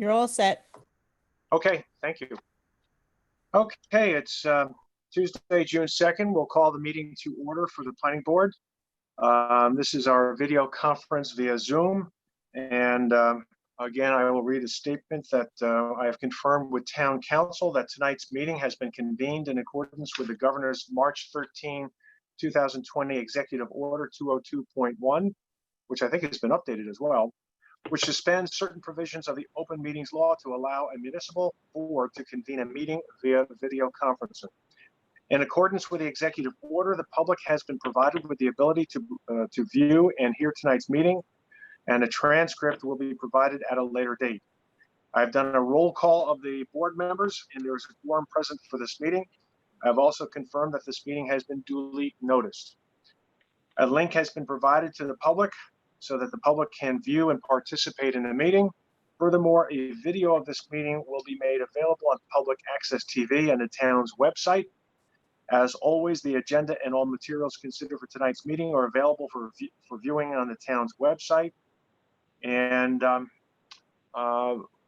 You're all set. Okay, thank you. Okay, it's Tuesday, June 2nd. We'll call the meeting to order for the planning board. This is our video conference via Zoom. And again, I will read a statement that I have confirmed with town council that tonight's meeting has been convened in accordance with the governor's March 13, 2020 executive order 202.1, which I think has been updated as well, which suspends certain provisions of the open meetings law to allow a municipal board to convene a meeting via video conferencing. In accordance with the executive order, the public has been provided with the ability to view and hear tonight's meeting, and a transcript will be provided at a later date. I've done a roll call of the board members, and there is a quorum present for this meeting. I've also confirmed that this meeting has been duly noticed. A link has been provided to the public so that the public can view and participate in the meeting. Furthermore, a video of this meeting will be made available on Public Access TV and the town's website. As always, the agenda and all materials considered for tonight's meeting are available for viewing on the town's website. And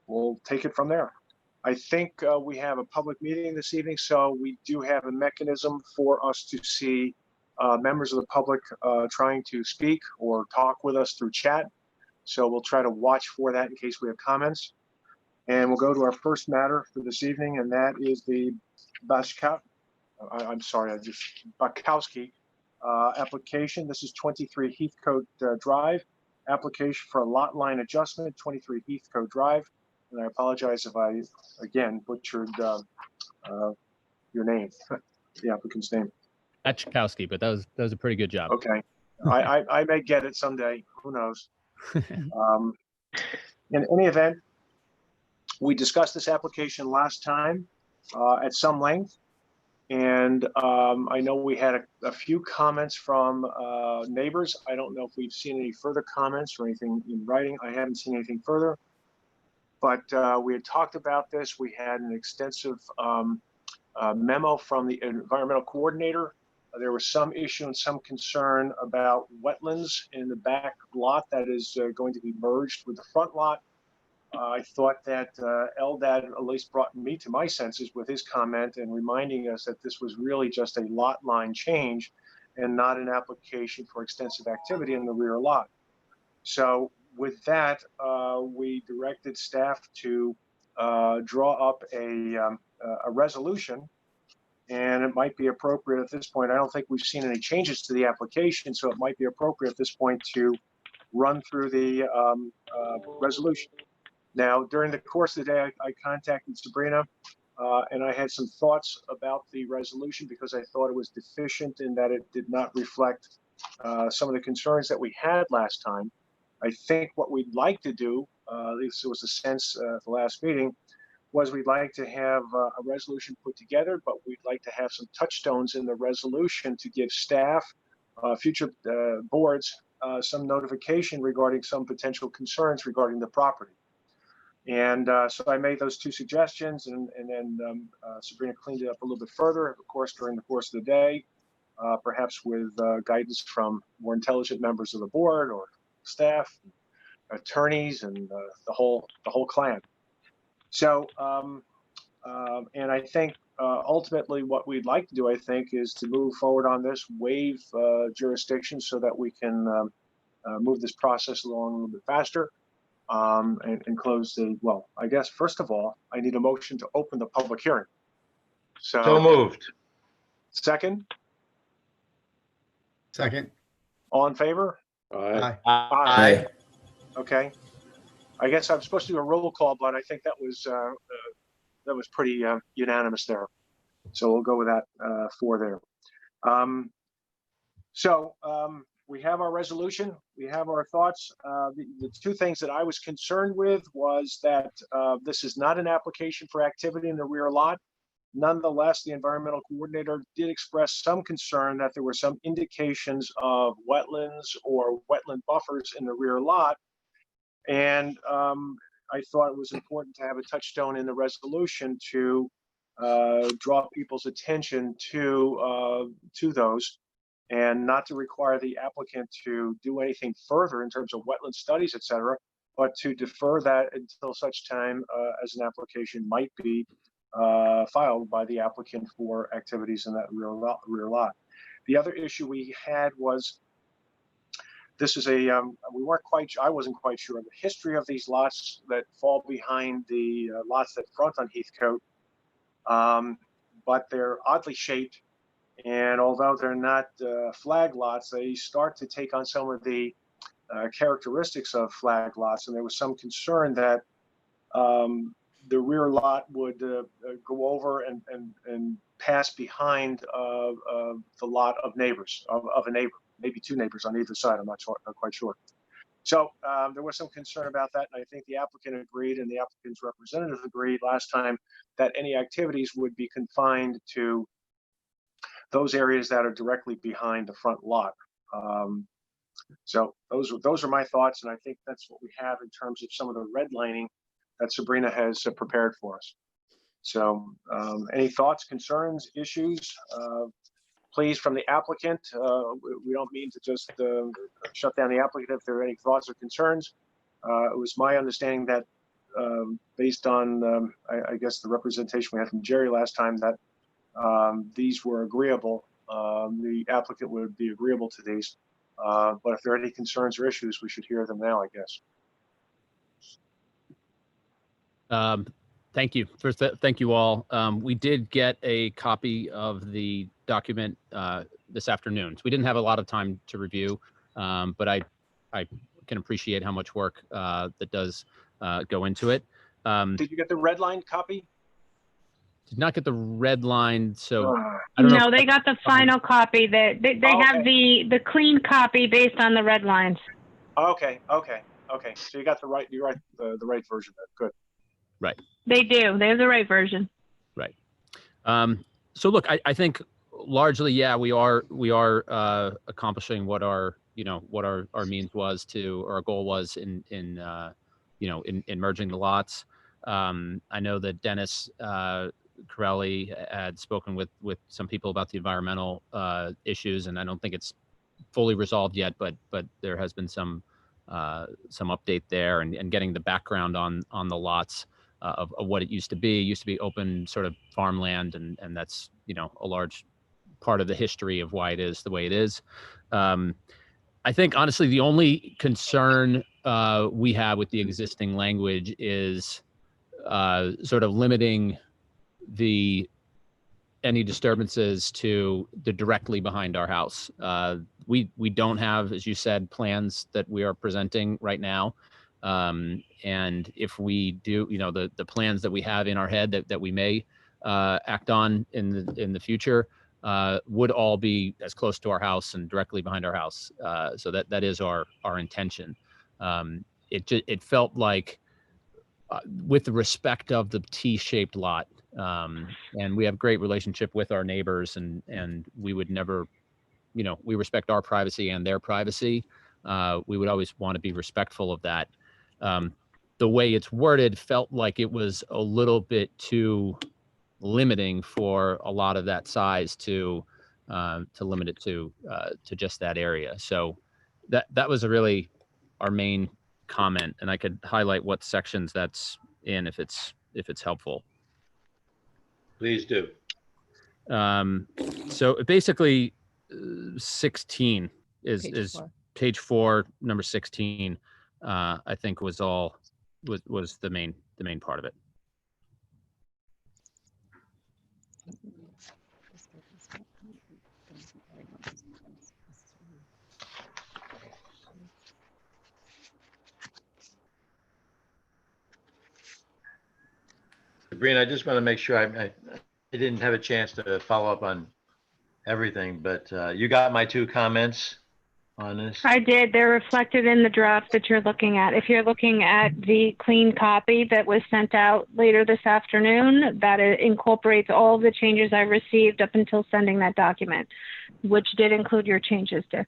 we'll take it from there. I think we have a public meeting this evening, so we do have a mechanism for us to see members of the public trying to speak or talk with us through chat. So we'll try to watch for that in case we have comments. And we'll go to our first matter for this evening, and that is the Bukowski application. This is 23 Heathcote Drive, application for a lot line adjustment, 23 Heathcote Drive. And I apologize if I, again, butchered your name, the applicant's name. Chakowski, but that was a pretty good job. Okay, I may get it someday. Who knows? In any event, we discussed this application last time at some length, and I know we had a few comments from neighbors. I don't know if we've seen any further comments or anything in writing. I haven't seen anything further, but we had talked about this. We had an extensive memo from the environmental coordinator. There was some issue and some concern about wetlands in the back lot that is going to be merged with the front lot. I thought that Eldad at least brought me to my senses with his comment and reminding us that this was really just a lot line change and not an application for extensive activity in the rear lot. So with that, we directed staff to draw up a resolution. And it might be appropriate at this point. I don't think we've seen any changes to the application, so it might be appropriate at this point to run through the resolution. Now, during the course of the day, I contacted Sabrina, and I had some thoughts about the resolution because I thought it was deficient in that it did not reflect some of the concerns that we had last time. I think what we'd like to do, at least it was a sense at the last meeting, was we'd like to have a resolution put together, but we'd like to have some touchstones in the resolution to give staff, future boards, some notification regarding some potential concerns regarding the property. And so I made those two suggestions, and then Sabrina cleaned it up a little bit further, of course, during the course of the day, perhaps with guidance from more intelligent members of the board or staff, attorneys, and the whole clan. So, and I think ultimately what we'd like to do, I think, is to move forward on this, waive jurisdiction so that we can move this process along a little bit faster and close the, well, I guess, first of all, I need a motion to open the public hearing. So moved. Second? Second. All in favor? Aye. Aye. Okay. I guess I'm supposed to do a roll call, but I think that was pretty unanimous there. So we'll go with that for there. We have our resolution. We have our thoughts. The two things that I was concerned with was that this is not an application for activity in the rear lot. Nonetheless, the environmental coordinator did express some concern that there were some indications of wetlands or wetland buffers in the rear lot. And I thought it was important to have a touchstone in the resolution to draw people's attention to those, and not to require the applicant to do anything further in terms of wetland studies, et cetera, but to defer that until such time as an application might be filed by the applicant for activities in that rear lot. The other issue we had was, this is a, I wasn't quite sure of the history of these lots that fall behind the lots that front on Heathcote, but they're oddly shaped. And although they're not flag lots, they start to take on some of the characteristics of flag lots. And there was some concern that the rear lot would go over and pass behind the lot of neighbors, of a neighbor, maybe two neighbors on either side. I'm not quite sure. So there was some concern about that, and I think the applicant agreed, and the applicant's representative agreed last time that any activities would be confined to those areas that are directly behind the front lot. So those are my thoughts, and I think that's what we have in terms of some of the redlining that Sabrina has prepared for us. So any thoughts, concerns, issues, please, from the applicant. We don't mean to just shut down the applicant if there are any thoughts or concerns. It was my understanding that based on, I guess, the representation we had from Jerry last time, that these were agreeable. The applicant would be agreeable to these. But if there are any concerns or issues, we should hear them now, I guess. Thank you. First, thank you all. We did get a copy of the document this afternoon. So we didn't have a lot of time to review, but I can appreciate how much work that does go into it. Did you get the red line copy? Did not get the red line, so I don't know. No, they got the final copy. They have the clean copy based on the red lines. Okay. So you got the right the right version of it. Good. Right. They do. They have the right version. Right. So look, I think largely, yeah, we are accomplishing what our means was to, or our goal was in merging the lots. I know that Dennis Corelli had spoken with some people about the environmental issues, and I don't think it's fully resolved yet, but there has been some update there, and getting the background on the lots of what it used to be. It used to be open sort of farmland, and that's a large part of the history of why it is the way it is. I think honestly the only concern we have with the existing language is sort of limiting any disturbances to the directly behind our house. We don't have, as you said, plans that we are presenting right now. And if we do, the plans that we have in our head that we may act on in the future would all be as close to our house and directly behind our house. So that is our intention. It felt like with the respect of the T-shaped lot, and we have great relationship with our neighbors, and we would never, we respect our privacy and their privacy. We would always want to be respectful of that. The way it's worded felt like it was a little bit too limiting for a lot of that size to limit it to just that area. So that was really our main comment, and I could highlight what sections that's in if it's helpful. Please do. So basically 16 is page 4, number 16, I think was the main part of it. Sabrina, I just want to make sure I didn't have a chance to follow up on everything, but you got my 2 comments on this? I did. They're reflected in the draft that you're looking at. If you're looking at the clean copy that was sent out later this afternoon, that incorporates all the changes I received up until sending that document, which did include your changes, Dick.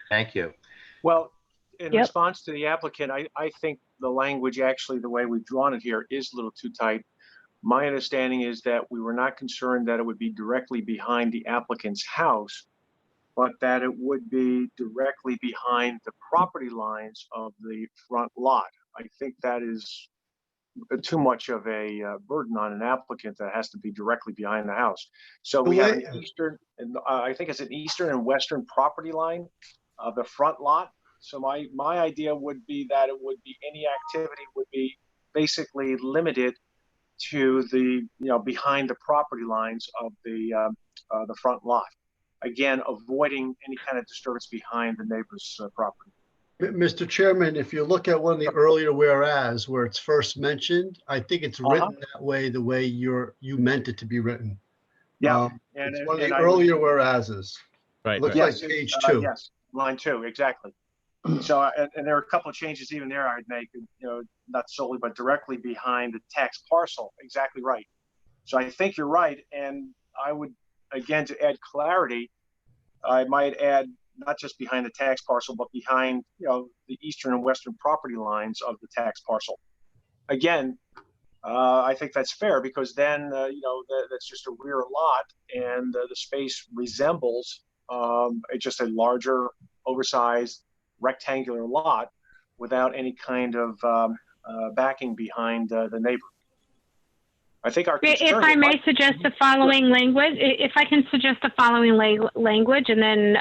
Thank you. Well, in response to the applicant, I think the language, actually, the way we've drawn it here is a little too tight. My understanding is that we were not concerned that it would be directly behind the applicant's house, but that it would be directly behind the property lines of the front lot. I think that is too much of a burden on an applicant that has to be directly behind the house. So we have an eastern, and I think it's an eastern and western property line of the front lot. So my idea would be that it would be any activity would be basically limited to the behind the property lines of the front lot. Again, avoiding any kind of disturbance behind the neighbor's property. Mr. Chairman, if you look at one of the earlier whereas where it's first mentioned, I think it's written that way, the way you meant it to be written. Yeah, it's one of the earlier whereases. Right. Looks right. like page 2. Yes, line 2, exactly. So, and there are a couple of changes even there I'd make, not solely, but directly behind the tax parcel. Exactly right. So I think you're right. And I would, again, to add clarity, I might add not just behind the tax parcel, but behind, the eastern and western property lines of the tax parcel. Again, I think that's fair because then, that's just a rear lot and the space resembles just a larger, oversized, rectangular lot without any kind of backing behind the neighbor. I think our concern, if I may suggest the following language, if I can suggest the following language, and then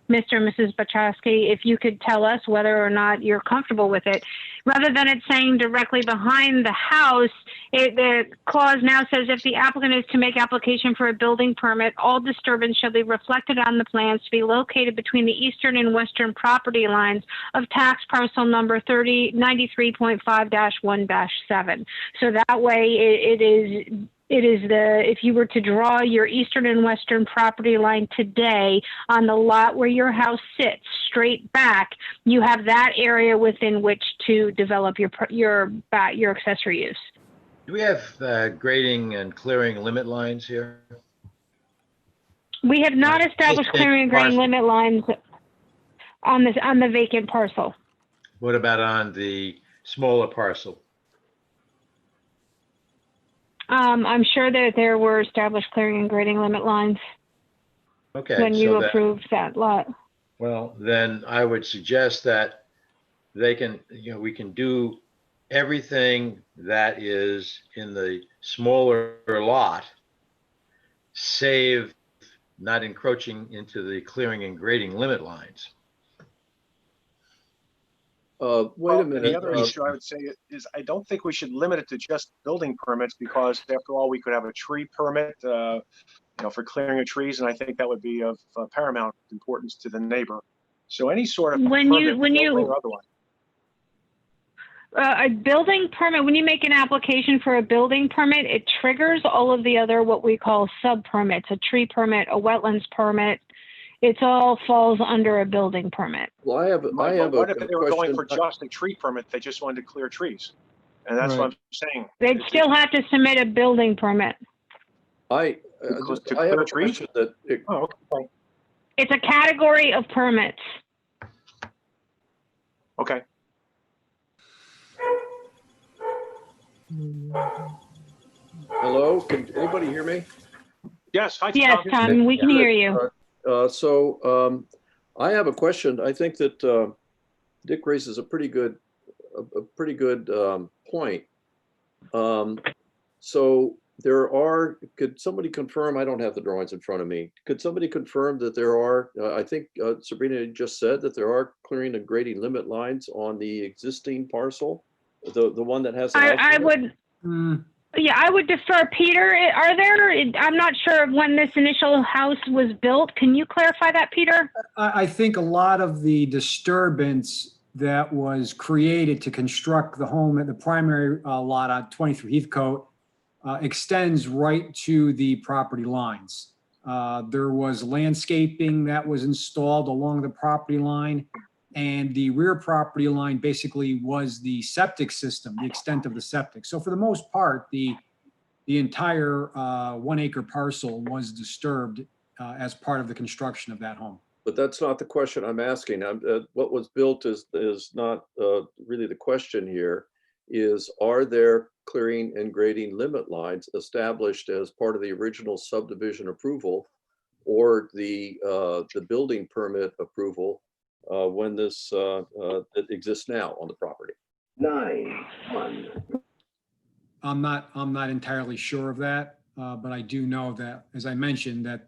Mr. and Mrs. Bachowski, if you could tell us whether or not you're comfortable with it. Rather than it saying directly behind the house, the clause now says if the applicant is to make application for a building permit, all disturbance shall be reflected on the plans to be located between the eastern and western property lines of tax parcel number 3093.5-1-7. So that way it is if you were to draw your eastern and western property line today on the lot where your house sits straight back, you have that area within which to develop your accessory use. Do we have grading and clearing limit lines here? We have not established clearing and grading limit lines on the vacant parcel. What about on the smaller parcel? I'm sure that there were established clearing and grading limit lines when you approved that lot. Well, then I would suggest that they can, we can do everything that is in the smaller lot, save not encroaching into the clearing and grading limit lines. Wait a minute. The other issue I would say is I don't think we should limit it to just building permits because after all, we could have a tree permit, for clearing of trees, and I think that would be of paramount importance to the neighbor. So any sort of permit, or otherwise. A building permit, when you make an application for a building permit, it triggers all of the other what we call sub permits, a tree permit, a wetlands permit. It all falls under a building permit. Well, I have what if they were going for just a tree permit? They just wanted to clear trees. And that's what I'm saying. They'd still have to submit a building permit. I have a question that. Okay. It's a category of permits. Okay. Hello, can anybody hear me? Yes. Hi, yes, Tom, we can hear you. I have a question. I think that Dick raises a pretty good point. So could somebody confirm, I don't have the drawings in front of me. Could somebody confirm that there are, I think Sabrina just said that there are clearing and grading limit lines on the existing parcel, the one that has. I would. Yeah, I would defer. Peter, are there, I'm not sure when this initial house was built. Can you clarify that, Peter? I think a lot of the disturbance that was created to construct the home at the primary lot on 23 Heathcote extends right to the property lines. There was landscaping that was installed along the property line, and the rear property line basically was the septic system, the extent of the septic. So for the most part, the entire 1 acre parcel was disturbed as part of the construction of that home. But that's not the question I'm asking. What was built is not really the question here. Are there clearing and grading limit lines established as part of the original subdivision approval or the building permit approval when this that exists now on the property? I'm not entirely sure of that, but I do know that, as I mentioned, that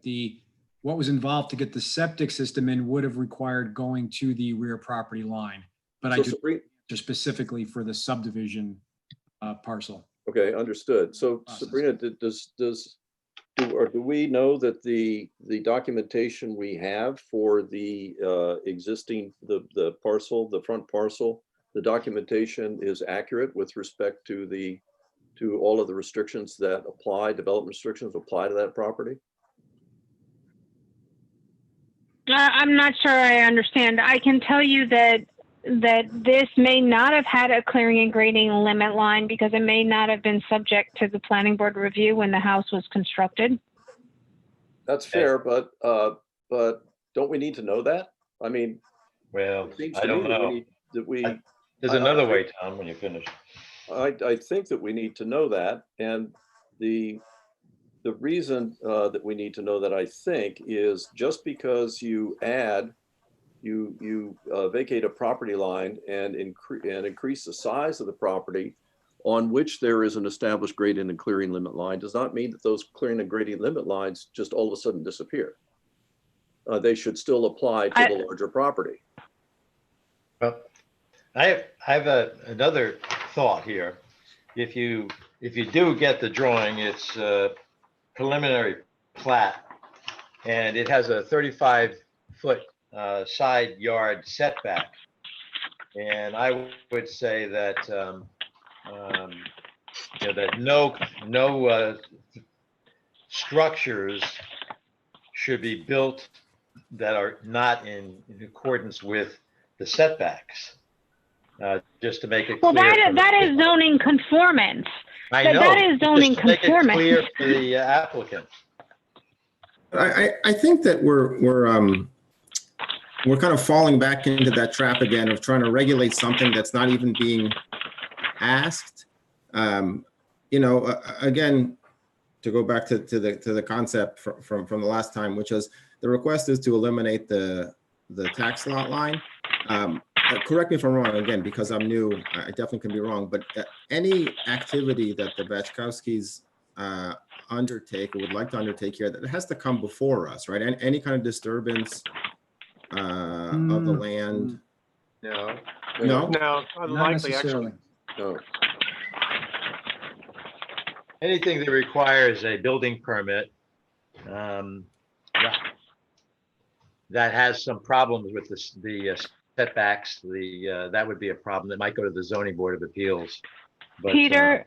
what was involved to get the septic system in would have required going to the rear property line. But I So do Sabrina, just specifically for the subdivision parcel. okay, understood. So Process. Sabrina, do we know that the documentation we have for the existing, the parcel, the front parcel, the documentation is accurate with respect to all of the restrictions that apply, development restrictions apply to that property? I'm not sure I understand. I can tell you that this may not have had a clearing and grading limit line because it may not have been subject to the planning board review when the house was constructed. That's fair, but don't we need to know that? I mean, Well, it seems I to me don't that we know. need, that we, There's another way, Tom, when you finish. I think that we need to know that, and the reason that we need to know that, I think, is just because you vacate a property line and increase the size of the property on which there is an established grading and clearing limit line does not mean that those clearing and grading limit lines just all of a sudden disappear. They should still apply to the larger property. Well, I have another thought here. If you do get the drawing, it's a preliminary plat, and it has a 35-foot side yard setback. And I would say that that no structures should be built that are not in accordance with the setbacks. Just to make it Well, clear. that is zoning conformance. I know. That is zoning Just to make it conformance. clear for the applicant. I think that we're kind of falling back into that trap again of trying to regulate something that's not even being asked. Again, to go back to the concept from the last time, which was the request is to eliminate the tax lot line. Correct me if I'm wrong, again, because I'm new, I definitely can be wrong, but any activity that the Bachkowskis undertake or would like to undertake here, that has to come before us, right? And any kind of disturbance of the land. No. No? No, Not unlikely, necessarily. actually. No. Anything that requires a building permit that has some problems with the setbacks, that would be a problem that might go to the zoning board of appeals. But, Peter,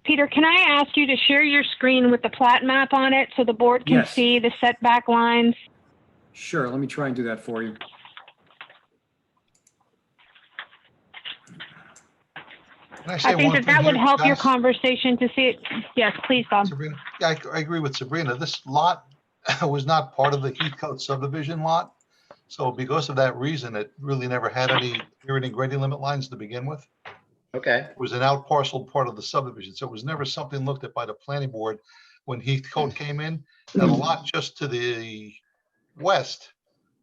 Peter, can I ask you to share your screen with the plat map on it so the board can Yes. see the setback lines? Sure, let me try and do that for you. Can I say I think one that thing would here, help your guys? conversation to see it. Yes, please, Bob. Sabrina, yeah, I agree with Sabrina. This lot was not part of the Heathcote subdivision lot. So because of that reason, it really never had any clearing and grading limit lines to begin with. okay. It was an out parcel part of the subdivision. So it was never something looked at by the planning board when Heathcote came in. Now, the lot just to the west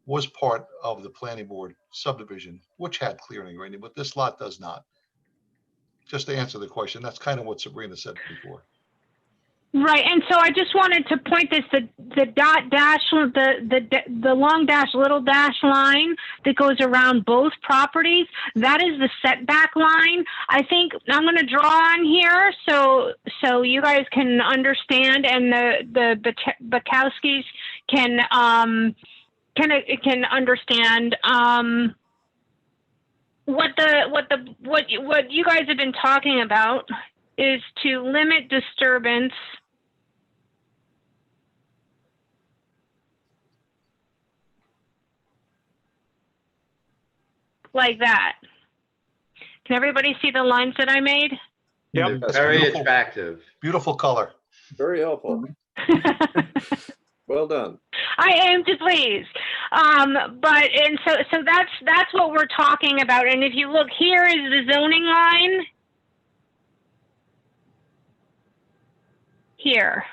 was part of the planning board subdivision, which had clearing and grading, but this lot does not. Just to answer the question, that's kind of what Sabrina said before. Right, and so I just wanted to point this, the dot dash, the long dash, little dash line that goes around both properties, that is the setback line. I think I'm going to draw on here so you guys can understand, and the Bachkowskis can understand what you guys have been talking about is to limit disturbance like that. Can everybody see the lines that I made? Yep. Yes, Very beautiful. attractive. Beautiful color. Very helpful. Well done. I am to please. So that's what we're talking about. And if you look, here is the zoning line. Here.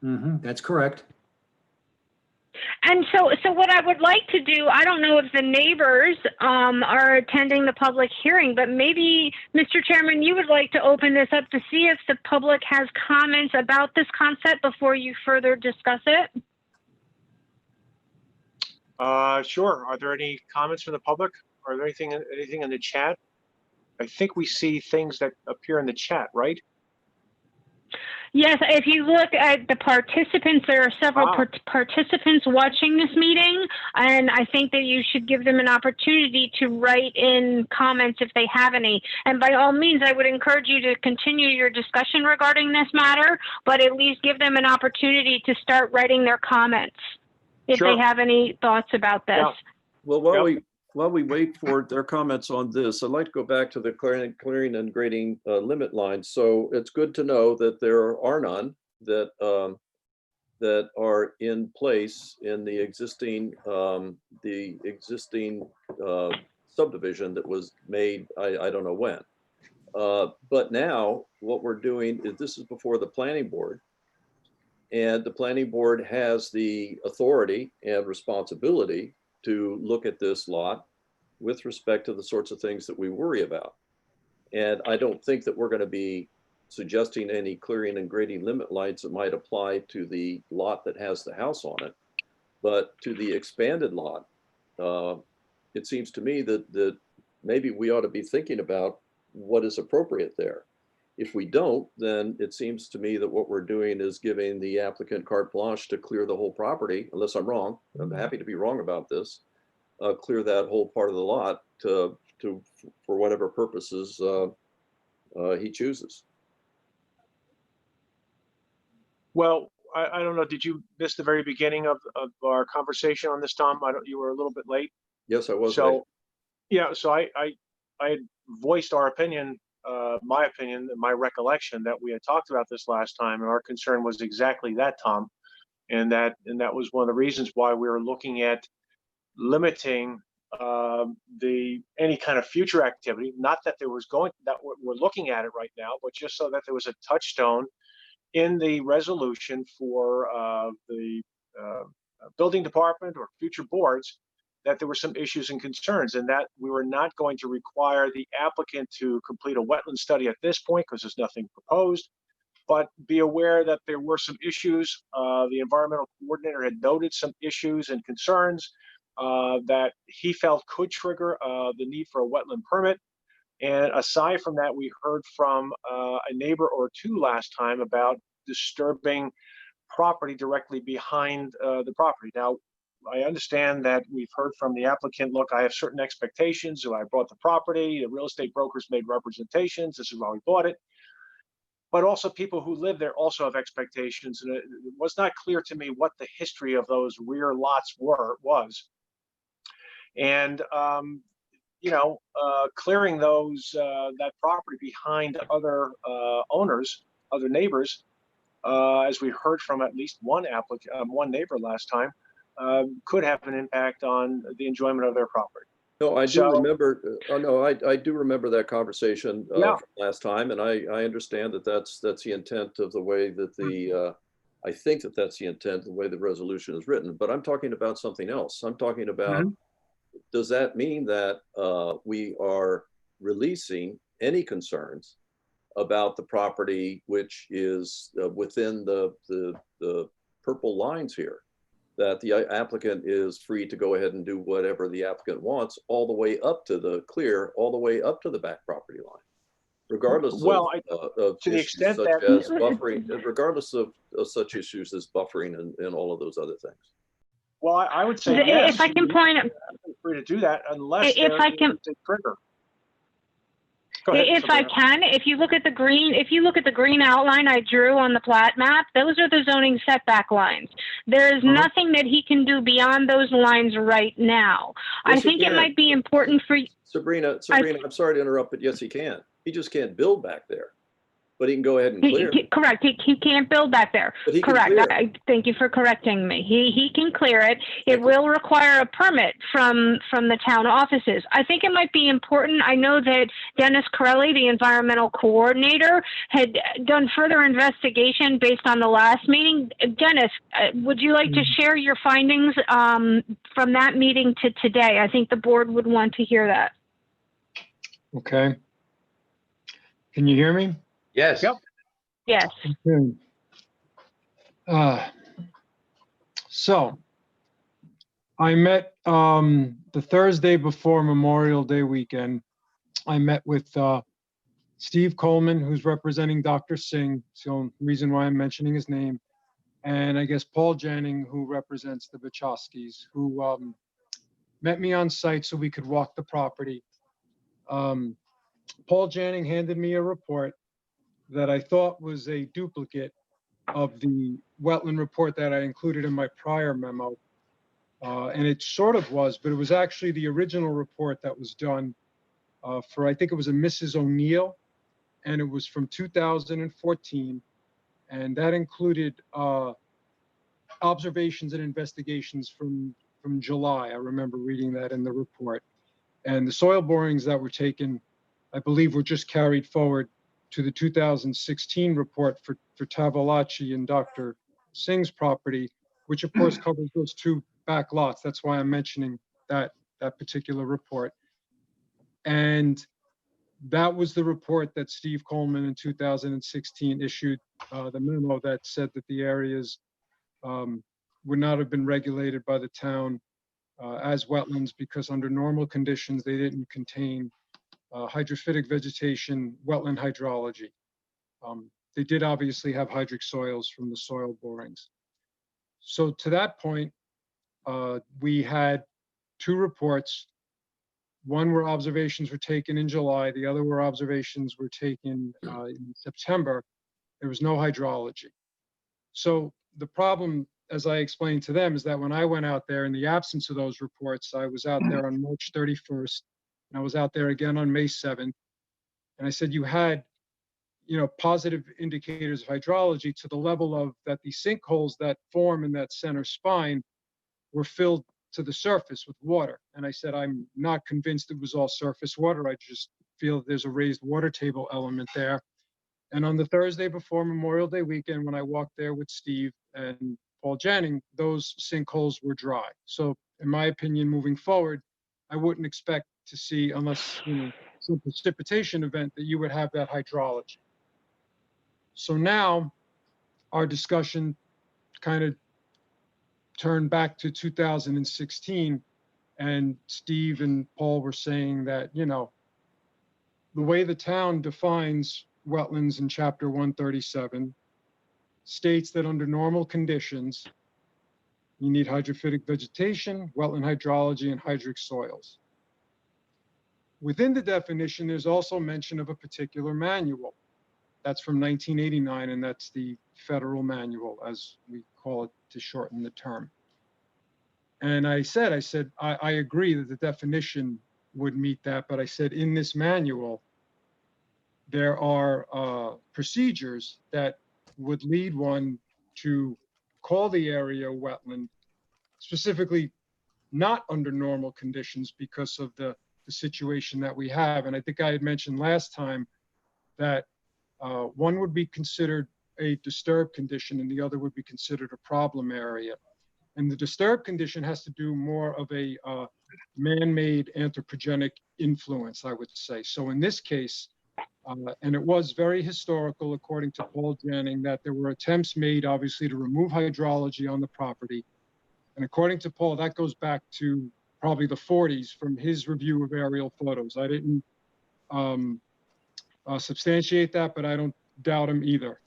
That's correct. And so what I would like to do, I don't know if the neighbors are attending the public hearing, but maybe, Mr. Chairman, you would like to open this up to see if the public has comments about this concept before you further discuss it. Sure. Are there any comments from the public? Are there anything in the chat? I think we see things that appear in the chat, right? Yes, if you look at the participants, there are several participants watching this meeting, and I think that you should give them an opportunity to write in comments if they have any. And by all means, I would encourage you to continue your discussion regarding this matter, but at least give them an opportunity to start writing their comments if Sure. they have any thoughts about this. Yeah. Well, while we wait for their comments on this, I'd like to go back to the clearing and grading limit lines. So it's good to know that there are none that that are in place in the existing subdivision that was made. I don't know when, but now what we're doing is this is before the planning board. And the planning board has the authority and responsibility to look at this lot with respect to the sorts of things that we worry about. And I don't think that we're going to be suggesting any clearing and grading limit lines that might apply to the lot that has the house on it. But to the expanded lot, it seems to me that maybe we ought to be thinking about what is appropriate there. If we don't, then it seems to me that what we're doing is giving the applicant carte blanche to clear the whole property, unless I'm wrong. I'm happy to be wrong about this. Clear that whole part of the lot for whatever purposes he chooses. Well, I don't know. Did you miss the very beginning of our conversation on this, Tom? You were a little bit late. Yes, I was. So, late. yeah. So I had voiced our opinion. My opinion and my recollection that we had talked about this last time, and our concern was exactly that, Tom, and that was one of the reasons why we were looking at limiting any kind of future activity. Not that there was that we're looking at it right now, but just so that there was a touchstone in the resolution for the building department or future boards, that there were some issues and concerns, and that we were not going to require the applicant to complete a wetland study at this point because there's nothing proposed, but be aware that there were some issues. The environmental coordinator had noted some issues and concerns that he felt could trigger the need for a wetland permit. And aside from that, we heard from a neighbor or two last time about disturbing property directly behind the property. Now, I understand that we've heard from the applicant, look, I have certain expectations. So I bought the property, the real estate brokers made representations. This is why we bought it. But also people who live there also have expectations. And it was not clear to me what the history of those rear lots was. And, clearing that property behind other owners, other neighbors, as we heard from at least one neighbor last time, could have an impact on the enjoyment of their property. No, I do remember. I do remember that conversation Yeah. from last time, and I understand that that's the intent of the way that the. I think that that's the intent of the way the resolution is written. But I'm talking about something else. I'm talking about. Does that mean that we are releasing any concerns about the property which is within the purple lines here? That the applicant is free to go ahead and do whatever the applicant wants all the way up to the all the way up to the back property line, regardless of to the extent such that as buffering, regardless of such issues as buffering and all of those other things. Well, I would say yes. If I can point out, free to do that unless if I can, a trigger. Go ahead, if I can, if you look at the green outline I drew on the plat map, those are the zoning setback lines. There is nothing that he can do beyond those lines right now. Yes, I think he it can. might be important for you. Sabrina, I'm sorry to interrupt, but yes, he can. He just can't build back there. but he can go ahead and clear. Correct. He can't build back there. But he can Correct. clear. Thank you for correcting me. He can clear it. It Thank you. will require a permit from the town offices. I think it might be important. I know that Dennis Corelli, the environmental coordinator, had done further investigation based on the last meeting. Dennis, would you like to share your findings from that meeting to today? I think the board would want to hear that. Okay. Can you hear me? Yes. Yep. Yes. Okay. So I met the Thursday before Memorial Day weekend. I met with Steve Coleman, who's representing Dr. Singh. It's the only reason why I'm mentioning his name. And I guess Paul Janning, who represents the Bachoskis, who met me on site so we could walk the property. Paul Janning handed me a report that I thought was a duplicate of the wetland report that I included in my prior memo. And it sort of was, but it was actually the original report that was done for, I think it was a Mrs. O'Neill, and it was from 2014. And that included observations and investigations from July. I remember reading that in the report. And the soil borings that were taken, I believe, were just carried forward to the 2016 report for Tavalachi and Dr. Singh's property, which of course covers those two back lots. That's why I'm mentioning that particular report. And that was the report that Steve Coleman in 2016 issued the memo that said that the areas would not have been regulated by the town as wetlands because under normal conditions, they didn't contain hydrophytic vegetation, wetland hydrology. They did obviously have hydric soils from the soil borings. So to that point, we had two reports. One where observations were taken in July, the other where observations were taken in September. There was no hydrology. So the problem, as I explained to them, is that when I went out there in the absence of those reports, I was out there on March 31st, and I was out there again on May 7th. And I said, you had, positive indicators of hydrology to the level of that the sinkholes that form in that center spine were filled to the surface with water. And I said, I'm not convinced it was all surface water. I just feel that there's a raised water table element there. And on the Thursday before Memorial Day weekend, when I walked there with Steve and Paul Janning, those sinkholes were dry. So in my opinion, moving forward, I wouldn't expect to see, unless some precipitation event, that you would have that hydrology. So now our discussion kind of turned back to 2016, and Steve and Paul were saying that, the way the town defines wetlands in Chapter 137 states that under normal conditions, you need hydrophytic vegetation, wetland hydrology, and hydric soils. Within the definition, there's also mention of a particular manual. That's from 1989, and that's the federal manual, as we call it to shorten the term. And I said, I agree that the definition would meet that, but I said in this manual, there are procedures that would lead one to call the area wetland, specifically not under normal conditions because of the situation that we have. And I think I had mentioned last time that one would be considered a disturbed condition and the other would be considered a problem area. And the disturbed condition has to do more of a man-made anthropogenic influence, I would say. So in this case, and it was very historical, according to Paul Janning, that there were attempts made, obviously, to remove hydrology on the property. And according to Paul, that goes back to probably the 40s from his review of aerial photos. I didn't substantiate that, but I don't doubt him either.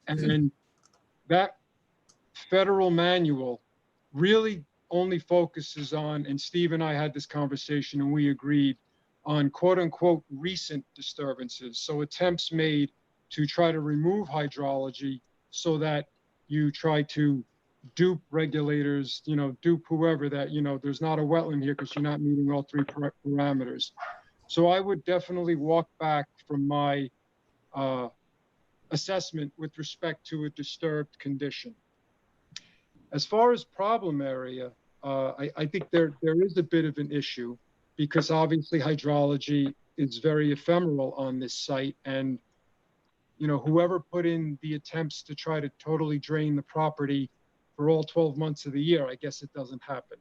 And that federal manual really only focuses on, and Steve and I had this conversation and we agreed on quote unquote recent disturbances. So attempts made to try to remove hydrology so that you try to dupe regulators, dupe whoever that, there's not a wetland here because you're not meeting all three parameters. So I would definitely walk back from my assessment with respect to a disturbed condition. As far as problem area, I think there is a bit of an issue because obviously hydrology is very ephemeral on this site, and whoever put in the attempts to try to totally drain the property for all 12 months of the year, I guess it doesn't happen.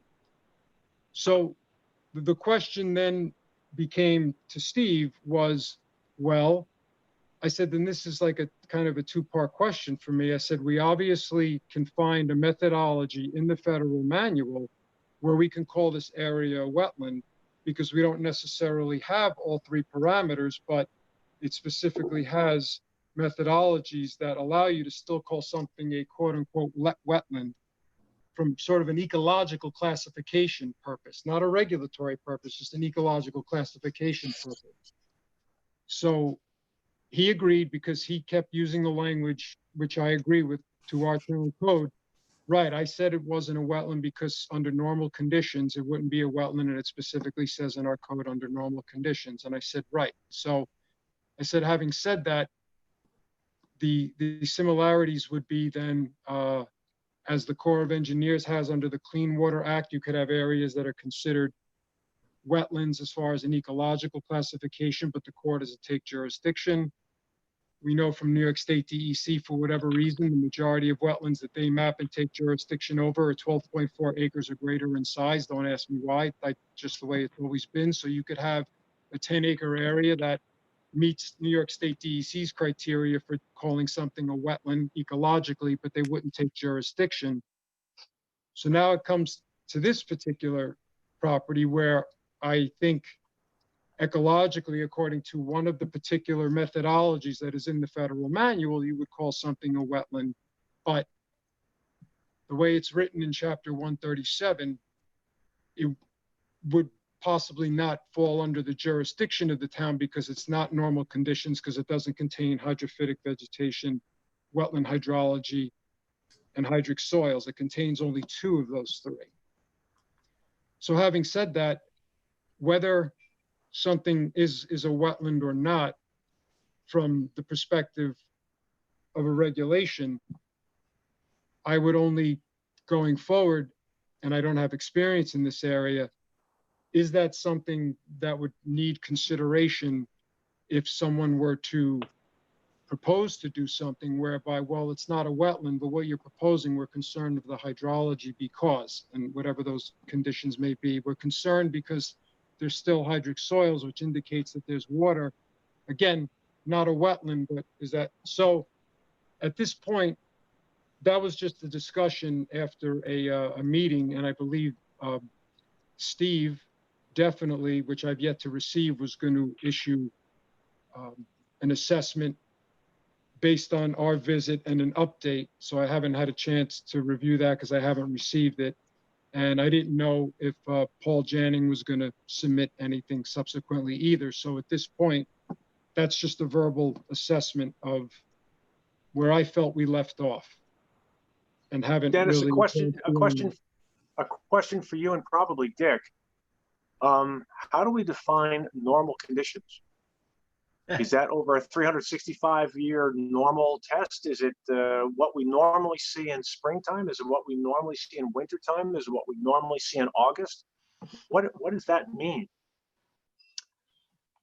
So the question then became to Steve was, well, I said, then this is like a kind of a two-part question for me. I said, we obviously can find a methodology in the federal manual where we can call this area a wetland because we don't necessarily have all three parameters, but it specifically has methodologies that allow you to still call something a quote unquote wetland from sort of an ecological classification purpose, not a regulatory purpose, just an ecological classification purpose. So he agreed because he kept using the language, which I agree with, to our general code. Right, I said it wasn't a wetland because under normal conditions, it wouldn't be a wetland, and it specifically says in our code under normal conditions. And I said, right. So I said, having said that, the similarities would be then, as the Corps of Engineers has under the Clean Water Act, you could have areas that are considered wetlands as far as an ecological classification, but the Corps doesn't take jurisdiction. We know from New York State DEC, for whatever reason, the majority of wetlands that they map and take jurisdiction over are 12.4 acres or greater in size. Don't ask me why, that's just the way it's always been. So you could have a 10-acre area that meets New York State DEC's criteria for calling something a wetland ecologically, but they wouldn't take jurisdiction. So now it comes to this particular property where I think ecologically, according to one of the particular methodologies that is in the federal manual, you would call something a wetland. But the way it's written in chapter 137, it would possibly not fall under the jurisdiction of the town because it's not normal conditions, because it doesn't contain hydrophytic vegetation, wetland hydrology, and hydric soils. It contains only two of those three. So having said that, whether something is a wetland or not, from the perspective of a regulation, I would only, going forward, and I don't have experience in this area, is that something that would need consideration if someone were to propose to do something whereby, well, it's not a wetland, but what you're proposing, we're concerned with the hydrology because, and whatever those conditions may be, we're concerned because there's still hydric soils, which indicates that there's water. Again, not a wetland, but is that, so at this point, that was just a discussion after a meeting, and I believe Steve definitely, which I've yet to receive, was going to issue an assessment based on our visit and an update. So I haven't had a chance to review that because I haven't received it. And I didn't know if Paul Janning was going to submit anything subsequently either. So at this point, that's just a verbal assessment of where I felt we left off and haven't Dennis, really. a question for you and probably Dick. How do we define normal conditions? Is that over a 365-year normal test? Is it what we normally see in springtime? Is it what we normally see in wintertime? Is it what we normally see in August? What does that mean?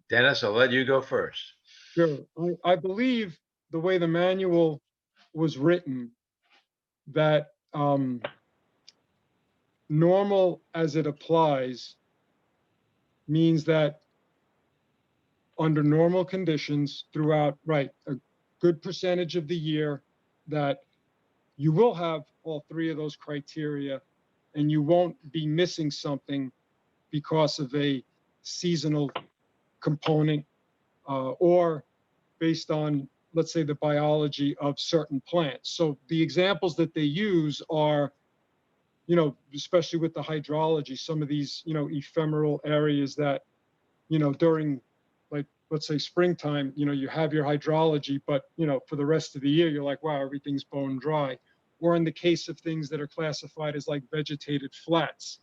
Dennis, I'll let you go first. Sure. I believe the way the manual was written, that normal as it applies means that under normal conditions throughout, right, a good percentage of the year, that you will have all three of those criteria and you won't be missing something because of a seasonal component or based on, let's say, the biology of certain plants. So the examples that they use are, you know, especially with the hydrology, some of these, you know, ephemeral areas that, you know, during, like, let's say springtime, you know, you have your hydrology, but, you know, for the rest of the year, you're like, wow, everything's bone dry. Or in the case of things that are classified as like vegetated flats,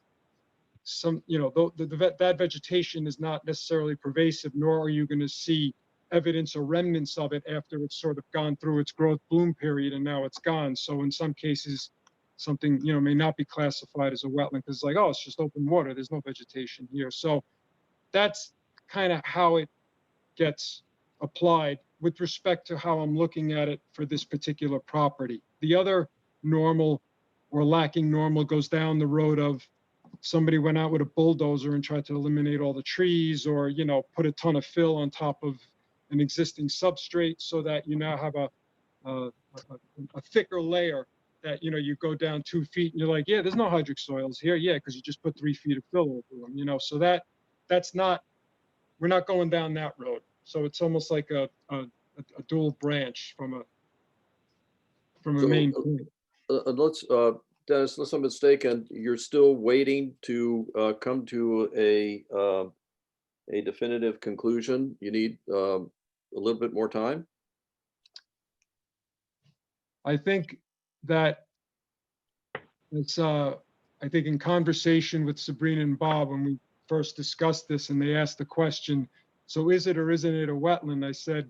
some, you know, that vegetation is not necessarily pervasive, nor are you going to see evidence or remnants of it after it's sort of gone through its growth bloom period and now it's gone. So in some cases, something, you know, may not be classified as a wetland because it's like, oh, it's just open water. There's no vegetation here. So that's kind of how it gets applied with respect to how I'm looking at it for this particular property. The other normal or lacking normal goes down the road of somebody went out with a bulldozer and tried to eliminate all the trees, or, you know, put a ton of fill on top of an existing substrate so that you now have a thicker layer that, you know, you go down 2 feet and you're like, yeah, there's no hydric soils here. Yeah, because you just put 3 feet of fill over them, you know, so that's not, we're not going down that road. So it's almost like a dual branch from a So, main point. Let's, Dennis, unless I'm mistaken, you're still waiting to come to a definitive conclusion. You need a little bit more time? I think that it's, I think in conversation with Sabrina and Bob, when we first discussed this and they asked the question, so is it or isn't it a wetland? I said,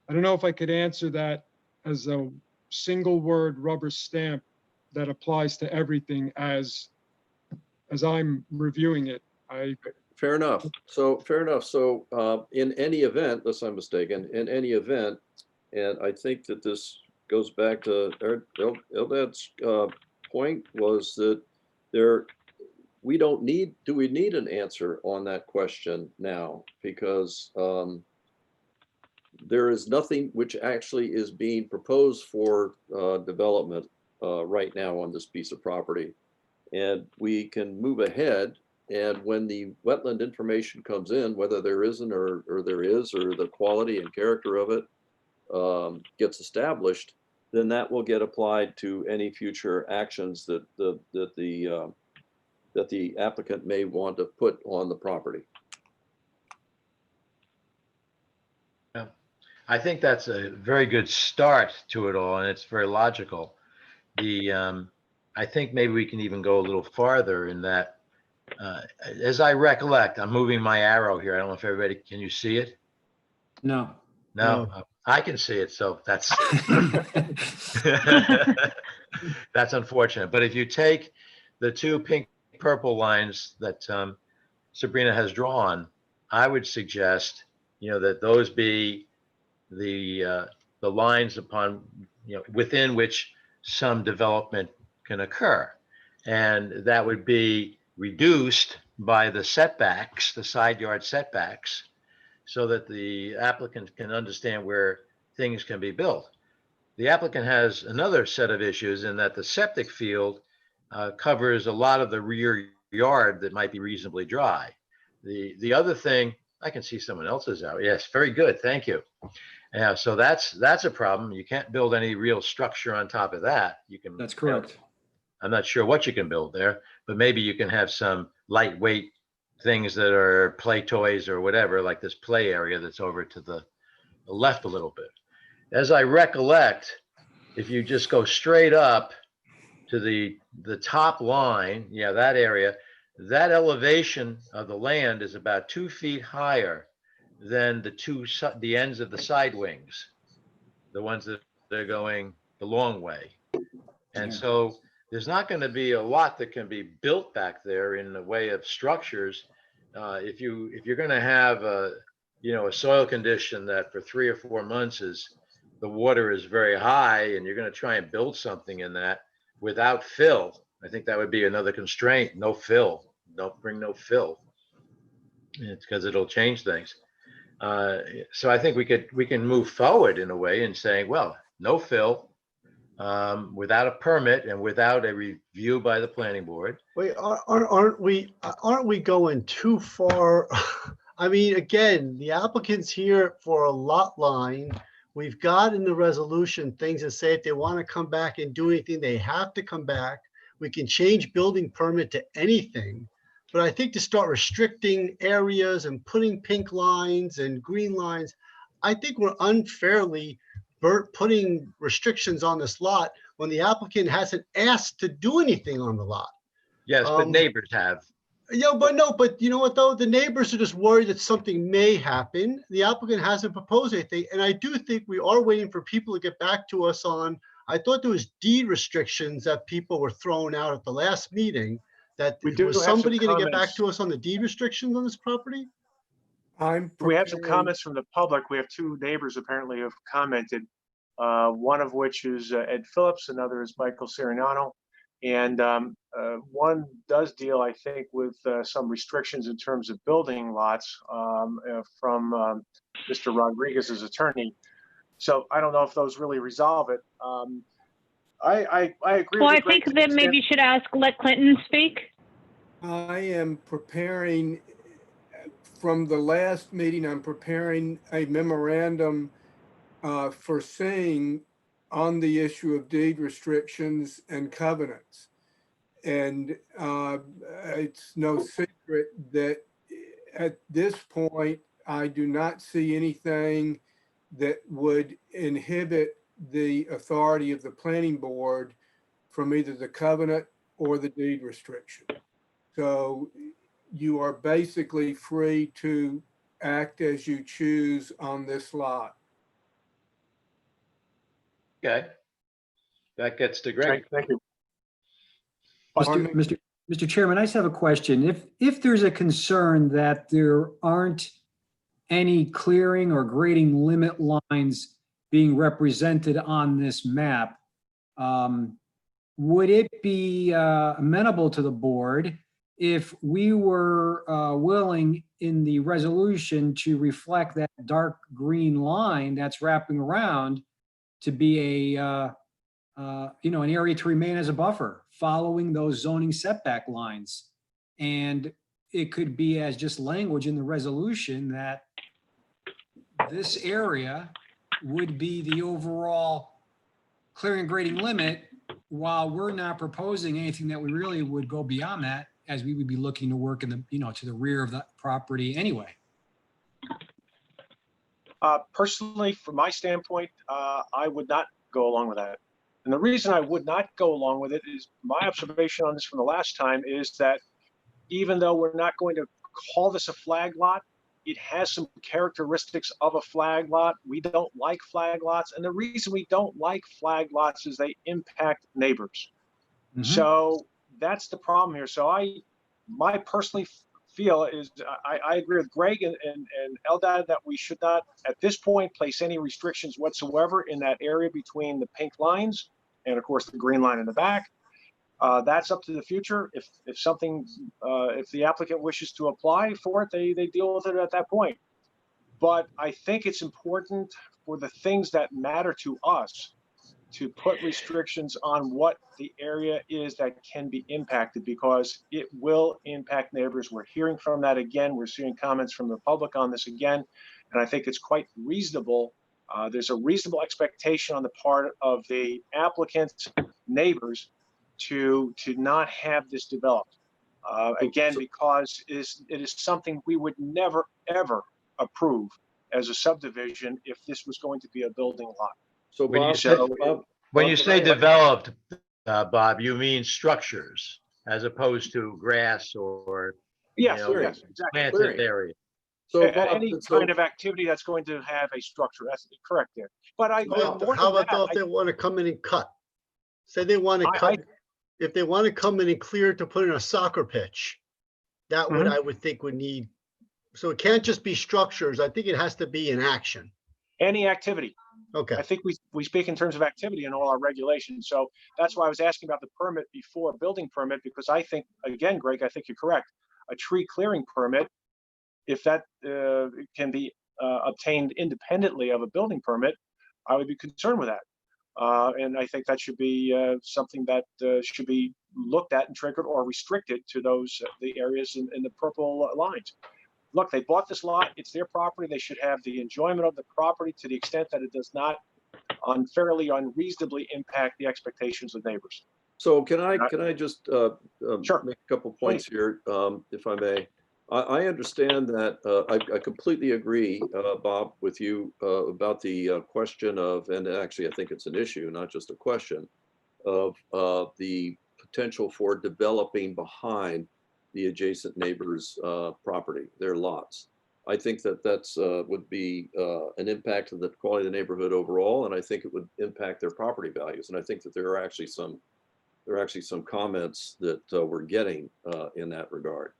I don't know if I could answer that as a single word rubber stamp that applies to everything as I'm reviewing it. Fair enough. So in any event, unless I'm mistaken, in any event, and I think that this goes back to Eldad's point, was that we don't need, do we need an answer on that question now? Because there is nothing which actually is being proposed for development right now on this piece of property. And we can move ahead, and when the wetland information comes in, whether there isn't or there is, or the quality and character of it gets established, then that will get applied to any future actions that the applicant may want to put on the property. Yeah. I think that's a very good start to it all, and it's very logical. I think maybe we can even go a little farther in that, as I recollect, I'm moving my arrow here. I don't know if everybody, can you see it? No. No, I can see it, so that's that's unfortunate. But if you take the two pink purple lines that Sabrina has drawn, I would suggest, you know, that those be the lines upon, you know, within which some development can occur, and that would be reduced by the setbacks, the side yard setbacks, so that the applicant can understand where things can be built. The applicant has another set of issues in that the septic field covers a lot of the rear yard that might be reasonably dry. The other thing, I can see someone else's out. Yes, very good, thank you. Yeah, so that's a problem. You can't build any real structure on top of that. You can. That's correct. I'm not sure what you can build there, but maybe you can have some lightweight things that are play toys or whatever, like this play area that's over to the left a little bit. As I recollect, if you just go straight up to the top line, yeah, that area, that elevation of the land is about 2 feet higher than the ends of the side wings, the ones that are going the long way. And so there's not going to be a lot that can be built back there in the way of structures. If you're going to have a soil condition that for 3 or 4 months the water is very high, and you're going to try and build something in that without fill, I think that would be another constraint. No fill. Don't bring no fill. It's because it'll change things. So I think we can move forward in a way and saying, well, no fill, without a permit and without a review by the planning board. Wait, aren't we going too far? I mean, again, the applicant's here for a lot line. We've got in the resolution things that say if they want to come back and do anything, they have to come back. We can change building permit to anything. But I think to start restricting areas and putting pink lines and green lines, I think we're unfairly putting restrictions on this lot when the applicant hasn't asked to do anything on the lot. Yes, but neighbors have. Yeah, but no, but you know what though? The neighbors are just worried that something may happen. The applicant hasn't proposed anything. And I do think we are waiting for people to get back to us on, I thought there was deed restrictions that people were throwing out at the last meeting. That We do was have some somebody gonna get back comments. to us on the deed restrictions on this property? I'm We have some preparing, comments from the public. We have two neighbors apparently who have commented. One of which is Ed Phillips, another is Michael Sirignano. And one does deal, I think, with some restrictions in terms of building lots from Mr. Rodriguez's attorney. So I don't know if those really resolve it. I agree Well, with I you, Greg, think to the that maybe extent- you should let Clinton speak. I am preparing, from the last meeting, I'm preparing a memorandum for saying on the issue of deed restrictions and covenants. And it's no secret that at this point, I do not see anything that would inhibit the authority of the planning board from either the covenant or the deed restriction. So you are basically free to act as you choose on this lot. Okay. That gets to Greg. Thank you. Mr. Chairman, I just have a question. If there's a concern that there aren't any clearing or grading limit lines being represented on this map, would it be amenable to the board if we were willing in the resolution to reflect that dark green line that's wrapping around to be an area to remain as a buffer following those zoning setback lines? And it could be as just language in the resolution that this area would be the overall clearing and grading limit, while we're not proposing anything that we really would go beyond that, as we would be looking to work in the, to the rear of the property anyway. Personally, from my standpoint, I would not go along with that. And the reason I would not go along with it is my observation on this from the last time is that even though we're not going to call this a flag lot, it has some characteristics of a flag lot. We don't like flag lots. And the reason we don't like flag lots is they impact neighbors. Mhm. So that's the problem here. So my personally feel is I agree with Greg and Eldad that we should not at this point place any restrictions whatsoever in that area between the pink lines and of course the green line in the back. That's up to the future. If the applicant wishes to apply for it, they deal with it at that point. But I think it's important for the things that matter to us to put restrictions on what the area is that can be impacted, because it will impact neighbors. We're hearing from that again. We're seeing comments from the public on this again. And I think it's quite reasonable. There's a reasonable expectation on the part of the applicant's neighbors to not have this developed. Again, because it is something we would never, ever approve as a subdivision if this was going to be a building lot. So When you Bob, say- Bob, When Bob, you can say I- developed, Bob, you mean structures as opposed to grass or Yes, you know, yes, exactly. planted area. So Bob, Any kind of activity that's going to have a structure, that's correct there. But more How than about that, if they want to come in and cut? Say they want to I- cut, if they want to come in and clear to put in a soccer pitch, that would, Mhm. I would think would need, so it can't just be structures. I think it has to be in action. any activity. Okay. I think we speak in terms of activity in all our regulations. So that's why I was asking about the permit before building permit, because I think, again, Greg, I think you're correct. A tree clearing permit, if that can be obtained independently of a building permit, I would be concerned with that. And I think that should be something that should be looked at and triggered or restricted to those, the areas in the purple lines. Look, they bought this lot, it's their property, they should have the enjoyment of the property to the extent that it does not unreasonably impact the expectations of neighbors. So can I just Sure. make a couple points here, if I may? I understand that, I completely agree, Bob, with you about the question of, and actually I think it's an issue, not just a question, of the potential for developing behind the adjacent neighbor's property, their lots. I think that that's would be an impact to the quality of the neighborhood overall, and I think it would impact their property values. And I think that there are actually some comments that we're getting in that regard.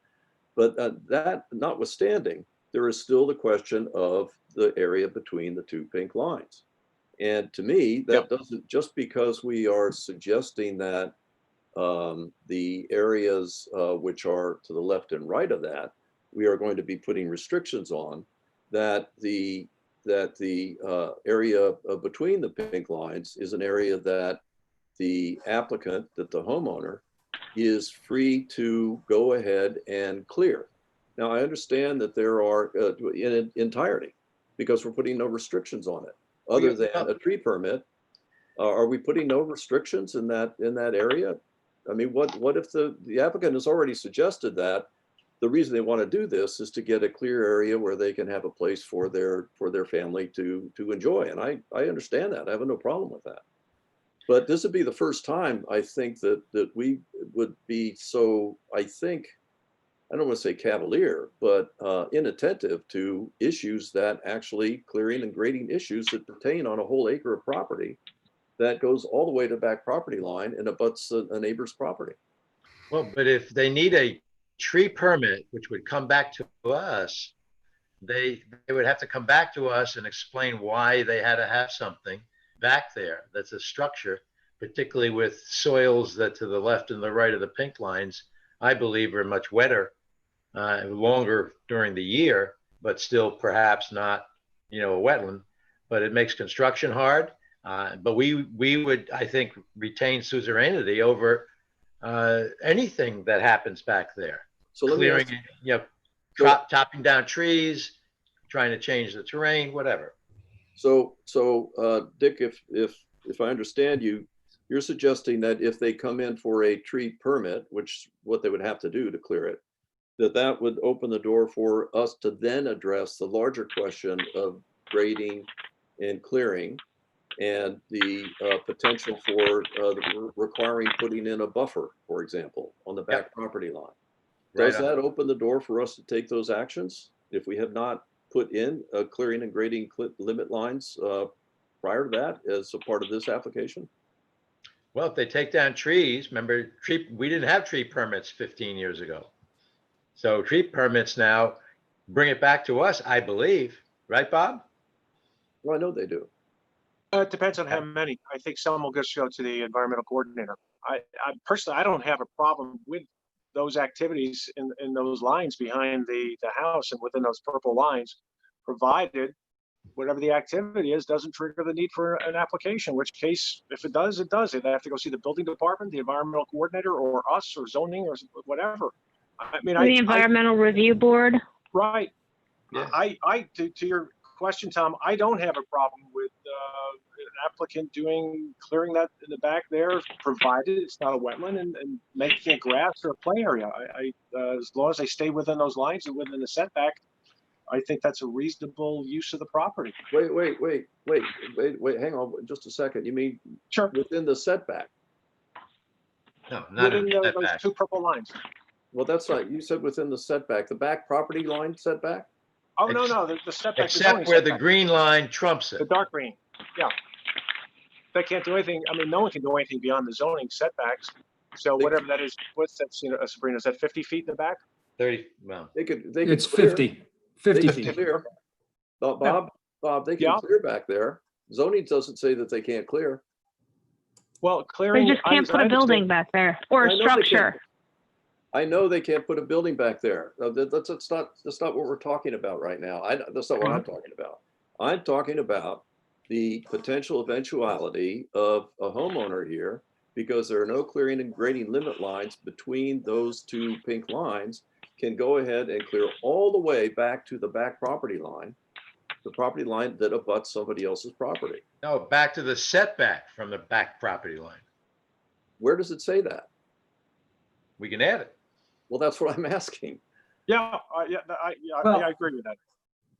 But that notwithstanding, there is still the question of the area between the two pink lines. And to me, that doesn't, just because we are suggesting that the areas which are to the left and right of that, we are going to be putting restrictions on, that the area between the pink lines is an area that the applicant, that the homeowner, is free to go ahead and clear. Now, I understand that there are in entirety, because we're putting no restrictions on it, other than a tree permit. Are we putting no restrictions in that area? I mean, what if the applicant has already suggested that the reason they want to do this is to get a clear area where they can have a place for their family to enjoy? And I understand that. I have no problem with that. But this would be the first time, I think, that we would be so, I don't want to say cavalier, but inattentive to issues that actually clearing and grading issues that pertain on a whole acre of property that goes all the way to the back property line and abuts a neighbor's property. Well, but if they need a tree permit, which would come back to us, they would have to come back to us and explain why they had to have something back there that's a structure, particularly with soils that to the left and the right of the pink lines, I believe are much wetter, longer during the year, but still perhaps not, a wetland. But it makes construction hard. But we would, I think, retain suzerainty over anything that happens back there. So let me ask, chopping down trees, trying to change the terrain, whatever. So Dick, if I understand you, you're suggesting that if they come in for a tree permit, which what they would have to do to clear it, that would open the door for us to then address the larger question of grading and clearing, and the potential for requiring putting in a buffer, for example, on the back property line. Does that open the door for us to take those actions if we have not put in clearing and grading limit lines prior to that as a part of this application? Well, if they take down trees, remember, we didn't have tree permits 15 years ago. So tree permits now bring it back to us, I believe. Right, Bob? Well, I know they do. It depends on how many. I think some will just go to the environmental coordinator. I personally, I don't have a problem with those activities in those lines behind the house and within those purple lines, provided whatever the activity is doesn't trigger the need for an application, which case, if it does, it does. They have to go see the building department, the environmental coordinator, or us, or zoning, or whatever. I mean, The environmental review board. Right. Yeah. To your question, Tom, I don't have a problem with an applicant clearing that in the back there, provided it's not a wetland and making it grass or a play area. As long as they stay within those lines and within the setback, I think that's a reasonable use of the property. Wait, hang on just a second. You mean within the setback? No, not within in those setback. two purple lines. Well, that's not, you said within the setback, the back property line setback? Oh, no, the setback. Except where the green line trumps The it. dark green, yeah. They can't do anything, I mean, no one can do anything beyond the zoning setbacks. So whatever that is, what's that, Sabrina, is that 50 feet in the back? 30, well, They could It's clear. 50 They could feet. clear. Bob, they can Yeah. clear back there. Zoning doesn't say that they can't clear. Well, They clearing. just can't put a building back there or I a know they can't. structure. I know they can't put a building back there. That's not what we're talking about right now. That's not what I'm talking about. I'm talking about the potential eventuality of a homeowner here, because there are no clearing and grading limit lines between those two pink lines, can go ahead and clear all the way back to the back property line, the property line that abuts somebody else's property. no, back to the setback from the back property line. Where does it say that? We can add it. Well, that's what I'm asking. Yeah, Well, I agree with that.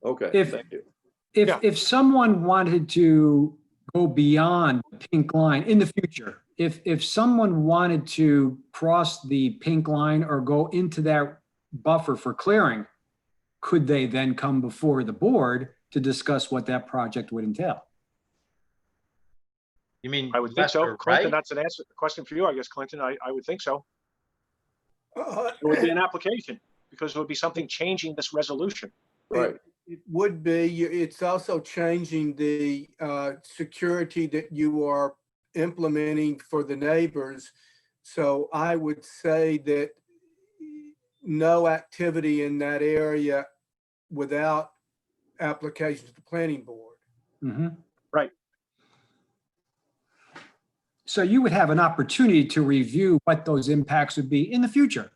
Okay, If- thank you. Yeah. If someone wanted to go beyond the pink line in the future. If someone wanted to cross the pink line or go into that buffer for clearing, could they then come before the board to discuss what that project would entail? You mean I would think left so. or Clinton, right? that's an answer, a question for you, I guess, Clinton. I would think so. Uh, It would be an application because it would be something changing this resolution. Right. It would be, it's also changing the security that you are implementing for the neighbors. So I would say that no activity in that area without application to the planning board. Mhm. Right. So you would have an opportunity to review what those impacts would be in the future.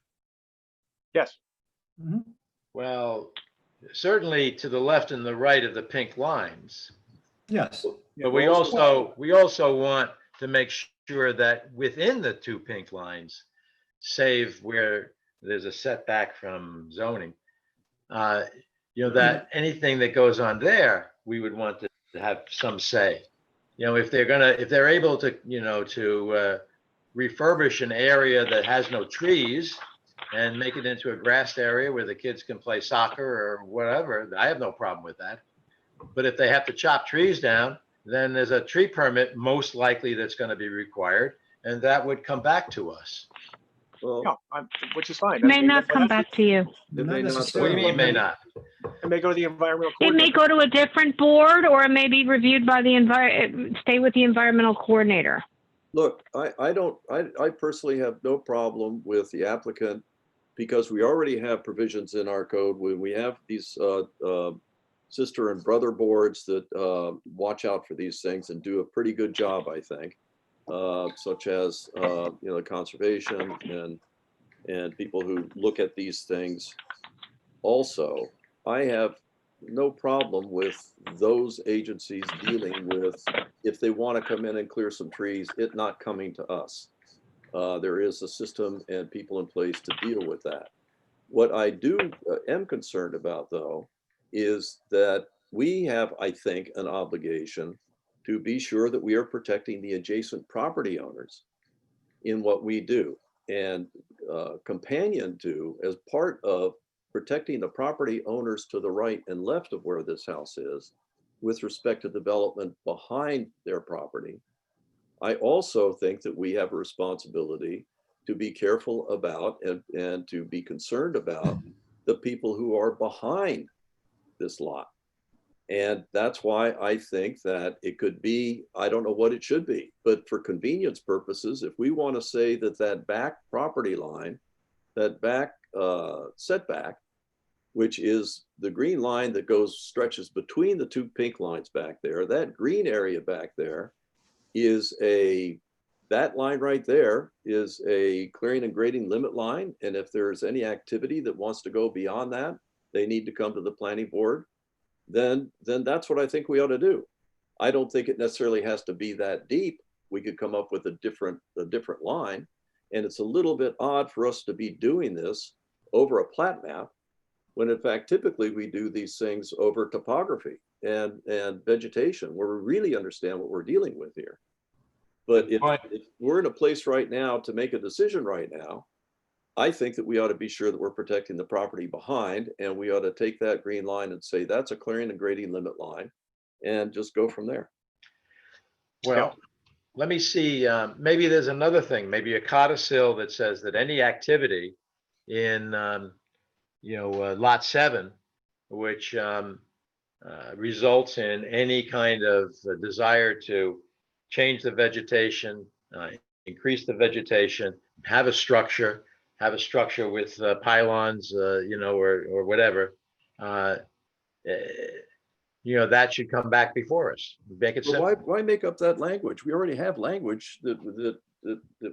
Yes. Mhm. Well, certainly to the left and the right of the pink lines. Yes. But we also want to make sure that within the two pink lines, save where there's a setback from zoning, that anything that goes on there, we would want to have some say. If they're able to, to refurbish an area that has no trees and make it into a grassed area where the kids can play soccer or whatever, I have no problem with that. But if they have to chop trees down, then there's a tree permit most likely that's going to be required, and that would come back to us. Well, Yeah, which is fine. It may not come back to you. it may not. What do you mean it may not? It may go to the environmental It may coordinator. go to a different board, or it may be reviewed by the stay with the environmental coordinator. Look, I personally have no problem with the applicant because we already have provisions in our code when we have these sister and brother boards that watch out for these things and do a pretty good job, I think, such as conservation and people who look at these things. Also, I have no problem with those agencies dealing with, if they want to come in and clear some trees, it not coming to us. There is a system and people in place to deal with that. What I am concerned about, though, is that we have, I think, an obligation to be sure that we are protecting the adjacent property owners in what we do. And companion to, as part of protecting the property owners to the right and left of where this house is, with respect to development behind their property, I also think that we have a responsibility to be careful about and to be concerned about the people who are behind this lot. And that's why I think that it could be, I don't know what it should be, but for convenience purposes, if we want to say that that back property line, that back setback, which is the green line that stretches between the two pink lines back there, that green area back there is that line right there is a clearing and grading limit line. And if there's any activity that wants to go beyond that, they need to come to the planning board. Then that's what I think we ought to do. I don't think it necessarily has to be that deep. We could come up with a different line. And it's a little bit odd for us to be doing this over a plat map, when in fact, typically we do these things over topography and vegetation, where we really understand what we're dealing with here. But if we're in a place right now to make a decision right now, I think that we ought to be sure that we're protecting the property behind, and we ought to take that green line and say that's a clearing and grading limit line and just go from there. Well, let me see, maybe there's another thing, maybe a codicil that says that any activity in, lot 7, which results in any kind of desire to change the vegetation, increase the vegetation, have a structure with pylons, or whatever, that should come back before us. Make it simple. Why make up that language? We already have language that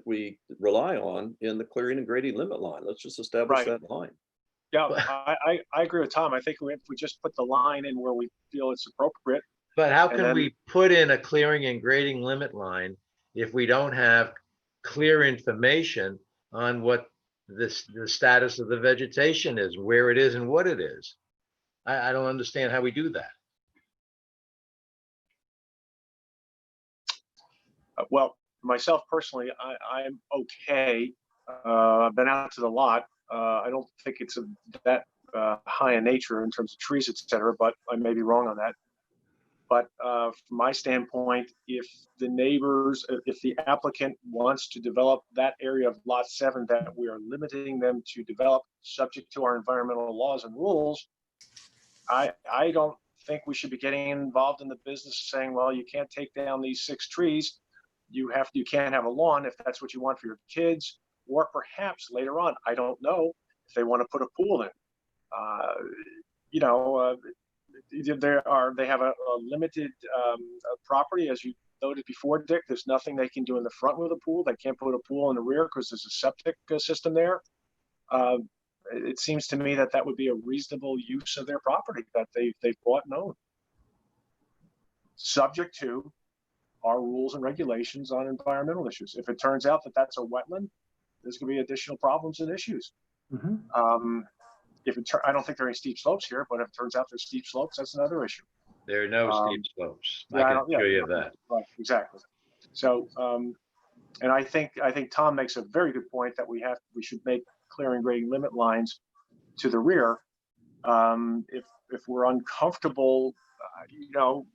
we rely on in the clearing and grading limit line. Let's just establish that line. Yeah, I agree with Tom. I think if we just put the line in where we feel it's appropriate. But how can we put in a clearing and grading limit line if we don't have clear information on what the status of the vegetation is, where it is and what it is? I don't understand how we do that. Well, myself personally, I'm okay. I've been out to the lot. I don't think it's that high in nature in terms of trees, et cetera, but I may be wrong on that. But from my standpoint, if the neighbors, if the applicant wants to develop that area of lot 7 that we are limiting them to develop subject to our environmental laws and rules, I don't think we should be getting involved in the business of saying, well, you can't take down these 6 trees. You can't have a lawn if that's what you want for your kids, or perhaps later on, I don't know, if they want to put a pool in. You know, they have a limited property, as you noted before, Dick. There's nothing they can do in the front with a pool. They can't put a pool in the rear because there's a septic system there. It seems to me that that would be a reasonable use of their property that they've bought and owned, subject to our rules and regulations on environmental issues. If it turns out that that's a wetland, there's going to be additional problems and issues. I don't think there are any steep slopes here, but if it turns out there's steep slopes, that's another issue. There are no steep slopes. Yeah, I can assure you of that. Right, exactly. So, and I think Tom makes a very good point that we should make clearing grading limit lines to the rear. If we're uncomfortable, you know,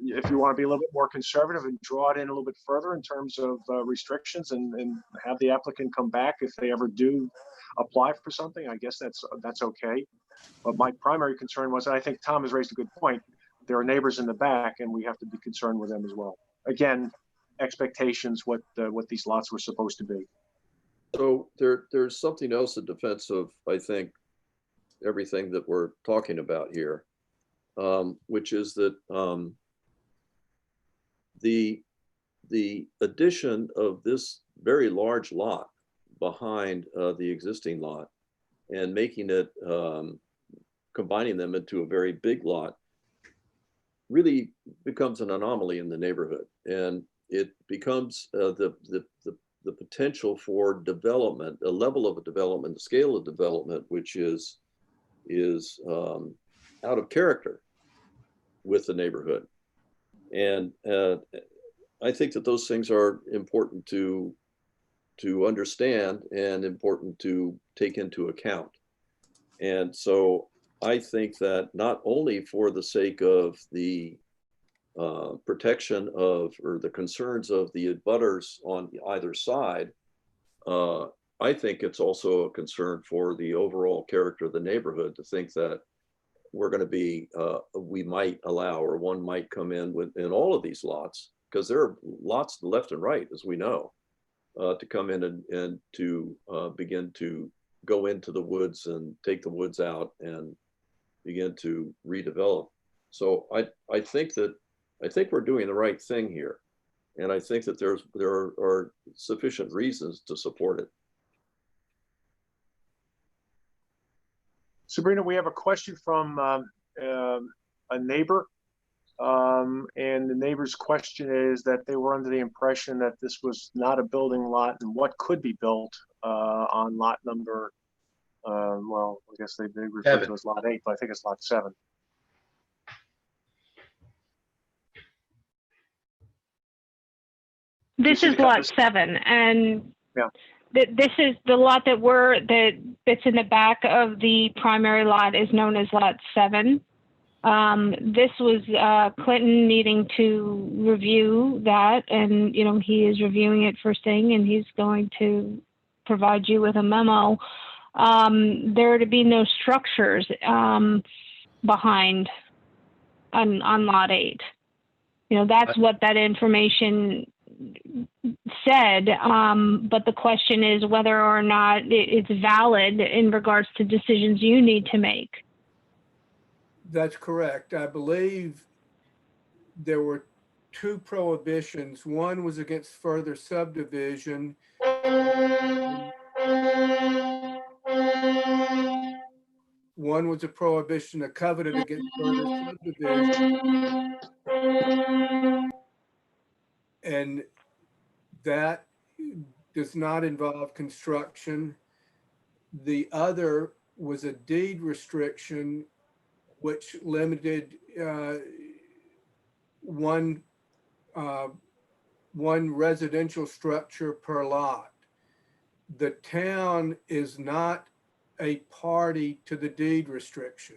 if you want to be a little bit more conservative and draw it in a little bit further in terms of restrictions and have the applicant come back if they ever do apply for something, I guess that's okay. But my primary concern was, and I think Tom has raised a good point, there are neighbors in the back and we have to be concerned with them as well. Again, expectations, what these lots were supposed to be. So there's something else in defense of, I think, everything that we're talking about here, which is that the addition of this very large lot behind the existing lot and making it, combining them into a very big lot really becomes an anomaly in the neighborhood. And it becomes the potential for development, a level of development, a scale of development, which is out of character with the neighborhood. And I think that those things are important to understand and important to take into account. And so I think that not only for the sake of the protection of, or the concerns of the abutters on either side, I think it's also a concern for the overall character of the neighborhood to think that we're going to be, we might allow, or one might come in in all of these lots, because there are lots left and right, as we know, to come in and to begin to go into the woods and take the woods out and begin to redevelop. So I think we're doing the right thing here. And I think that there are sufficient reasons to support it. Sabrina, we have a question from a neighbor. And the neighbor's question is that they were under the impression that this was not a building lot and what could be built on lot number, well, I guess they refer to it as lot 8, but I think it's lot 7. This is lot 7, and yeah. This is the lot that's in the back of the primary lot is known as lot 7. This was Clinton needing to review that, and you know, he is reviewing it first thing, and he's going to provide you with a memo. There are to be no structures behind on lot 8. You know, that's what that information said, but the question is whether or not it's valid in regards to decisions you need to make. That's correct. I believe there were 2 prohibitions. One was against further subdivision. One was a prohibition, a covenant against further subdivision. And that does not involve construction. The other was a deed restriction which limited one one residential structure per lot. The town is not a party to the deed restriction.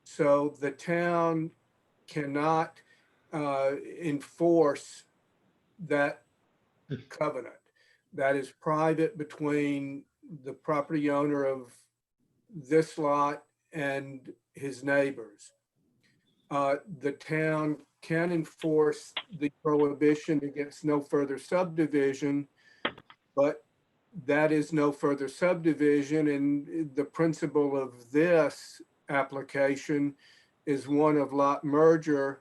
So the town cannot enforce that covenant. That is private between the property owner of this lot and his neighbors. The town can enforce the prohibition against no further subdivision, but that is no further subdivision, and the principle of this application is one of lot merger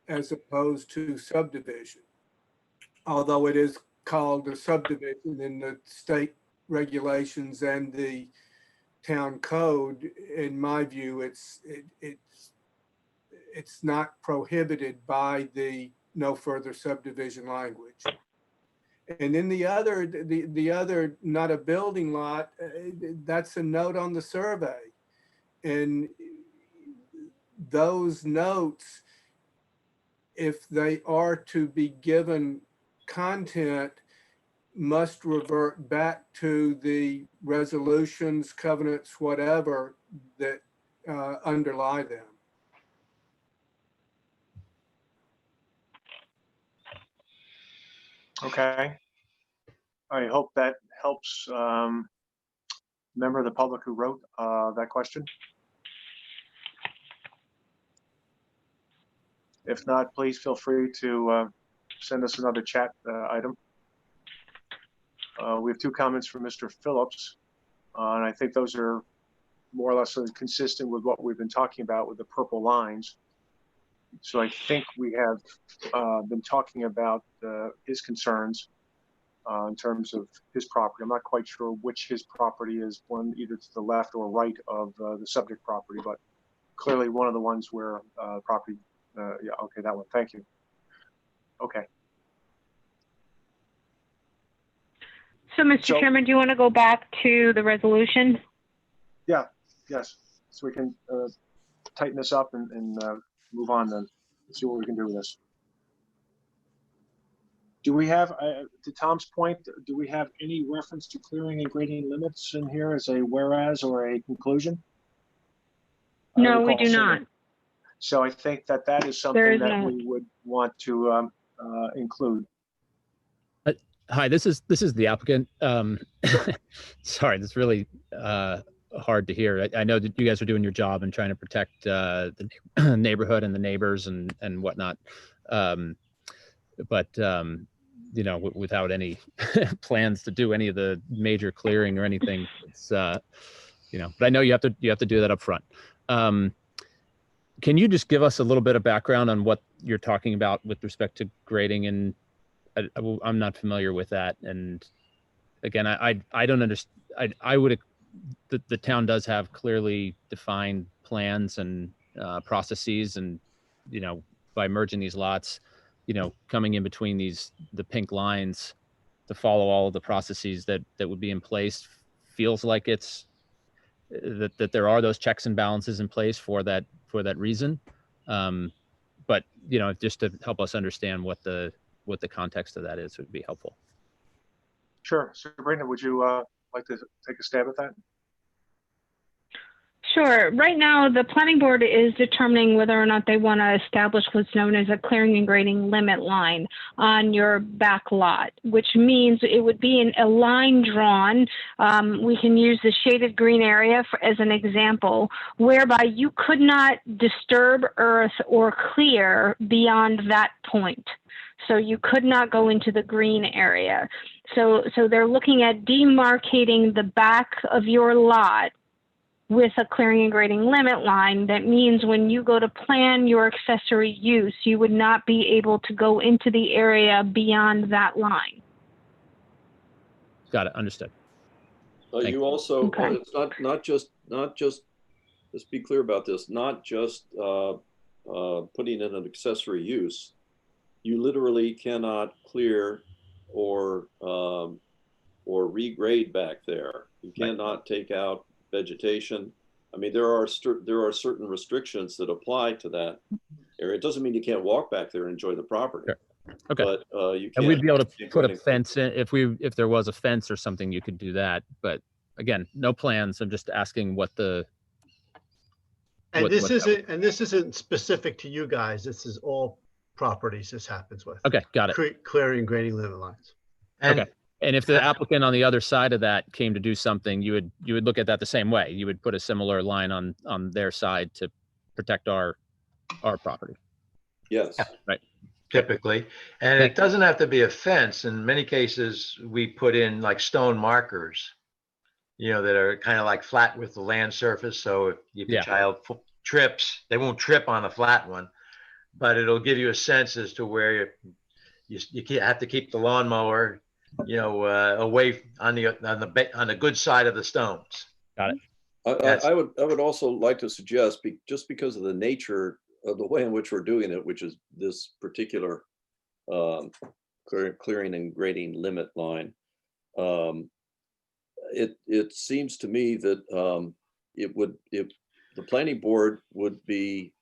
as opposed to subdivision. Although it is called a subdivision in the state regulations and the town code, in my view, it's not prohibited by the no further subdivision language. And then the other not a building lot, that's a note on the survey. And those notes, if they are to be given content, must revert back to the resolutions, covenants, whatever that underlie them. Okay. I hope that helps member of the public who wrote that question. If not, please feel free to send us another chat item. We have two comments from Mr. Phillips, and I think those are more or less consistent with what we've been talking about with the purple lines. So I think we have been talking about his concerns in terms of his property. I'm not quite sure which his property is, one either to the left or right of the subject property, but clearly one of the ones where property, yeah, okay, that one, thank you. Okay. So, Mr. Chairman, do you want to go back to the resolution? Yeah, yes, so we can tighten this up and move on then, see what we can do with this. Do we have, to Tom's point, do we have any reference to clearing and grading limits in here as a whereas or a conclusion? No, we do not. So I think that that is something that we would want to include. Hi, this is the applicant. Sorry, that's really hard to hear. I know that you guys are doing your job and trying to protect the neighborhood and the neighbors and whatnot. But you know, without any plans to do any of the major clearing or anything, it's you know. But I know you have to do that up front. Can you just give us a little bit of background on what you're talking about with respect to grading? And I'm not familiar with that. And again, I don't understand. I would, the town does have clearly defined plans and processes, and you know, by merging these lots, you know, coming in between the pink lines to follow all of the processes that would be in place, feels like it's that there are those checks and balances in place for that reason. But you know, just to help us understand what the context of that is would be helpful. Sure. Sabrina, would you like to take a stab at that? Sure. Right now, the planning board is determining whether or not they want to establish what's known as a clearing and grading limit line on your back lot, which means it would be a line drawn. We can use the shaded green area as an example, whereby you could not disturb earth or clear beyond that point. So you could not go into the green area. So they're looking at demarcating the back of your lot with a clearing and grading limit line. That means when you go to plan your accessory use, you would not be able to go into the area beyond that line. Got it. Understood. You also, Okay. it's not just, let's be clear about this, not just putting in an accessory use. You literally cannot clear or regrade back there. You cannot take out vegetation. I mean, there are certain restrictions that apply to that area. It doesn't mean you can't walk back there and enjoy the property. Sure. Okay. But you can't. And we'd be able to can't go put a any- fence in if there was a fence or something, you could do that. But again, no plans. I'm just asking what the, And What- this what that isn't, and this isn't specific to you guys. This is all properties this happens with. okay, got it. Clearing and grading limit lines. And Okay. And if the applicant on the other side of that came to do something, you would look at that the same way. You would put a similar line on their side to protect our property. Yes. typically, and it doesn't have to be a fence. In many cases, we put in like stone markers, that are kind of like flat with the land surface. So if your Yeah. child trips, they won't trip on a flat one, but it'll give you a sense as to where you have to keep the lawnmower, away on the good side of the stones. I would also like to suggest, just because of the nature of the way in which we're doing it, which is this particular clearing and grading limit line, it seems to me that if the planning board would be,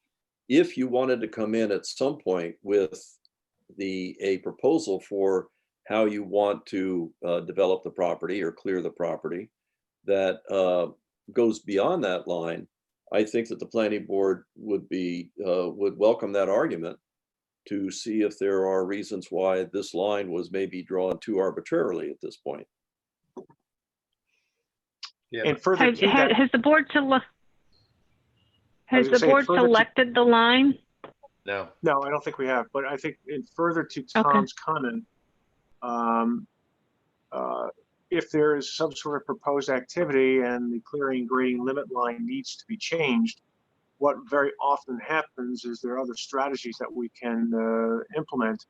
if you wanted to come in at some point with a proposal for how you want to develop the property or clear the property that goes beyond that line, I think that the planning board would welcome that argument to see if there are reasons why this line was maybe drawn too arbitrarily at this point. Yeah. And further Has, to that, has the board I was gonna say, further to- selected the line? No. no, I don't think we have, but I think in further to Tom's comment, if there is some sort of proposed activity and the clearing and grading limit line needs to be changed, what very often happens is there are other strategies that we can implement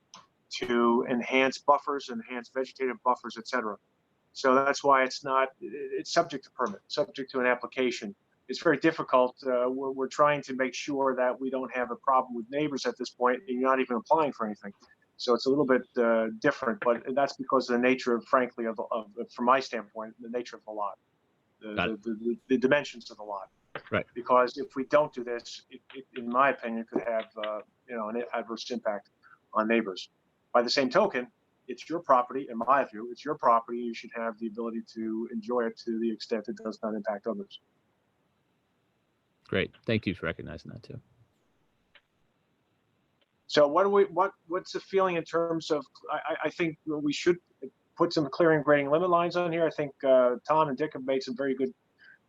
to enhance buffers, enhance vegetative buffers, et cetera. So that's why it's subject to permit, subject to an application. It's very difficult. We're trying to make sure that we don't have a problem with neighbors at this point, and you're not even applying for anything. So it's a little bit different, but that's because of the nature of, frankly, from my standpoint, the nature of the lot, the dimensions of the lot. Right. Because if we don't do this, it in my opinion, could have an adverse impact on neighbors. By the same token, it's your property. In my view, it's your property. You should have the ability to enjoy it to the extent it does not impact others. Great. Thank you for recognizing that too. So what's the feeling in terms of, I think we should put some clearing and grading limit lines on here. I think Tom and Dick have made some very good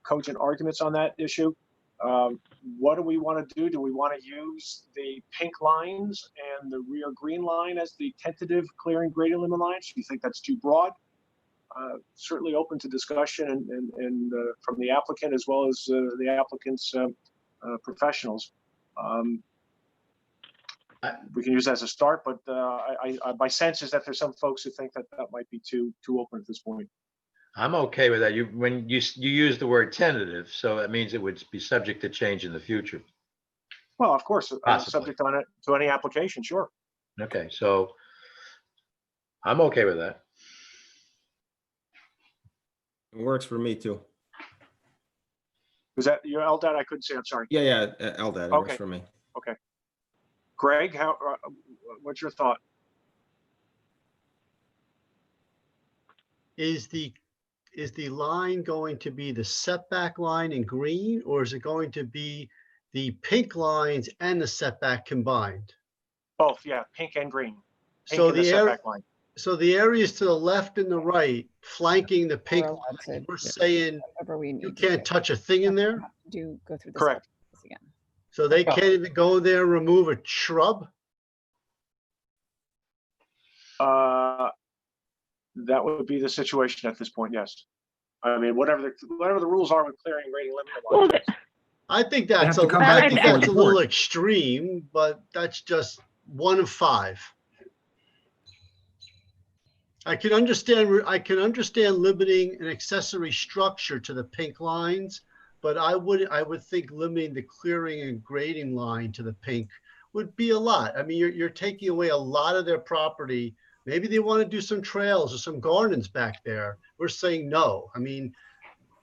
cogent arguments on that issue. What do we want to do? Do we want to use the pink lines and the rear green line as the tentative clearing and grading limit lines? Do you think that's too broad? Certainly open to discussion and from the applicant as well as the applicant's professionals. We can use that as a start, but my sense is that there's some folks who think that might be too open at this point. I'm okay with that. When you use the word tentative, so that means it would be subject to change in the future. Well, of course, Possibly. subject on it to any application, sure. Okay, so I'm okay with that. It works for me too. Was that your Eldad? I couldn't say. I'm sorry. Yeah, Eldad, it works Okay. for me. Okay. Greg, what's your thought? Is the line going to be the setback line in green, or is it going to be the pink lines and the setback combined? Both, yeah, pink and green. Pink So and the the area, setback line. so the areas to the left and the right flanking the pink We're allowed line, to- we're saying Whatever we need. you to can't do. touch a thing in there? Do go through this. Correct. process again. So they can't even go there and remove a shrub? That would be the situation at this point, yes. I mean, whatever the rules are with clearing and grading limit Well, lines. I think They that's have to come back I think before that's the a little board. extreme, but that's just 1 of 5. I can understand limiting an accessory structure to the pink lines, but I would think limiting the clearing and grading line to the pink would be a lot. I mean, you're taking away a lot of their property. Maybe they want to do some trails or some gardens back there. We're saying no. I mean,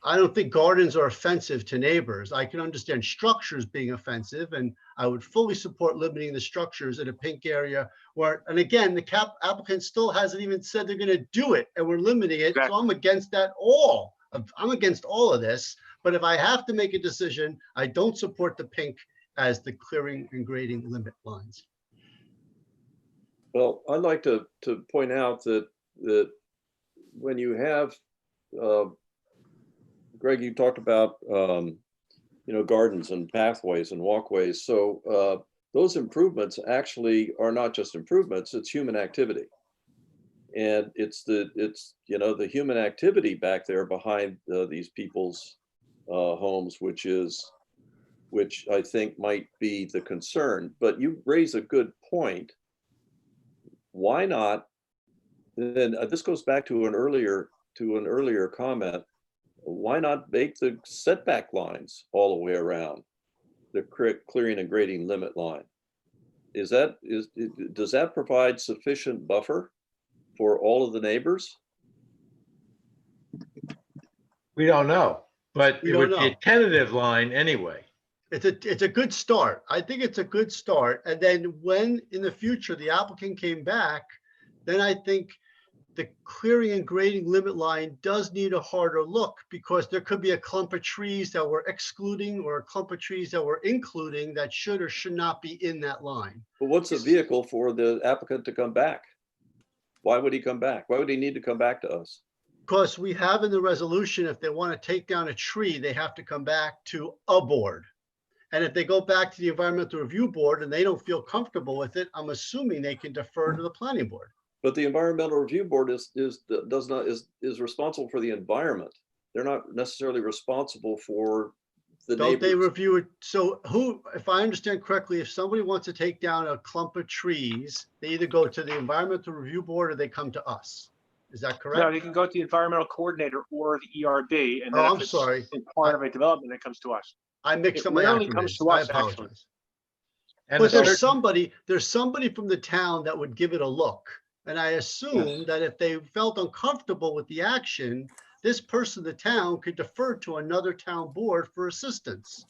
I don't think gardens are offensive to neighbors. I can understand structures being offensive, and I would fully support limiting the structures in a pink area where, and again, the applicant still hasn't even said they're gonna do it, and we're limiting it, so I'm against that all. I'm against all of this, but if I have to make a decision, I don't support the pink as the clearing and grading limit lines. Well, I'd like to point out that when you have, Greg, you talked about, gardens and pathways and walkways. So those improvements actually are not just improvements, it's human activity. And it's the human activity back there behind these people's homes, which I think might be the concern. But you raise a good point. Why not? Then this goes back to an earlier comment. Why not make the setback lines all the way around the clearing and grading limit line? Does that provide sufficient buffer for all of the neighbors? We don't know, but We it don't would be a know. tentative line anyway. It's a good start. I think it's a good start. And then when in the future the applicant came back, then I think the clearing and grading limit line does need a harder look, because there could be a clump of trees that we're excluding or a clump of trees that we're including that should or should not be in that line. But what's the vehicle for the applicant to come back? Why would he come back? Why would he need to come back to us? Because we have in the resolution, if they want to take down a tree, they have to come back to a board. And if they go back to the environmental review board and they don't feel comfortable with it, I'm assuming they can defer to the planning board. But the environmental review board is responsible for the environment. They're not necessarily responsible for the Don't they neighbors. review it? So who, if I understand correctly, if somebody wants to take down a clump of trees, they either go to the environmental review board or they come to us. Is that No, correct? you can go to the environmental coordinator or the ERB, and then Oh, if I'm it's sorry. in part of a development, it comes to us. I mixed It up my rarely comes acronyms. to I us, actually. apologize. And But a certain- there's somebody from the town that would give it a look. And I assume that if they felt uncomfortable with the action, this person, the town, could defer to another town board for assistance.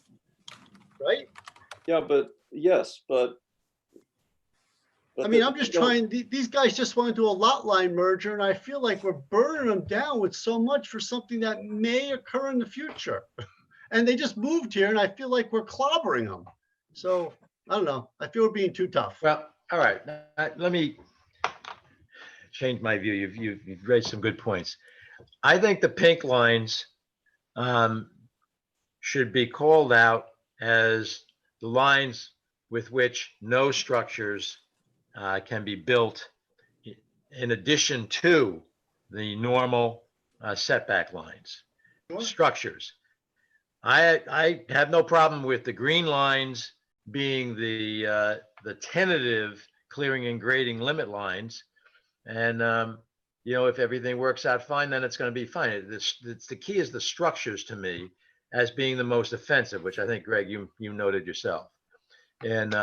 Right? Yeah, but yes, but. I mean, I'm just trying, these guys just want to do a lot line merger, and I feel like we're burning them down with so much for something that may occur in the future. And they just moved here, and I feel like we're clobbering them. So I don't know. I feel we're being too tough. Well, all right, let me change my view. You've raised some good points. I think the pink lines should be called out as the lines with which no structures can be built in addition to the normal setback lines, Sure. structures. I have no problem with the green lines being the tentative clearing and grading limit lines. And, if everything works out fine, then it's going to be fine. It's the key is the structures to me as being the most offensive, which I think, Greg, you noted yourself. And,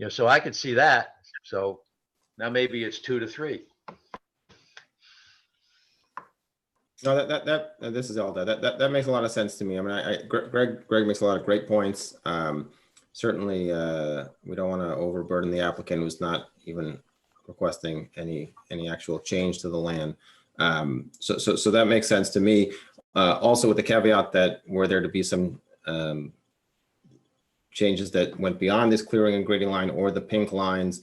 so I could see that. So now maybe it's 2 to 3. No, this is all that makes a lot of sense to me. I mean, Greg makes a lot of great points. Certainly, we don't want to overburden the applicant who's not even requesting any actual change to the land. So that makes sense to me. Also, with the caveat that were there to be some changes that went beyond this clearing and grading line or the pink lines,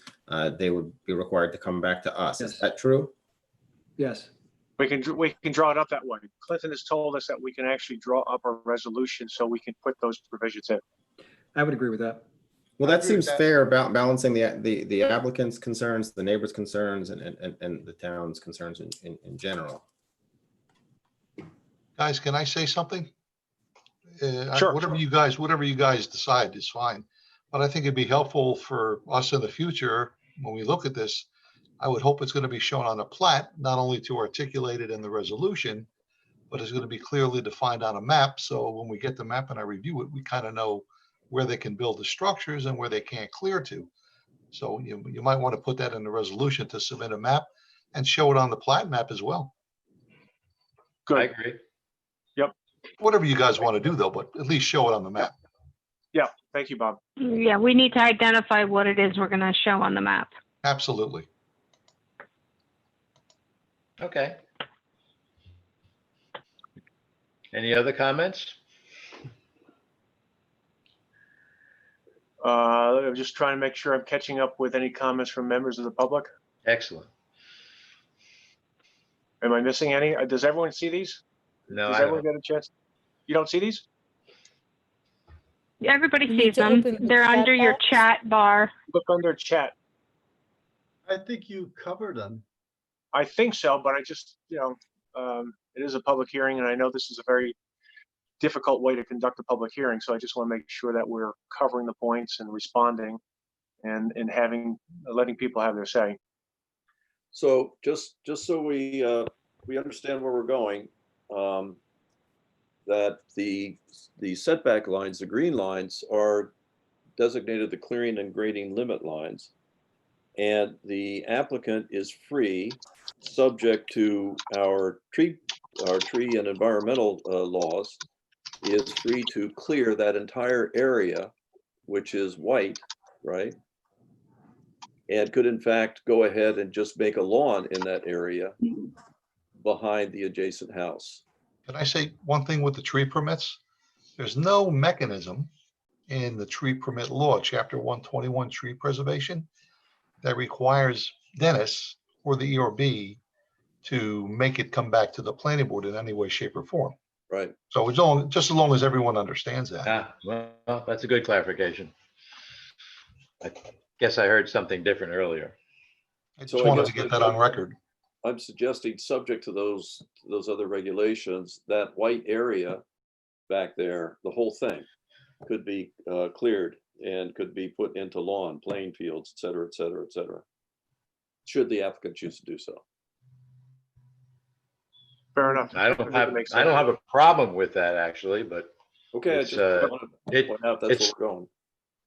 they would be required to come back to us. Yes. Is that true? Yes. We can draw it up that way. Clinton has told us that we can actually draw up a resolution so we can put those provisions in. I would agree with that. Well, I that agree with seems that. fair about balancing the applicant's concerns, the neighbor's concerns, and the town's concerns in general. Guys, can I say something? Sure. Whatever you guys decide is fine. But I think it'd be helpful for us in the future, when we look at this, I would hope it's going to be shown on a plat, not only to articulate it in the resolution, but it's going to be clearly defined on a map. So when we get the map and I review it, we kind of know where they can build the structures and where they can't clear to. So you might want to put that in the resolution to submit a map and show it on the plat map as well. I Good. agree. Whatever you guys want to do though, but at least show it on the map. Yeah, thank you, Bob. Yeah, we need to identify what it is we're going to show on the map. Absolutely. Okay. Any other comments? I'm just trying to make sure I'm catching up with any comments from members of the public. Excellent. Am I missing any? Does everyone see these? No, Does I everyone don't. get a chance? You don't see these? Yeah, everybody You need sees to them. open the They're chat under your box. chat bar. Look under chat. I think you covered them. I think so, but I just, it is a public hearing, and I know this is a very difficult way to conduct a public hearing, so I just want to make sure that we're covering the points and responding and letting people have their say. So just so we understand where we're going, that the setback lines, the green lines, are designated the clearing and grading limit lines. And the applicant is free, subject to our tree and environmental laws, is free to clear that entire area, which is white, right? And could in fact go ahead and just make a lawn in that area behind the adjacent house. Can I say one thing with the tree permits? There's no mechanism in the tree permit law, chapter 121, tree preservation, that requires Dennis or the ERB to make it come back to the planning board in any way, shape, or form. Right. So it's all, just as long as everyone understands that. Ah, well, that's a good clarification. I guess I heard something different earlier. I just So I wanted guess to get that on record. I'm suggesting, subject to those other regulations, that white area back there, the whole thing could be cleared and could be put into lawn, playing fields, et cetera, et cetera, et cetera, should the applicant choose to do so. Fair enough. I don't have a problem with that actually, but Okay, I It's, just want to it- point out that's it's- where we're going.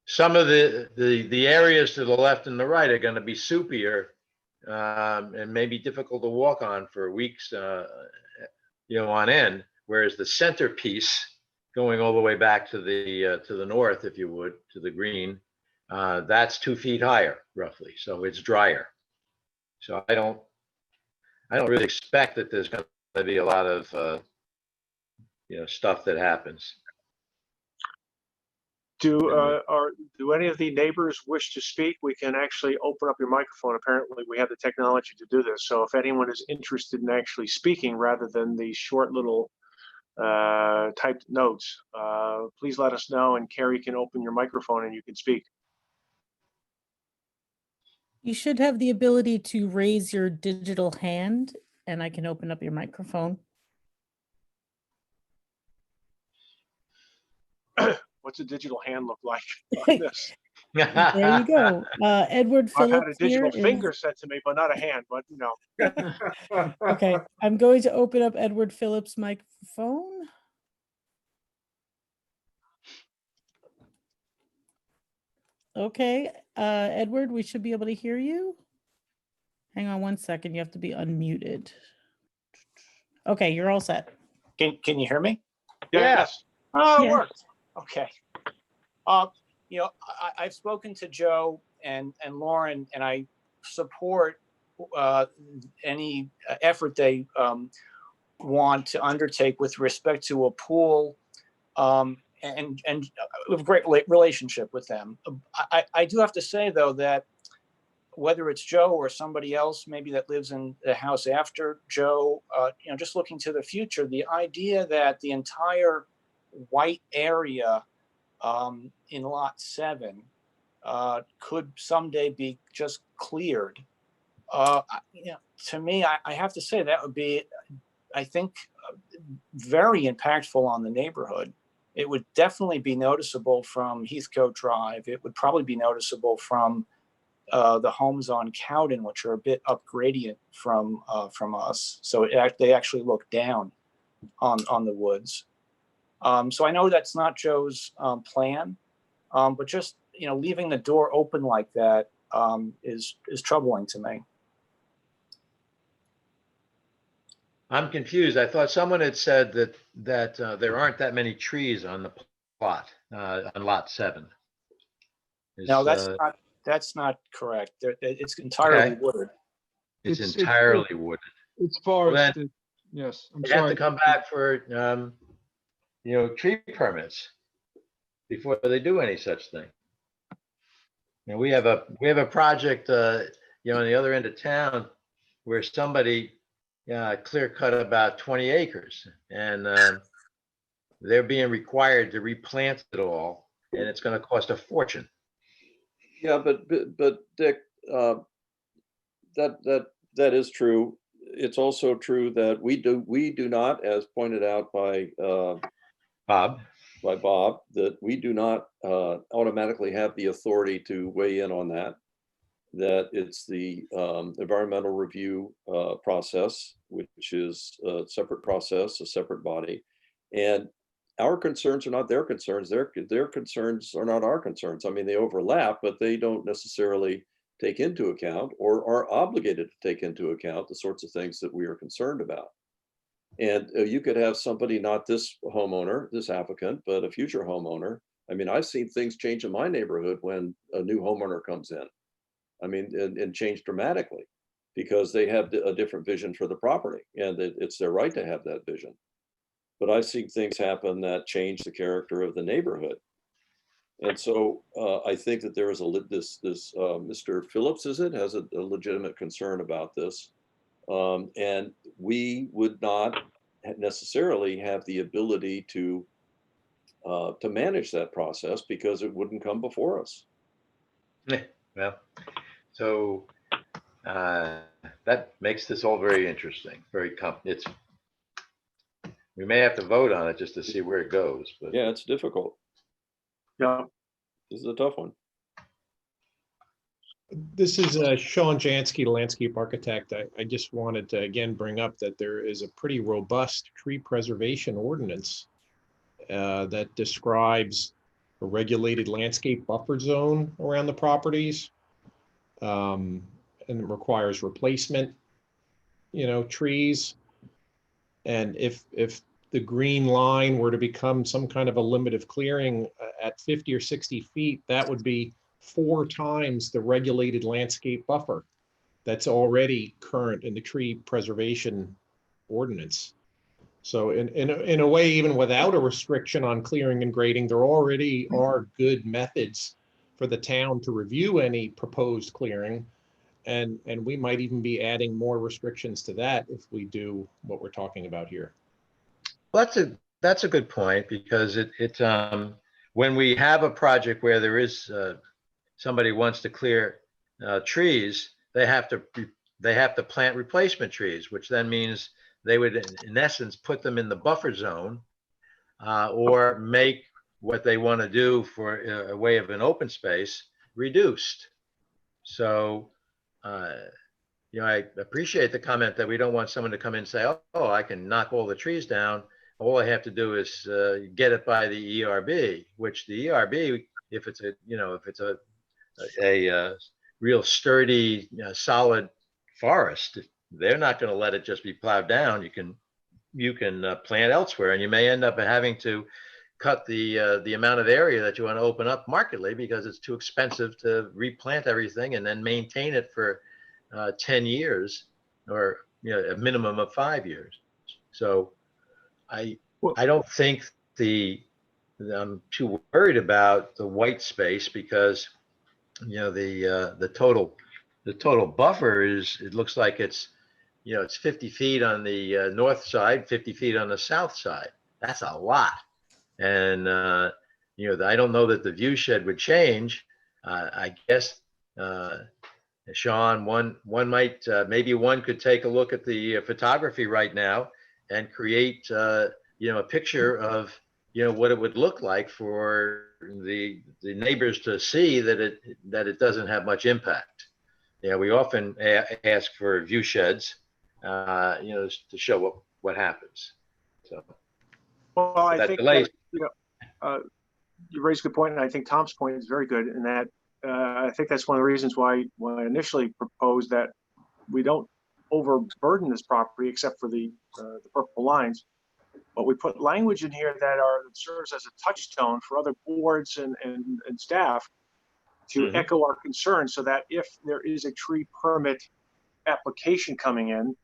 some of the areas to the left and the right are going to be soupier and maybe difficult to walk on for weeks, on end. Whereas the centerpiece, going all the way back to the north, if you would, to the green, that's 2 feet higher roughly, so it's drier. So I don't really expect that there's going to be a lot of stuff that happens. Do any of the neighbors wish to speak? We can actually open up your microphone. Apparently, we have the technology to do this. So if anyone is interested in actually speaking rather than the short little typed notes, please let us know, and Carrie can open your microphone and you can speak. You should have the ability to raise your digital hand and I can open up your microphone. What's a digital hand look like on this? There you go. Edward I've had a Phillips digital here finger set to me, but not a hand, but Okay, I'm going to open up Edward Phillips' microphone. Okay, Edward, we should be able to hear you. Hang on one second, you have to be unmuted. Okay, you're all set. Can you hear me? Yes. Oh, it Yes. worked. Okay. I've spoken to Joe and Lauren, and I support any effort they want to undertake with respect to a pool, and we have a great relationship with them. I do have to say though that whether it's Joe or somebody else maybe that lives in the house after Joe, just looking to the future, the idea that the entire white area in lot 7 could someday be just cleared. To me, I have to say that would be, I think, very impactful on the neighborhood. It would definitely be noticeable from Heathcote Drive. It would probably be noticeable from the homes on Cowden, which are a bit up gradient from us. So they actually look down on the woods. So I know that's not Joe's plan, but just leaving the door open like that is troubling to me. I'm confused. I thought someone had said that there aren't that many trees on the plot, on lot 7. No, Is, that's not correct. It's entirely Okay. wooded. It's It's- entirely wooded. It's Well, then- forested. Yes, I'm They have to sorry. come back for, tree permits before they do any such thing. And we have a project, on the other end of town where somebody clear cut about 20 acres, and they're being required to replant it all, and it's going to cost a fortune. Yeah, but Dick, that is true. It's also true that we do not, as pointed out by Bob, that we do not automatically have the authority to weigh in on that. That it's the environmental review process, which is a separate process, a separate body, and our concerns are not their concerns. Their concerns are not our concerns. I mean, they overlap, but they don't necessarily take into account or are obligated to take into account the sorts of things that we are concerned about. And you could have somebody, not this homeowner, this applicant, but a future homeowner. I mean, I've seen things change in my neighborhood when a new homeowner comes in. I mean, and change dramatically because they have a different vision for the property, and it's their right to have that vision. But I've seen things happen that change the character of the neighborhood. And so I think that there is this Mr. Phillips, has a legitimate concern about this. And we would not necessarily have the ability to manage that process because it wouldn't come before us. Well, so that makes this all very interesting. We may have to vote on it just to see where it goes. But yeah, it's difficult. Yeah. This is a tough one. This is Sean Jansky, landscape architect. I just wanted to again bring up that there is a pretty robust tree preservation ordinance that describes a regulated landscape buffer zone around the properties, and it requires replacement, trees. And if the green line were to become some kind of a limit of clearing at 50 or 60 feet, that would be 4 times the regulated landscape buffer that's already current in the tree preservation ordinance. So in a way, even without a restriction on clearing and grading, there already are good methods for the town to review any proposed clearing. And we might even be adding more restrictions to that if we do what we're talking about here. Well, that's a good point, because when we have a project where there is somebody wants to clear trees, they have to plant replacement trees, which then means they would in essence put them in the buffer zone, or make what they want to do for a way of an open space reduced. So I appreciate the comment that we don't want someone to come in and say, oh, I can knock all the trees down. All I have to do is get it by the ERB, which the ERB, if it's a real sturdy, solid forest, they're not going to let it just be plowed down. You can plant elsewhere, and you may end up having to cut the amount of area that you want to open up markedly because it's too expensive to replant everything and then maintain it for 10 years or a minimum of 5 years. So I don't think I'm too worried about the white space, because the total buffer it looks like it's 50 feet on the north side, 50 feet on the south side. That's a lot. And I don't know that the view shed would change. I guess Sean, one might maybe one could take a look at the photography right now and create a picture of what it would look like for the neighbors to see that it doesn't have much impact. We often ask for view sheds, to show what happens. So, well, I think delays. You raised a good point, and I think Tom's point is very good. In that, I think that's one of the reasons why I initially proposed that we don't overburden this property except for the purple lines. But we put language in here that serves as a touchstone for other boards and staff to echo our concerns, so that if there is a tree permit application coming in,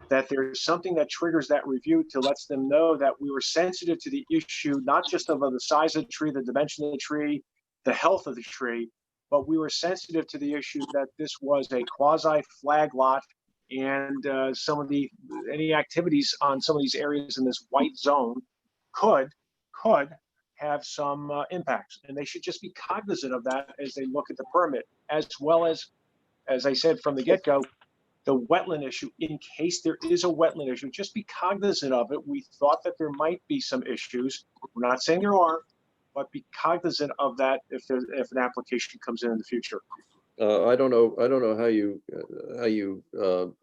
that there's something that triggers that review to lets them know that we were sensitive to the issue, not just of the size of the tree, the dimension of the tree, the health of the tree, but we were sensitive to the issue that this was a quasi flag lot, and any activities on some of these areas in this white zone could have some impacts, and they should just be cognizant of that as they look at the permit, as well as I said from the get-go, the wetland issue. In case there is a wetland issue, just be cognizant of it. We thought that there might be some issues. We're not saying there are, but be cognizant of that if an application comes in the future. I don't know how you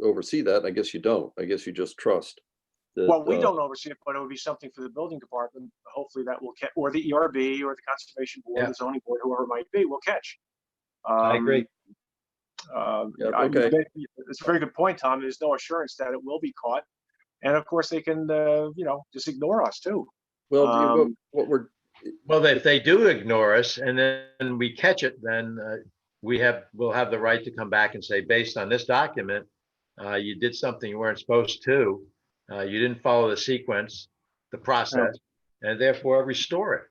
oversee that. I guess you don't. I guess you just trust. That, well, we don't oversee it, but it would be something for the building department. Hopefully that will catch, or the ERB or the conservation board, the zoning board, whoever it might be, will catch. I agree. Okay. It's a very good point, Tom. There's no assurance that it will be caught, and of course they can, just ignore us too. Well, well, if they do ignore us and then we catch it, then we'll have the right to come back and say, based on this document, you did something you weren't supposed to. You didn't follow the sequence, the process, and therefore restore it.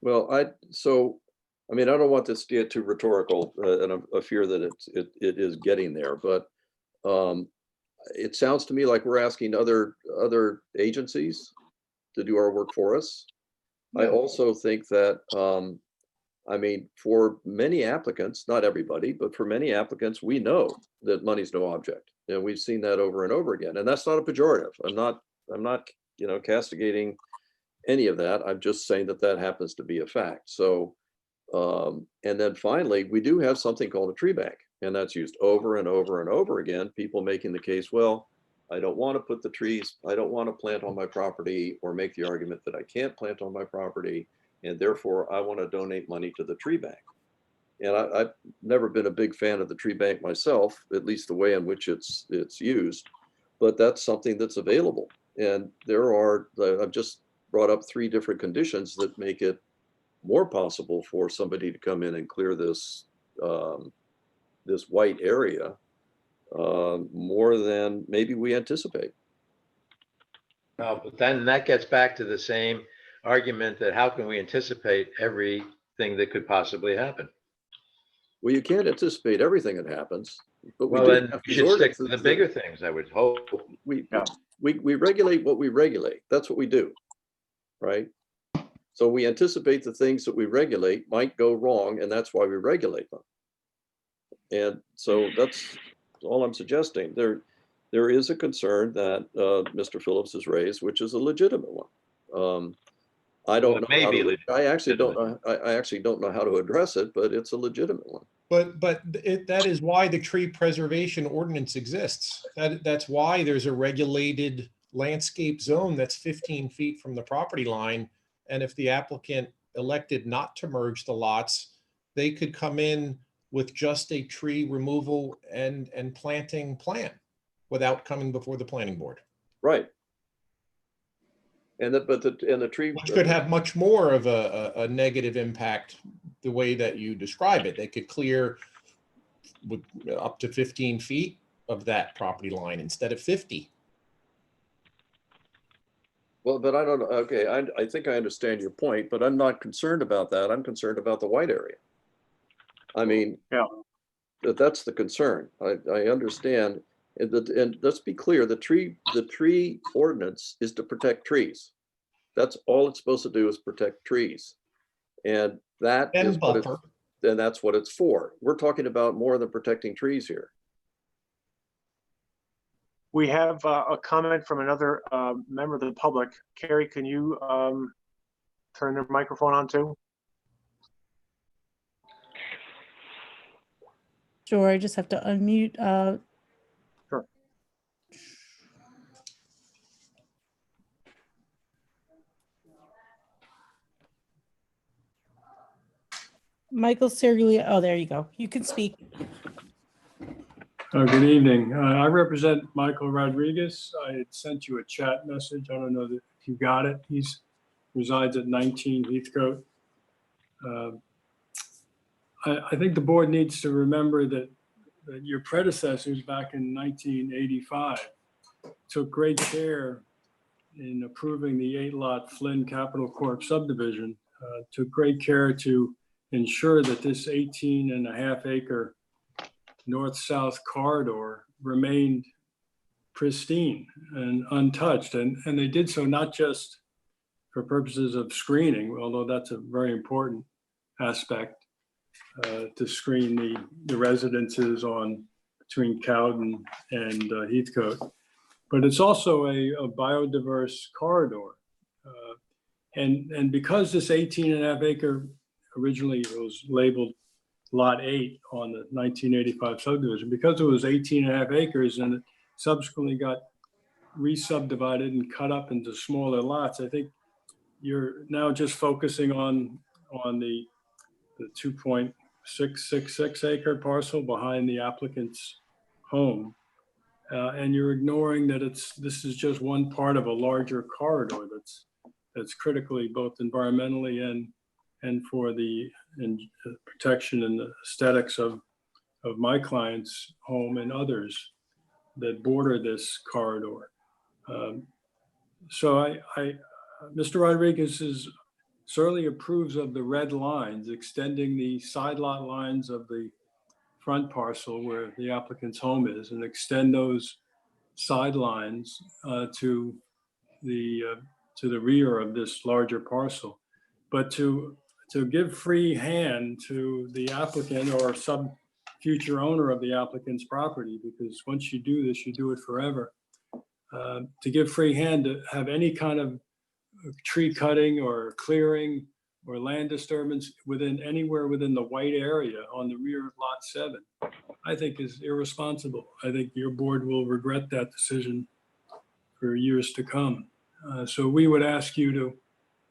Well, I don't want this to get too rhetorical, and I fear that it is getting there, but it sounds to me like we're asking other agencies to do our work for us. I also think that, for many applicants, not everybody, but for many applicants, we know that money's no object. And we've seen that over and over again. And that's not a pejorative. I'm not, castigating any of that. I'm just saying that happens to be a fact. So, and then finally, we do have something called a tree bank, and that's used over and over and over again. People making the case, well, I don't want to put the trees, I don't want to plant on my property, or make the argument that I can't plant on my property, and therefore I want to donate money to the tree bank. And I've never been a big fan of the tree bank myself, at least the way in which it's used, but that's something that's available. And I've just brought up 3 different conditions that make it more possible for somebody to come in and clear this white area more than maybe we anticipate. But then that gets back to the same argument that how can we anticipate everything that could possibly happen? Well, you can't anticipate everything that happens, but then you should stick to the bigger things, I would hope. We regulate what we regulate. That's what we do, right? So we anticipate the things that we regulate might go wrong, and that's why we regulate them. And so that's all I'm suggesting. There is a concern that Mr. Phillips has raised, which is a legitimate one. I actually don't know how to address it, but it's a legitimate one. But that is why the tree preservation ordinance exists. That's why there's a regulated landscape zone that's 15 feet from the property line. And if the applicant elected not to merge the lots, they could come in with just a tree removal and planting plan without coming before the planning board. Right. And the tree, which could have much more of a negative impact the way that you describe it. They could clear with up to 15 feet of that property line instead of 50. Well, but I don't know. Okay, I think I understand your point, but I'm not concerned about that. I'm concerned about the white area. That's the concern. I understand. And let's be clear, the tree ordinance is to protect trees. That's all it's supposed to do is protect trees. And that's what it's for. We're talking about more than protecting trees here. We have a comment from another member of the public. Carrie, can you turn the microphone on too? Sure, I just have to unmute. Sure. Michael Serglia. Oh, there you go. You can speak. Good evening. I represent Michael Rodriguez. I had sent you a chat message. I don't know if you got it. He's resides at 19 Heathcote. I think the board needs to remember that your predecessors back in 1985 took great care in approving the 8-lot Flynn Capital Corp subdivision, took great care to ensure that this 18.5 acre north-south corridor remained pristine and untouched. And they did so not just for purposes of screening, although that's a very important aspect, to screen the residences on between Cowden and Heathcote. But it's also a biodiverse corridor. And because this 18.5 acre, originally it was labeled Lot 8 on the 1985 subdivision, because it was 18.5 acres and it subsequently got re-subdivided and cut up into smaller lots, I think you're now just focusing on the 2.666 acre parcel behind the applicant's home. And you're ignoring that this is just one part of a larger corridor that's critically both environmentally and for the protection and the aesthetics of my client's home and others that border this corridor. So Mr. Rodriguez certainly approves of the red lines extending the side lot lines of the front parcel where the applicant's home is, and extend those sidelines to the rear of this larger parcel. But to give free hand to the applicant or some future owner of the applicant's property, because once you do this, you do it forever, to give free hand to have any kind of tree cutting or clearing or land disturbance anywhere within the white area on the rear of Lot 7, I think is irresponsible. I think your board will regret that decision for years to come. So we would ask you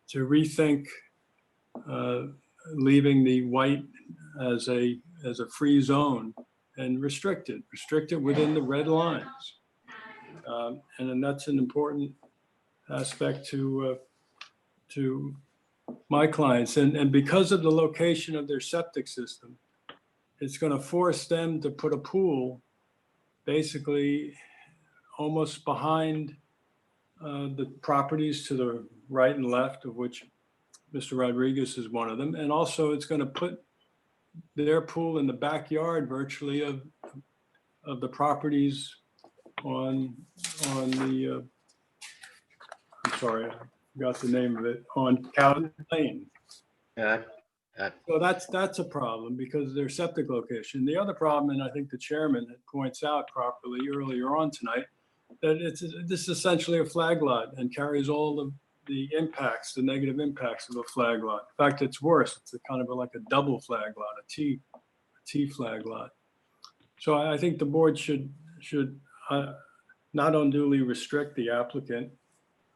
to rethink leaving the white as a free zone and restrict it within the red lines. And then that's an important aspect to my clients. And because of the location of their septic system, it's going to force them to put a pool basically almost behind the properties to the right and left, of which Mr. Rodriguez is one of them. And also it's going to put their pool in the backyard virtually of the properties on the, I'm sorry, I forgot the name of it, on Cowden Lane. Yeah. So that's a problem because of their septic location. The other problem, and I think the chairman points out properly earlier on tonight, that this is essentially a flag lot and carries all of the impacts, the negative impacts of a flag lot. In fact, it's worse. It's kind of like a double flag lot, a T flag lot. So I think the board should not unduly restrict the applicant,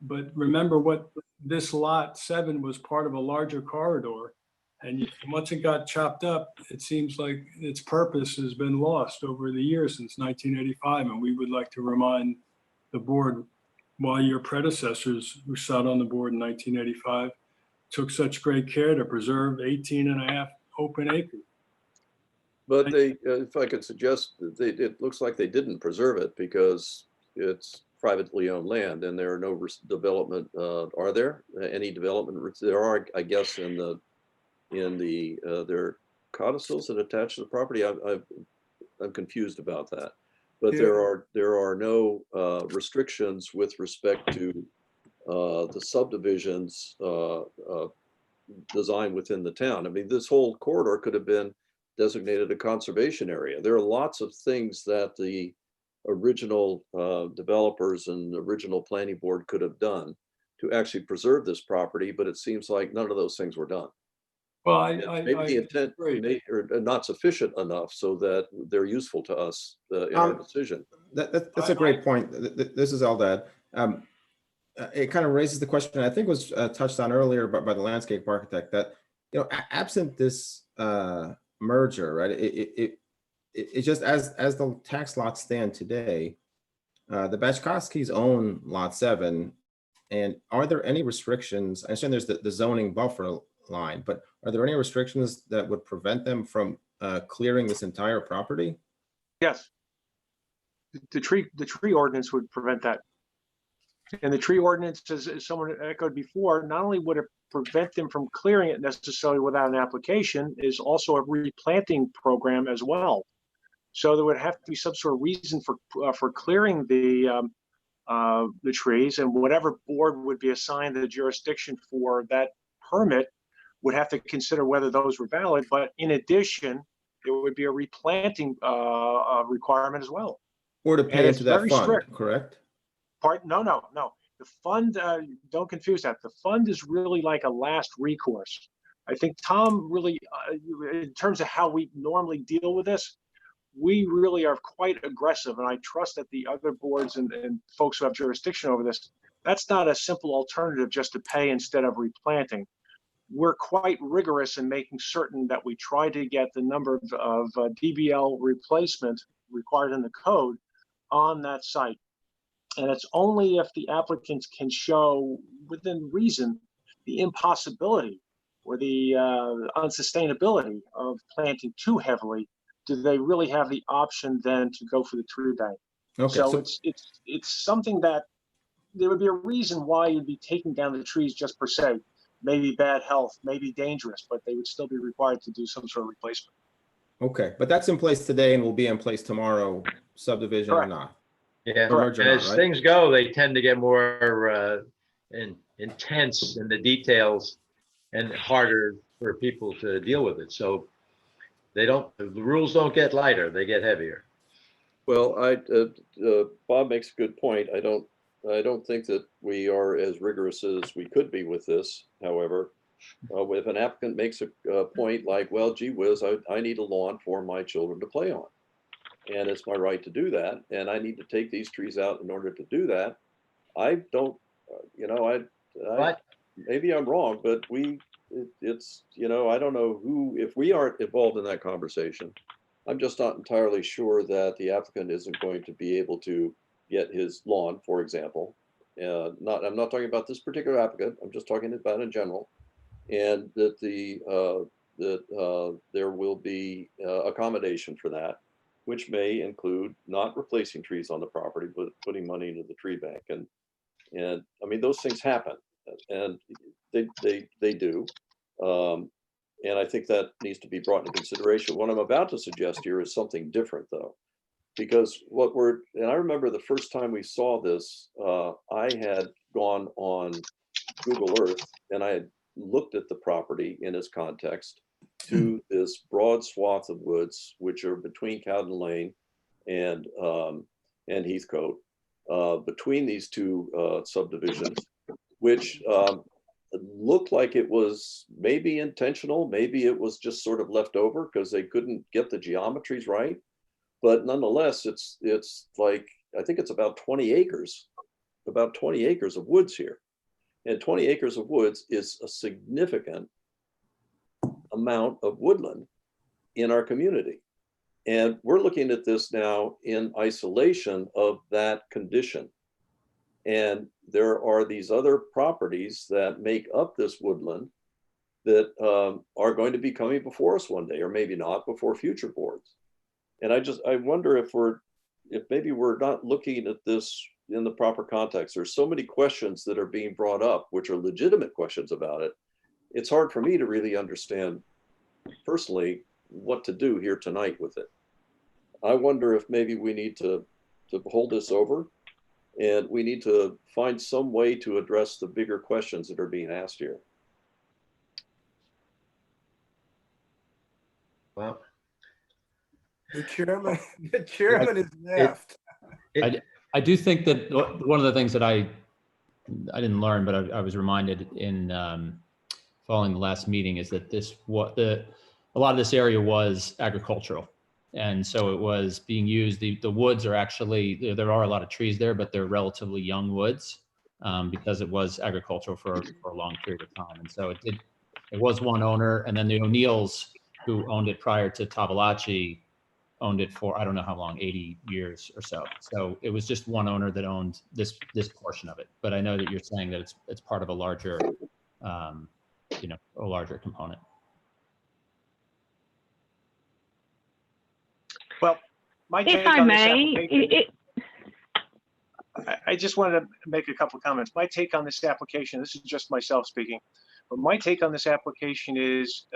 but remember what this Lot 7 was part of a larger corridor. And once it got chopped up, it seems like its purpose has been lost over the years since 1985. And we would like to remind the board why your predecessors who sat on the board in 1985 took such great care to preserve 18.5 open acres. But they, if I could suggest, it looks like they didn't preserve it because it's privately owned land and there are no development. Are there any development? There are, I guess, in their codicils that attach to the property. I'm confused about that. But Yeah. there are no restrictions with respect to the subdivisions design within the town. I mean, this whole corridor could have been designated a conservation area. There are lots of things that the original developers and the original planning board could have done to actually preserve this property, but it seems like none of those things were done. Well, Maybe the intent are not sufficient enough so that they're useful to us in our decision. That's a great point. This is Eldad. It kind of raises the question, I think was touched on earlier by the landscape architect, that absent this merger, right? it's just as the tax lots stand today, the Bachkowskis own lot 7. And are there any restrictions? I understand there's the zoning buffer line, but are there any restrictions that would prevent them from clearing this entire property? Yes. The tree ordinance would prevent that. And the tree ordinance, as someone echoed before, not only would it prevent them from clearing it necessarily without an application, is also a replanting program as well. So there would have to be some sort of reason for clearing the trees, and whatever board would be assigned the jurisdiction for that permit would have to consider whether those were valid. But in addition, it would be a replanting requirement as well. Or to pay into that fund, strict. correct? No. The fund, don't confuse that. The fund is really like a last recourse. I think Tom really, in terms of how we normally deal with this, we really are quite aggressive, and I trust that the other boards and folks who have jurisdiction over this, that's not a simple alternative just to pay instead of replanting. We're quite rigorous in making certain that we try to get the number of DBL replacement required in the code on that site. And it's only if the applicants can show within reason the impossibility or the unsustainability of planting too heavily do they really have the option then to go for the tree bank. Okay, so it's something that there would be a reason why you'd be taking down the trees just per se. Maybe bad health, maybe dangerous, but they would still be required to do some sort of replacement. Okay, but that's in place today and will be in place tomorrow, subdivision or not? Yeah, Correct. as Right? things go, they tend to get more intense in the details and harder for people to deal with it. So the rules don't get lighter, they get heavier. Well, Bob makes a good point. I don't think that we are as rigorous as we could be with this. However, if an applicant makes a point like, well, gee whiz, I need a lawn for my children to play on, and it's my right to do that, and I need to take these trees out in order to do that. I don't, maybe I'm wrong, but it's, I don't know who, if we aren't involved in that conversation, I'm just not entirely sure that the applicant isn't going to be able to get his lawn, for example. I'm not talking about this particular applicant, I'm just talking about in general. And that there will be accommodation for that, which may include not replacing trees on the property, but putting money into the tree bank. And I mean, those things happen, and they do. And I think that needs to be brought into consideration. What I'm about to suggest here is something different, though, because and I remember the first time we saw this, I had gone on Google Earth and I had looked at the property in its context to this broad swath of woods, which are between Cowden Lane and Heathcote, between these two subdivisions, which looked like it was maybe intentional, maybe it was just sort of left over because they couldn't get the geometries right. But nonetheless, it's like, I think it's about 20 acres of woods here. And 20 acres of woods is a significant amount of woodland in our community. And we're looking at this now in isolation of that condition. And there are these other properties that make up this woodland that are going to be coming before us one day, or maybe not, before future boards. And I wonder if maybe we're not looking at this in the proper context. There's so many questions that are being brought up, which are legitimate questions about it. It's hard for me to really understand personally what to do here tonight with it. I wonder if maybe we need to hold this over, and we need to find some way to address the bigger questions that are being asked here. Well, The chairman is left. I do think that one of the things that I didn't learn, but I was reminded in following the last meeting, is that a lot of this area was agricultural. And so it was being used, the woods are actually, there are a lot of trees there, but they're relatively young woods because it was agricultural for a long period of time. And so it was one owner, and then the O'Neills, who owned it prior to Tavalachi, owned it for, I don't know how long, 80 years or so. So it was just one owner that owned this portion of it. But I know that you're saying that it's part of a larger, a larger component. Well, my If take I on this may, application, I just wanted to make a couple of comments. My take on this application, this is just myself speaking, but my take on this application is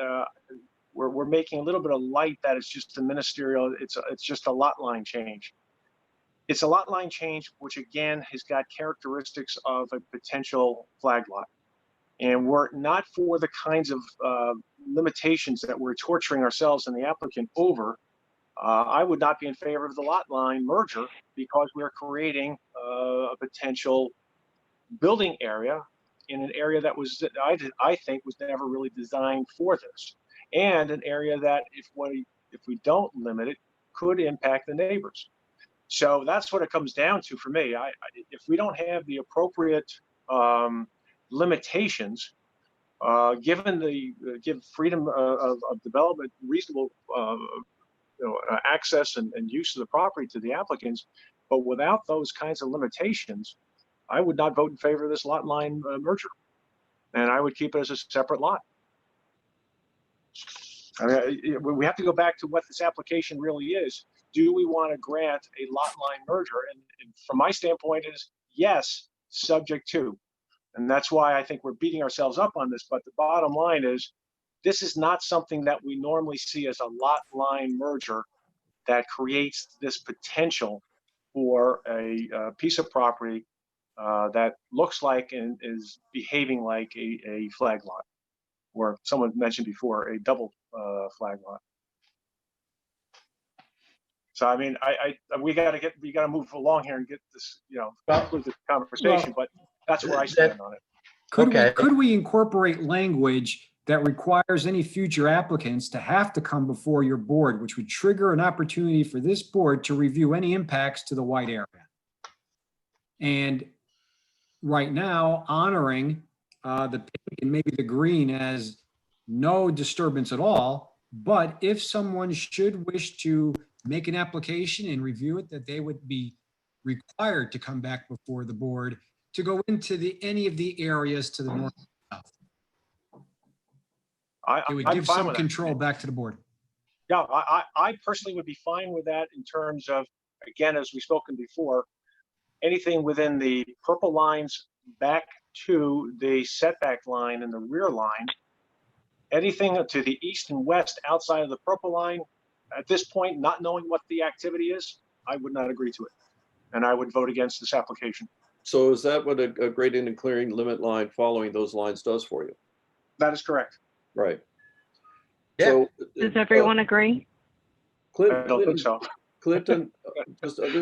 we're making a little bit of light that it's just a ministerial, it's just a lot line change. It's a lot line change, which again has got characteristics of a potential flag lot. And we're not for the kinds of limitations that we're torturing ourselves and the applicant over. I would not be in favor of the lot line merger because we're creating a potential building area in an area that was, I think, was never really designed for this, and an area that if we don't limit it, could impact the neighbors. So that's what it comes down to for me. If we don't have the appropriate limitations, give freedom of development, reasonable access and use of the property to the applicants, but without those kinds of limitations, I would not vote in favor of this lot line merger, and I would keep it as a separate lot. I mean, we have to go back to what this application really is. Do we want to grant a lot line merger? And from my standpoint, is yes, subject to. And that's why I think we're beating ourselves up on this. But the bottom line is, this is not something that we normally see as a lot line merger that creates this potential for a piece of property that looks like and is behaving like a flag lot, or someone mentioned before, a double flag lot. So I mean, we gotta move along here and get this, conclude the conversation. But that's where I stand on it. Could we incorporate language that requires any future applicants to have to come before your board, which would trigger an opportunity for this board to review any impacts to the white area? And right now, honoring the pink and maybe the green as no disturbance at all. But if someone should wish to make an application and review it, that they would be required to come back before the board to go into any of the areas to the north and south. It would give some control back to the board. Yeah, I personally would be fine with that in terms of, again, as we've spoken before, anything within the purple lines back to the setback line and the rear line, anything to the east and west outside of the purple line, at this point, not knowing what the activity is, I would not agree to it. And I would vote against this application. So is that what a grading and clearing limit line following those lines does for you? That is correct. Right. Yeah. So, Does everyone agree? I don't think so. Clinton,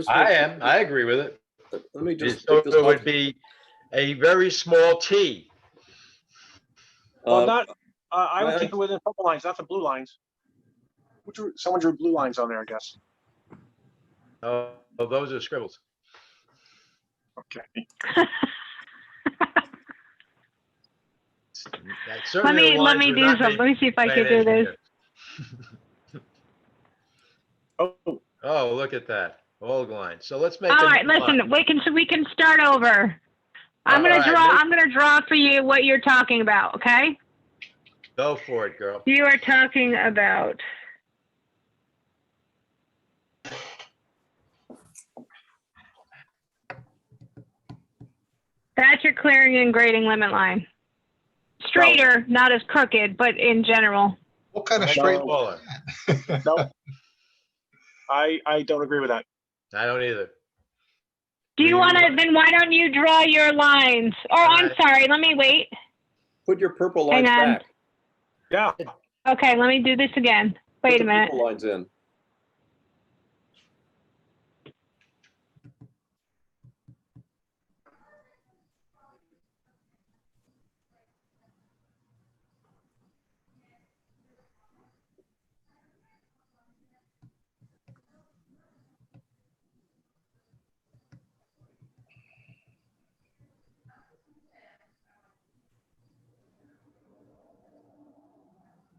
I agree with it. Let me just. So it would be a very small T. Well, I would keep it within purple lines, not the blue lines. Someone drew blue lines on there, I guess. Oh, those are scribbles. Okay. Let me do some. Let me see if I can do this. Oh, look at that. Old line. So let's make. All right, listen, we can start over. I'm gonna draw for you what you're talking about, okay? Go for it, girl. You are talking about that's your clearing and grading limit line. Straighter, not as crooked, but in general. What kind of straight line? No, I don't agree with that. I don't either. Do you want to? Then why don't you draw your lines? Oh, I'm sorry. Let me wait. Put your purple lines back. Yeah. Okay, let me do this again. Wait a minute. Purple lines in.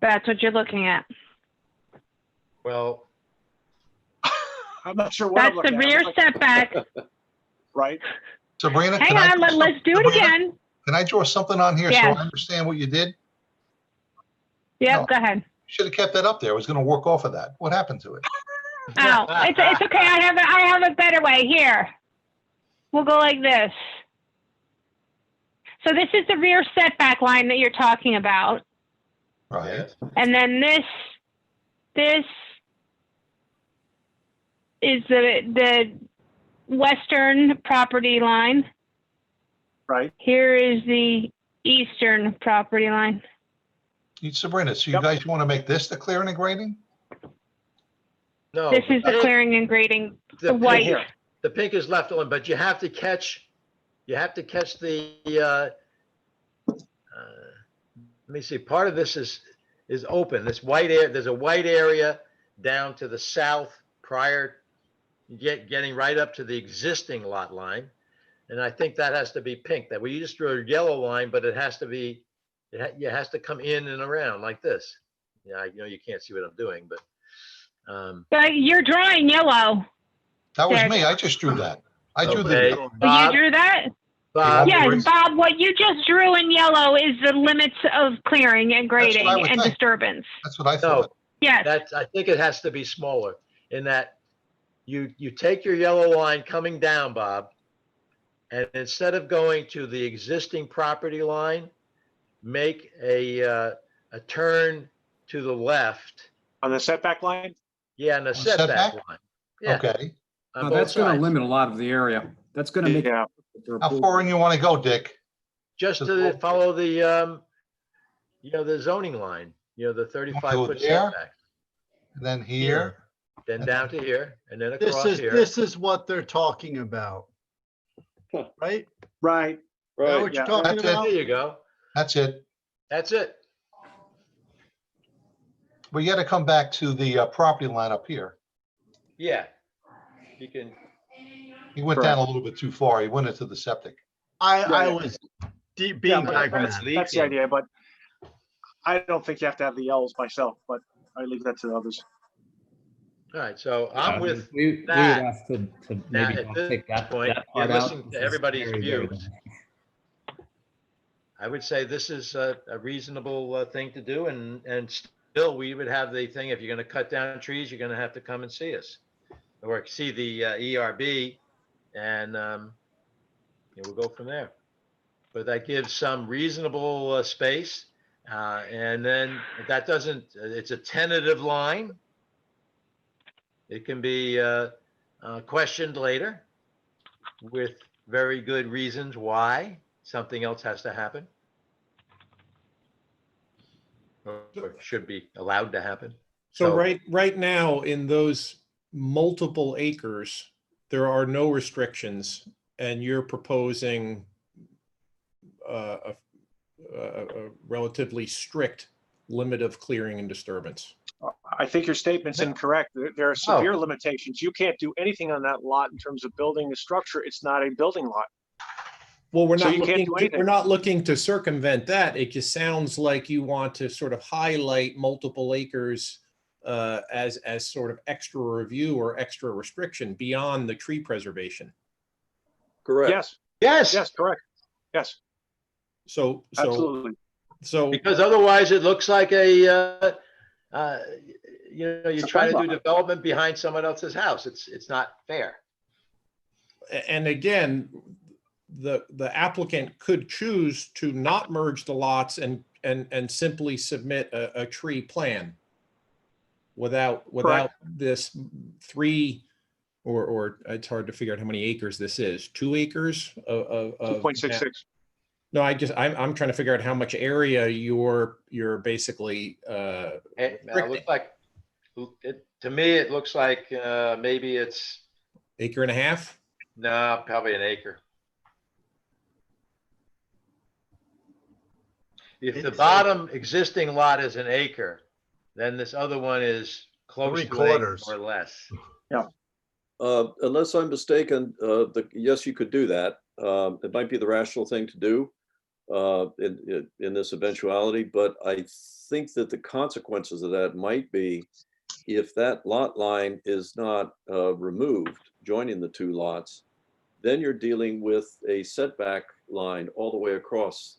That's what you're looking at. Well, I'm not sure what I'm That's the looking at. rear It looks like- setback. Right? Sabrina, Hang can I on, draw let's do it Sabrina, again. Can I draw something on here so Yes. I understand what you did? Yep, No. go ahead. Should have kept that up there. I was gonna work off of that. What happened to it? Oh, it's okay. I have a better way. Here. We'll go like this. So this is the rear setback line that you're talking about. Right. And then this is the western property line. Right. Here is the eastern property line. Sabrina, so you guys want to make this the clearing and grading? No. This is the pink- clearing and grading, the pink white. Here. The pink is left on, but you have to catch the, let me see, part of this is open. This white area, there's a white area down to the south prior, getting right up to the existing lot line. And I think that has to be pink. That we just drew a yellow line, but it has to be, it has to come in and around like this. Yeah, I know you can't see what I'm doing, but. But you're drawing yellow. That was Dick. me. I just drew that. I drew Okay. the. You Bob, drew that? Bob, Yes, Bob, what you just drew in yellow is the limits of clearing and grading would and think. disturbance. That's what I no, thought. Yes. I think it has to be smaller in that you take your yellow line coming down, Bob, and instead of going to the existing property line, make a turn to the left. On the setback line? Yeah, on the On setback setback? line. Yeah, Okay. on No, both that's going to sides. limit a lot of the area. That's going to make. Yeah. How far in you want to go, Dick? Just Just to go- follow the, the zoning line, the 35-foot there? setback. And then here. Then down to here, and then This across is, here. this is what they're talking about. Right? Right. Is that Right. what you're Yeah. talking That's it. about? There you go. That's it. That's it. We got to come back to the property line up here. Yeah. You can, He went down a little bit too far. He went into the septic. I yeah. was being Yeah, but diagrammatic. that's the idea, but I don't think you have to have the L's myself, but I leave that to others. all right, so I'm with We would that. have to Now, maybe at not this take that point, that you're part out. listening to This is everybody's very, very views. nice. I would say this is a reasonable thing to do, and still, we would have the thing, if you're gonna cut down trees, you're gonna have to come and see us. Or see the ERB, and we'll go from there. But that gives some reasonable space, and then if that doesn't, it's a tentative line. It can be questioned later with very good reasons why something else has to happen. Or should be allowed to happen. So right now, in those multiple acres, there are no restrictions, and you're proposing a relatively strict limit of clearing and disturbance. I think your statement's incorrect. There are severe limitations. You can't do anything on that lot in terms of building a structure. It's not a building lot. Well, we're So not you can't looking, do anything. we're not looking to circumvent that. It just sounds like you want to sort of highlight multiple acres as sort of extra review or extra restriction beyond the tree preservation. Correct. Yes, Yes, yes, correct. Yes, So absolutely. because otherwise it looks like a, you're trying to do development behind someone else's house. It's not fair. and again, the applicant could choose to not merge the lots and simply submit a tree plan without this 3 or it's hard to figure out how many acres this is. 2 acres of 2.66. No, I'm trying to figure out how much area you're basically It looks like, to me, it looks like maybe it's, acre and a half. no, probably an acre. If the bottom existing lot is an acre, then this other one is close to an acre 3/4. or less. Unless I'm mistaken, yes, you could do that. It might be the rational thing to do in this eventuality, but I think that the consequences of that might be if that lot line is not removed, joining the two lots, then you're dealing with a setback line all the way across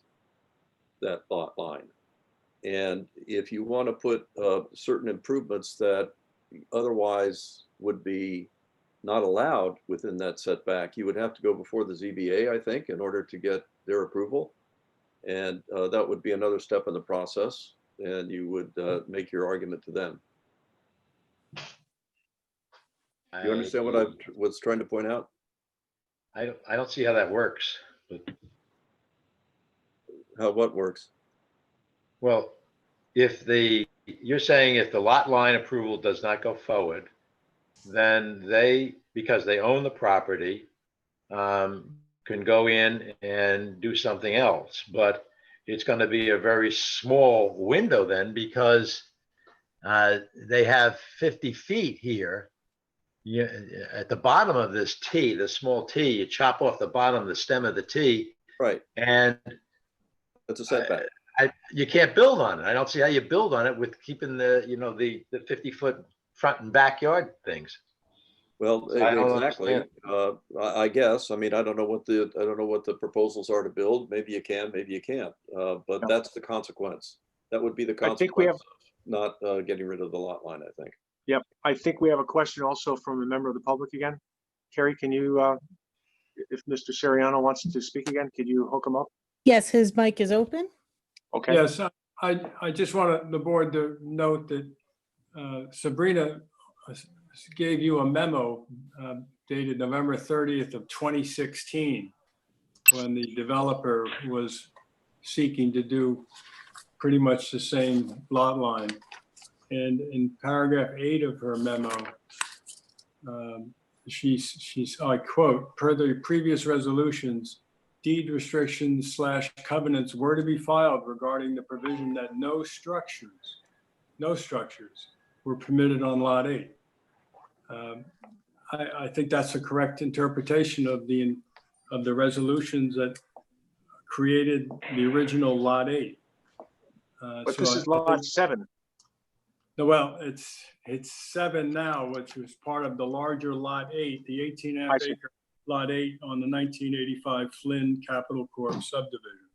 that lot line. And if you want to put certain improvements that otherwise would be not allowed within that setback, you would have to go before the ZBA, I think, in order to get their approval. And that would be another step in the process, and you would make your argument to them. You understand what I was trying to point out? I don't see how that works. But, How, what works? well, you're saying if the lot line approval does not go forward, then they, because they own the property, can go in and do something else. But it's going to be a very small window then, because they have 50 feet here. At the bottom of this T, the small T, you chop off the bottom of the stem of the T. Right. And that's a setback. You can't build on it. I don't see how you build on it with keeping the 50-foot front and backyard things. Well, exactly. I guess. I mean, I don't know what the proposals are to build. Maybe you can, maybe you can't. But that's the consequence. That would be the consequence. I think we have, not getting rid of the lot line, I think. Yep. I think we have a question also from a member of the public again. Carrie, can you, if Mr. Siriano wants to speak again, could you hook him up? Yes, his mic is open. Okay. Yes, I just want the board to note that Sabrina gave you a memo dated November 30th of 2016, when the developer was seeking to do pretty much the same lot line. And in paragraph 8 of her memo, she's, I quote, per the previous resolutions, deed restrictions / covenants were to be filed regarding the provision that no structures were permitted on lot 8. I think that's a correct interpretation of the resolutions that created the original lot 8. But this is lot 7. No, well, it's 7 now, which was part of the larger lot 8, the 18.5 acre lot 8 on the 1985 Flynn Capital Corp subdivision.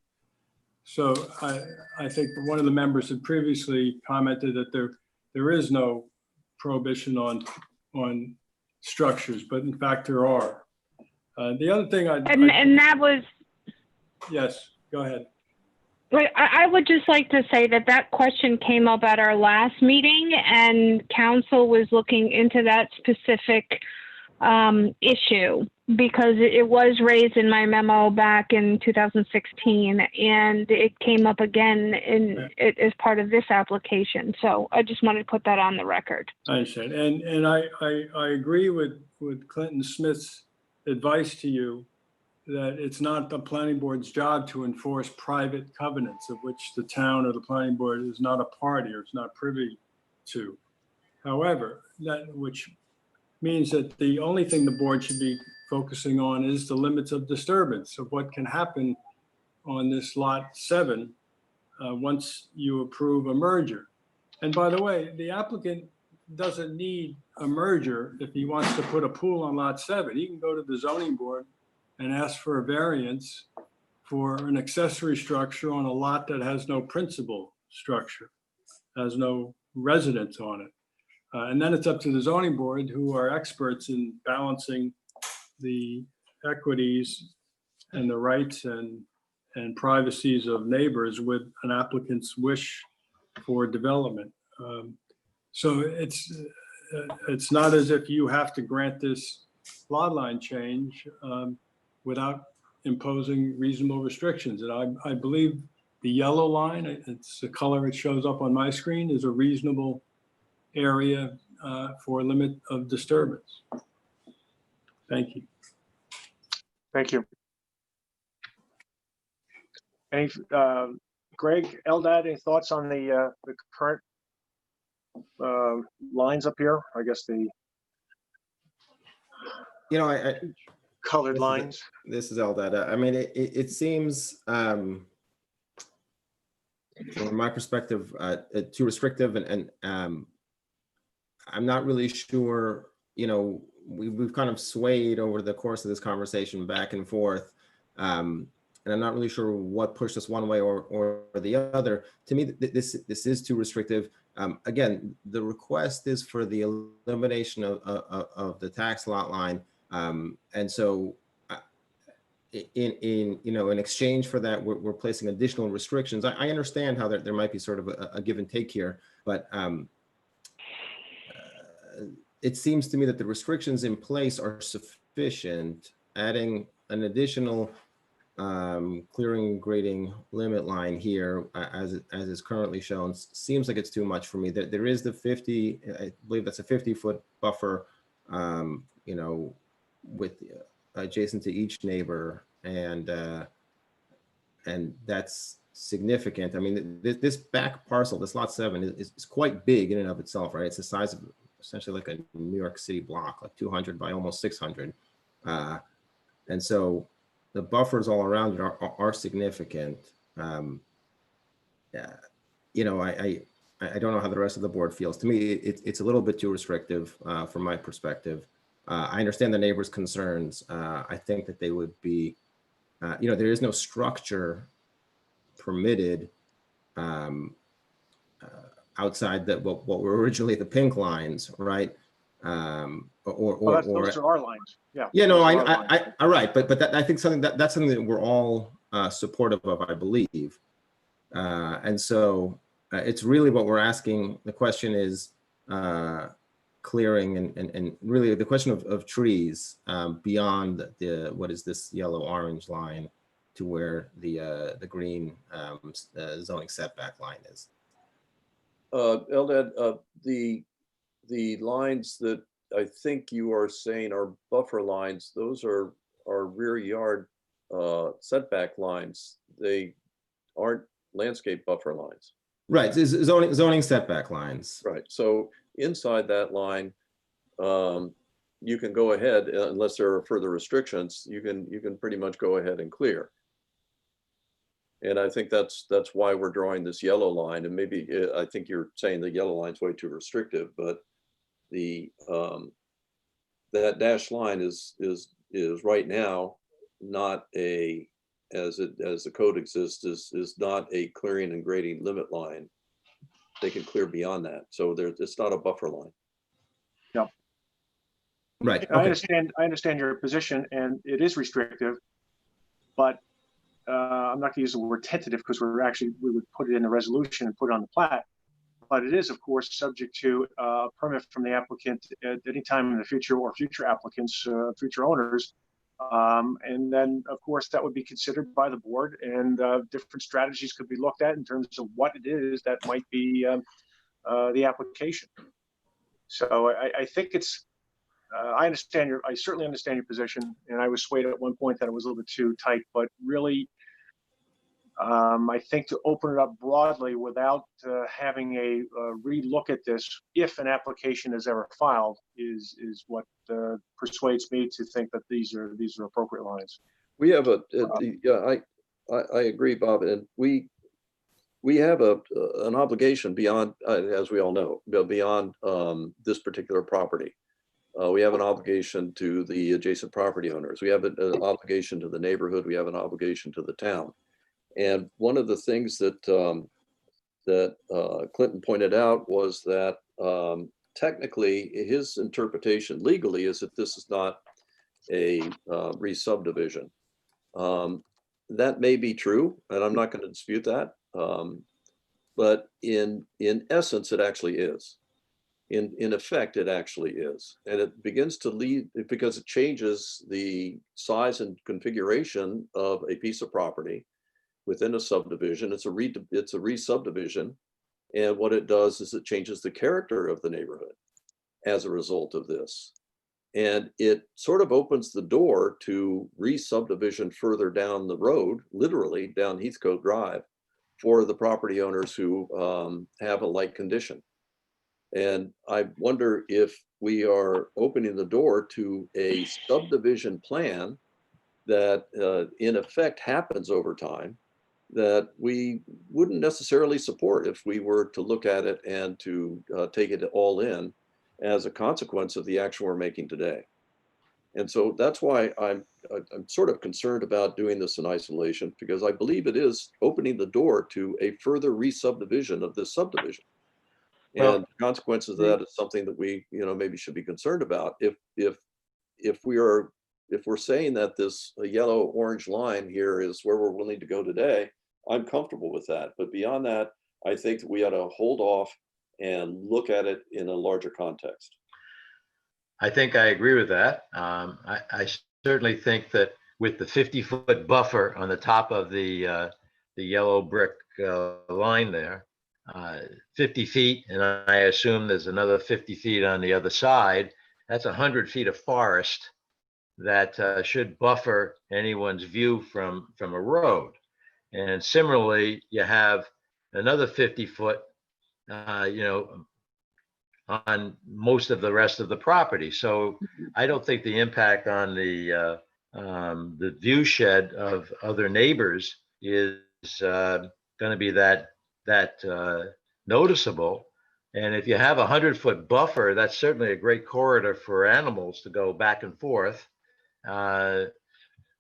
So I think one of the members had previously commented that there is no prohibition on structures, but in fact there are. The other thing and that was. Yes, go ahead. I would just like to say that question came up at our last meeting, and council was looking into that specific issue, because it was raised in my memo back in 2016, and it came up again as part of this application. So I just wanted to put that on the record. I understand. And I agree with Clinton Smith's advice to you that it's not the planning board's job to enforce private covenants of which the town or the planning board is not a party or is not privy to. However, which means that the only thing the board should be focusing on is the limits of disturbance of what can happen on this lot 7 once you approve a merger. And by the way, the applicant doesn't need a merger if he wants to put a pool on lot 7. He can go to the zoning board and ask for a variance for an accessory structure on a lot that has no principal structure, has no residence on it. And then it's up to the zoning board, who are experts in balancing the equities and the rights and privacies of neighbors with an applicant's wish for development. So it's not as if you have to grant this lot line change without imposing reasonable restrictions. And I believe the yellow line, it's the color it shows up on my screen, is a reasonable area for a limit of disturbance. Thank you. Thank you. Any, Greg, Eldad, any thoughts on the current lines up here? I guess the colored lines. This is Eldad. I mean, it seems, from my perspective, too restrictive and I'm not really sure, we've kind of swayed over the course of this conversation back and forth. And I'm not really sure what pushed us one way or the other. To me, this is too restrictive. Again, the request is for the elimination of the tax lot line. And so in exchange for that, we're placing additional restrictions. I understand how there might be sort of a give and take here, but it seems to me that the restrictions in place are sufficient. Adding an additional clearing and grading limit line here, as is currently shown, seems like it's too much for me. There is the 50, I believe that's a 50-foot buffer, with adjacent to each neighbor, and that's significant. I mean, this back parcel, this lot 7, is quite big in and of itself, right? It's the size of essentially like a New York City block, like 200 by almost 600, and so the buffers all around it are significant. I don't know how the rest of the board feels. To me, it's a little bit too restrictive from my perspective. I understand the neighbors' concerns. I think that they would be, there is no structure permitted outside that what were originally the pink lines, right? Those are our lines. Yeah. Yeah, no, Those are our lines. all right, but I think that's something that we're all supportive of, I believe, and so it's really what we're asking. The question is clearing and really the question of trees beyond what is this yellow orange line to where the green zoning setback line is. Eldad, the lines that I think you are saying are buffer lines, those are rear yard setback lines. They aren't landscape buffer lines. Right, it's zoning setback lines. Right, so inside that line, you can go ahead, unless there are further restrictions, you can pretty much go ahead and clear. And I think that's why we're drawing this yellow line. And maybe I think you're saying the yellow line's way too restrictive, but the that dashed line is right now not a, as the code exists, is not a clearing and grading limit line. They can clear beyond that, so it's not a buffer line. Yeah. Right. I understand your position, and it is restrictive, but I'm not going to use the word tentative because we would put it in the resolution and put it on the plat. But it is, of course, subject to a permit from the applicant at any time in the future, or future applicants, future owners. And then, of course, that would be considered by the board, and different strategies could be looked at in terms of what it is that might be the application. So I think it's, I certainly understand your position, and I was swayed at one point that it was a little bit too tight, but really, I think to open it up broadly without having a relook at this, if an application is ever filed, is what persuades me to think that these are appropriate lines. We have I agree, Bob, and we have an obligation beyond, as we all know, beyond this particular property. We have an obligation to the adjacent property owners. We have an obligation to the neighborhood. We have an obligation to the town. And one of the things that Clinton pointed out was that technically his interpretation legally is that this is not a re-subdivision. That may be true, and I'm not going to dispute that. But in essence, it actually is. In effect, it actually is. And it begins to lead, because it changes the size and configuration of a piece of property within a subdivision. It's a re-subdivision. And what it does is it changes the character of the neighborhood as a result of this. And it sort of opens the door to re-subdivision further down the road, literally down Heathcote Drive, for the property owners who have a like condition. And I wonder if we are opening the door to a subdivision plan that in effect happens over time, that we wouldn't necessarily support if we were to look at it and to take it all in as a consequence of the action we're making today. And so that's why I'm sort of concerned about doing this in isolation, because I believe it is opening the door to a further re-subdivision of this subdivision. Well- And the consequences of that is something that we, maybe should be concerned about. If we're saying that this yellow-orange line here is where we're willing to go today, I'm comfortable with that. But beyond that, I think that we ought to hold off and look at it in a larger context. I think I agree with that. I certainly think that with the 50-foot buffer on the top of the yellow brick line there, 50 feet, and I assume there's another 50 feet on the other side, that's 100 feet of forest that should buffer anyone's view from a road. And similarly, you have another 50 foot, on most of the rest of the property. So I don't think the impact on the view shed of other neighbors is going to be that noticeable. And if you have a 100-foot buffer, that's certainly a great corridor for animals to go back and forth. So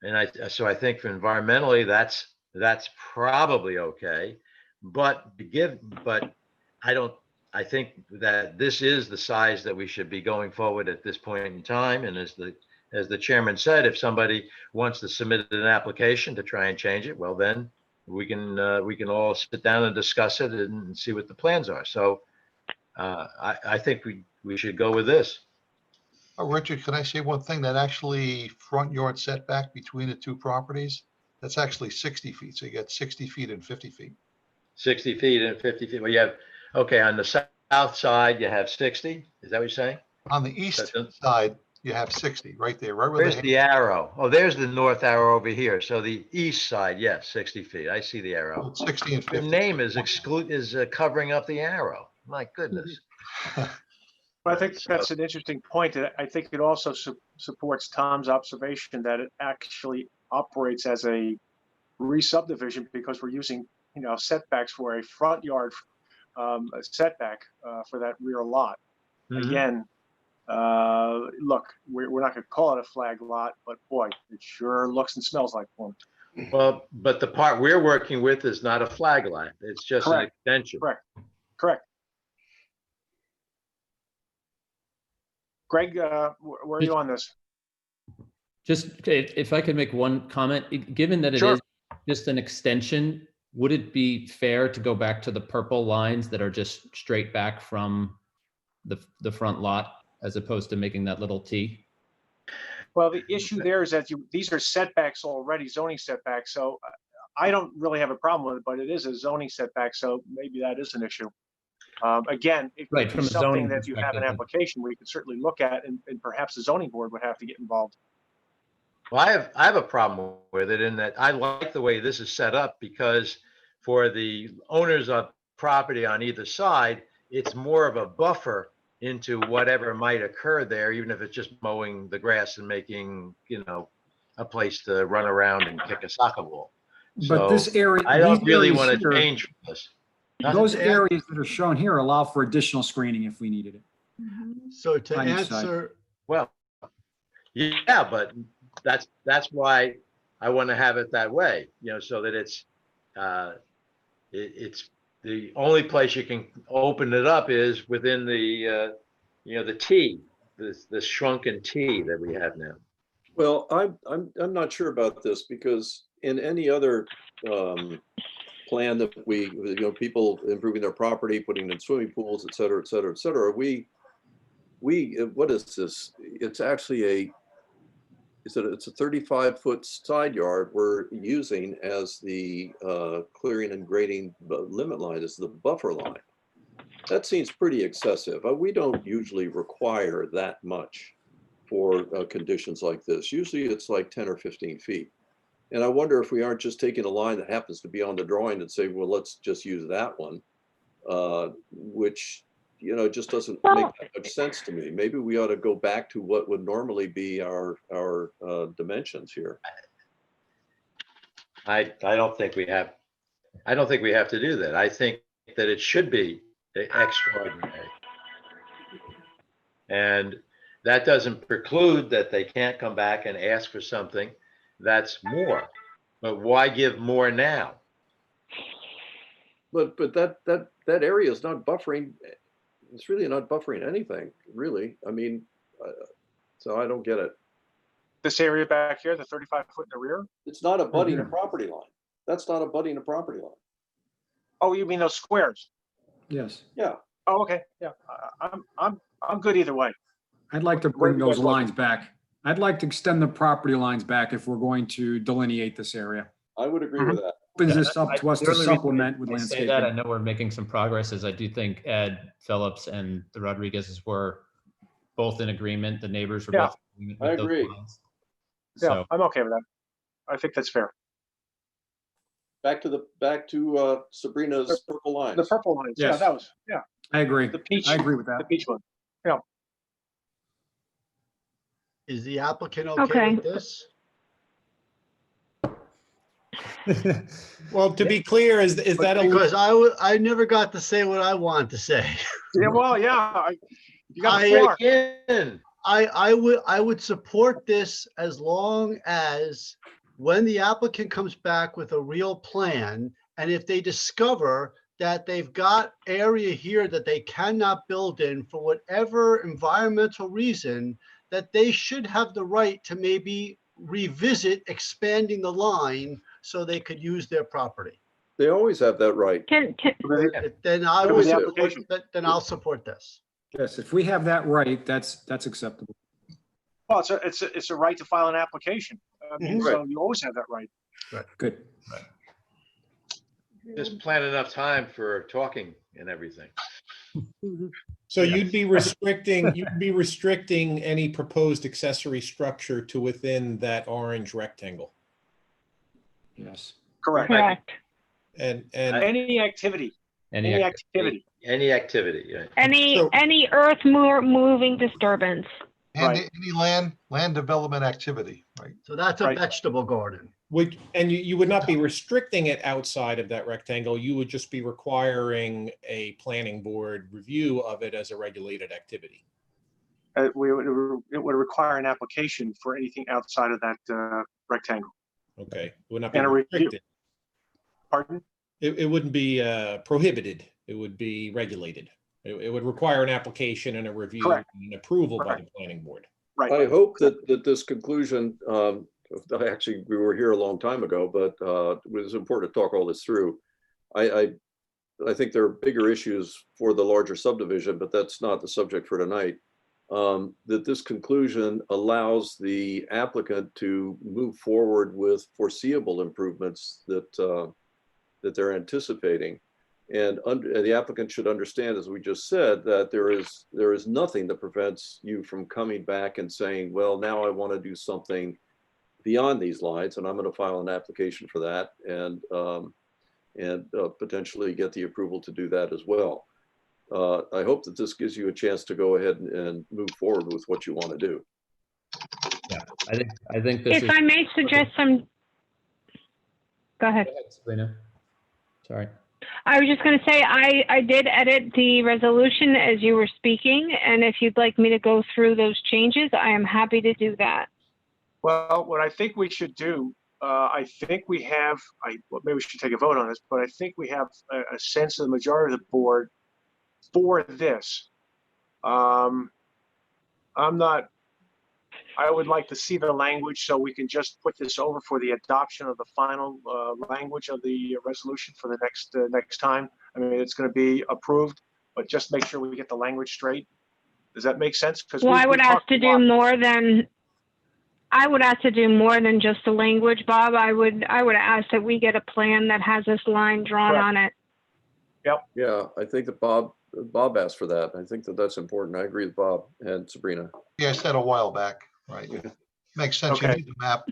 I think for environmentally, that's probably okay. But I think that this is the size that we should be going forward at this point in time. And as the chairman said, if somebody wants to submit an application to try and change it, well, then we can all sit down and discuss it and see what the plans are. So I think we should go with this. Richard, can I say one thing? That actually front yard setback between the two properties, that's actually 60 feet. So you got 60 feet and 50 feet. 60 feet and 50 feet. Well, you have, okay, on the south side, you have 60. Is that what you're saying? On the east side, you have 60 right there, right where Where's the arrow? Oh, there's the north arrow over here. So the east side, yes, 60 feet. I see the arrow. 60 and 50. The name is covering up the arrow. My goodness. I think that's an interesting point. I think it also supports Tom's observation that it actually operates as a re-subdivision because we're using, setbacks for a front yard setback for that rear lot. Mhm. Again, look, we're not going to call it a flag lot, but boy, it sure looks and smells like one. Well, but the part we're working with is not a flag lot. It's just an Correct. extension. Correct. Greg, where are you on this? Just if I could make one comment, given that it Sure. is just an extension, would it be fair to go back to the purple lines that are just straight back from the front lot as opposed to making that little T? Well, the issue there is that these are setbacks already, zoning setbacks. So I don't really have a problem with it, but it is a zoning setback. So maybe that is an issue. Again, it Right, could from be a zoning something that you have an perspective. application we could certainly look at, and perhaps the zoning board would have to get involved. Well, I have a problem with it in that I like the way this is set up because for the owners of property on either side, it's more of a buffer into whatever might occur there, even if it's just mowing the grass and making, a place to run around and kick a soccer ball. But this So area, I don't these really areas want to here- change this. Those areas that are shown here allow for additional screening if we needed it. So to On each side. answer, Well, yeah, but that's why I want to have it that way, so that it's the only place you can open it up is within the the T, this shrunken T that we have now. Well, I'm not sure about this because in any other plan that people improving their property, putting in swimming pools, et cetera, et cetera, et cetera, what is this? It's actually it's a 35-foot side yard we're using as the clearing and grading limit line, as the buffer line. That seems pretty excessive. We don't usually require that much for conditions like this. Usually it's like 10 or 15 feet. And I wonder if we aren't just taking a line that happens to be on the drawing and say, well, let's just use that one, which, just doesn't make that much sense to me. Maybe we ought to go back to what would normally be our dimensions here. I don't think we have to do that. I think that it should be extraordinary. And that doesn't preclude that they can't come back and ask for something that's more. But why give more now? But that area is not buffering. It's really not buffering anything, really. I mean, so I don't get it. This area back here, the 35 foot in the rear? It's not abutting a property line. That's not abutting a property line. Oh, you mean those squares? Yes. Yeah. Oh, okay, yeah, I'm good either way. I'd like to bring those lines back. I'd like to extend the property lines back if we're going to delineate this area. I would agree with that. Opens this up to us to The only reason supplement with I say that, I landscaping. know we're making some progress, is I do think Ed Phillips and the Rodriguezes were both in agreement. The neighbors were Yeah, both in agreement I with those agree. lines. Yeah, So, I'm okay with that. I think that's fair. Back to Sabrina's purple lines. The purple lines, yeah, Yes. that was, yeah, I agree. the peach, I agree with the that. peach one. Is the applicant okay Okay. with this? Well, to be clear, is that a, Because I never got to say what I wanted to say. Yeah, well, yeah, you got the I- floor. Again, I would support this as long as when the applicant comes back with a real plan, and if they discover that they've got area here that they cannot build in for whatever environmental reason, that they should have the right to maybe revisit expanding the line so they could use their property. They always have that right. Can, Then I It would was the support, application. then I'll support this. Yes, if we have that right, that's acceptable. Well, it's a right to file an application. I mean, Mhm. so you always have that right. Good. just plan enough time for talking and everything. so you'd be restricting any proposed accessory structure to within that orange rectangle? Yes. Correct. correct. And Any activity, any any act- activity. Any activity, yeah. So- Any earth moving disturbance. And Right. any land development activity, right? So that's a Right. vegetable garden. and you would not be restricting it outside of that rectangle, you would just be requiring a planning board review of it as a regulated activity. It would require an application for anything outside of that rectangle. Okay, it would not be And a review. restricted. Pardon? It wouldn't be prohibited, it would be regulated. It would require an application and a review Correct. and approval by the Correct. planning board. Right. I hope that this conclusion, actually, we were here a long time ago, but it was important to talk all this through. I think there are bigger issues for the larger subdivision, but that's not the subject for tonight. That this conclusion allows the applicant to move forward with foreseeable improvements that they're anticipating. And the applicant should understand, as we just said, that there is nothing that prevents you from coming back and saying, well, now I want to do something beyond these lines, and I'm going to file an application for that, and potentially get the approval to do that as well. I hope that this gives you a chance to go ahead and move forward with what you want to do. Yeah, I think this is. If I may suggest some, go ahead. Go ahead, Sabrina. Sorry. I was just going to say, I did edit the resolution as you were speaking, and if you'd like me to go through those changes, I am happy to do that. Well, what I think we should do, I think we have, well, maybe we should take a vote on this, but I think we have a sense of the majority of the board for this. I would like to see the language so we can just put this over for the adoption of the final language of the resolution for the next time. I mean, it's going to be approved, but just make sure we get the language straight. Does that make sense? Because Well, I would ask to do more than, just the language, Bob. I would ask that we get a plan that has this line drawn Correct. on it. Yeah, I think that Bob asked for that. I think that that's important. I agree with Bob and Sabrina. Yeah, I said a while back, right? Makes sense. You Okay. need the map.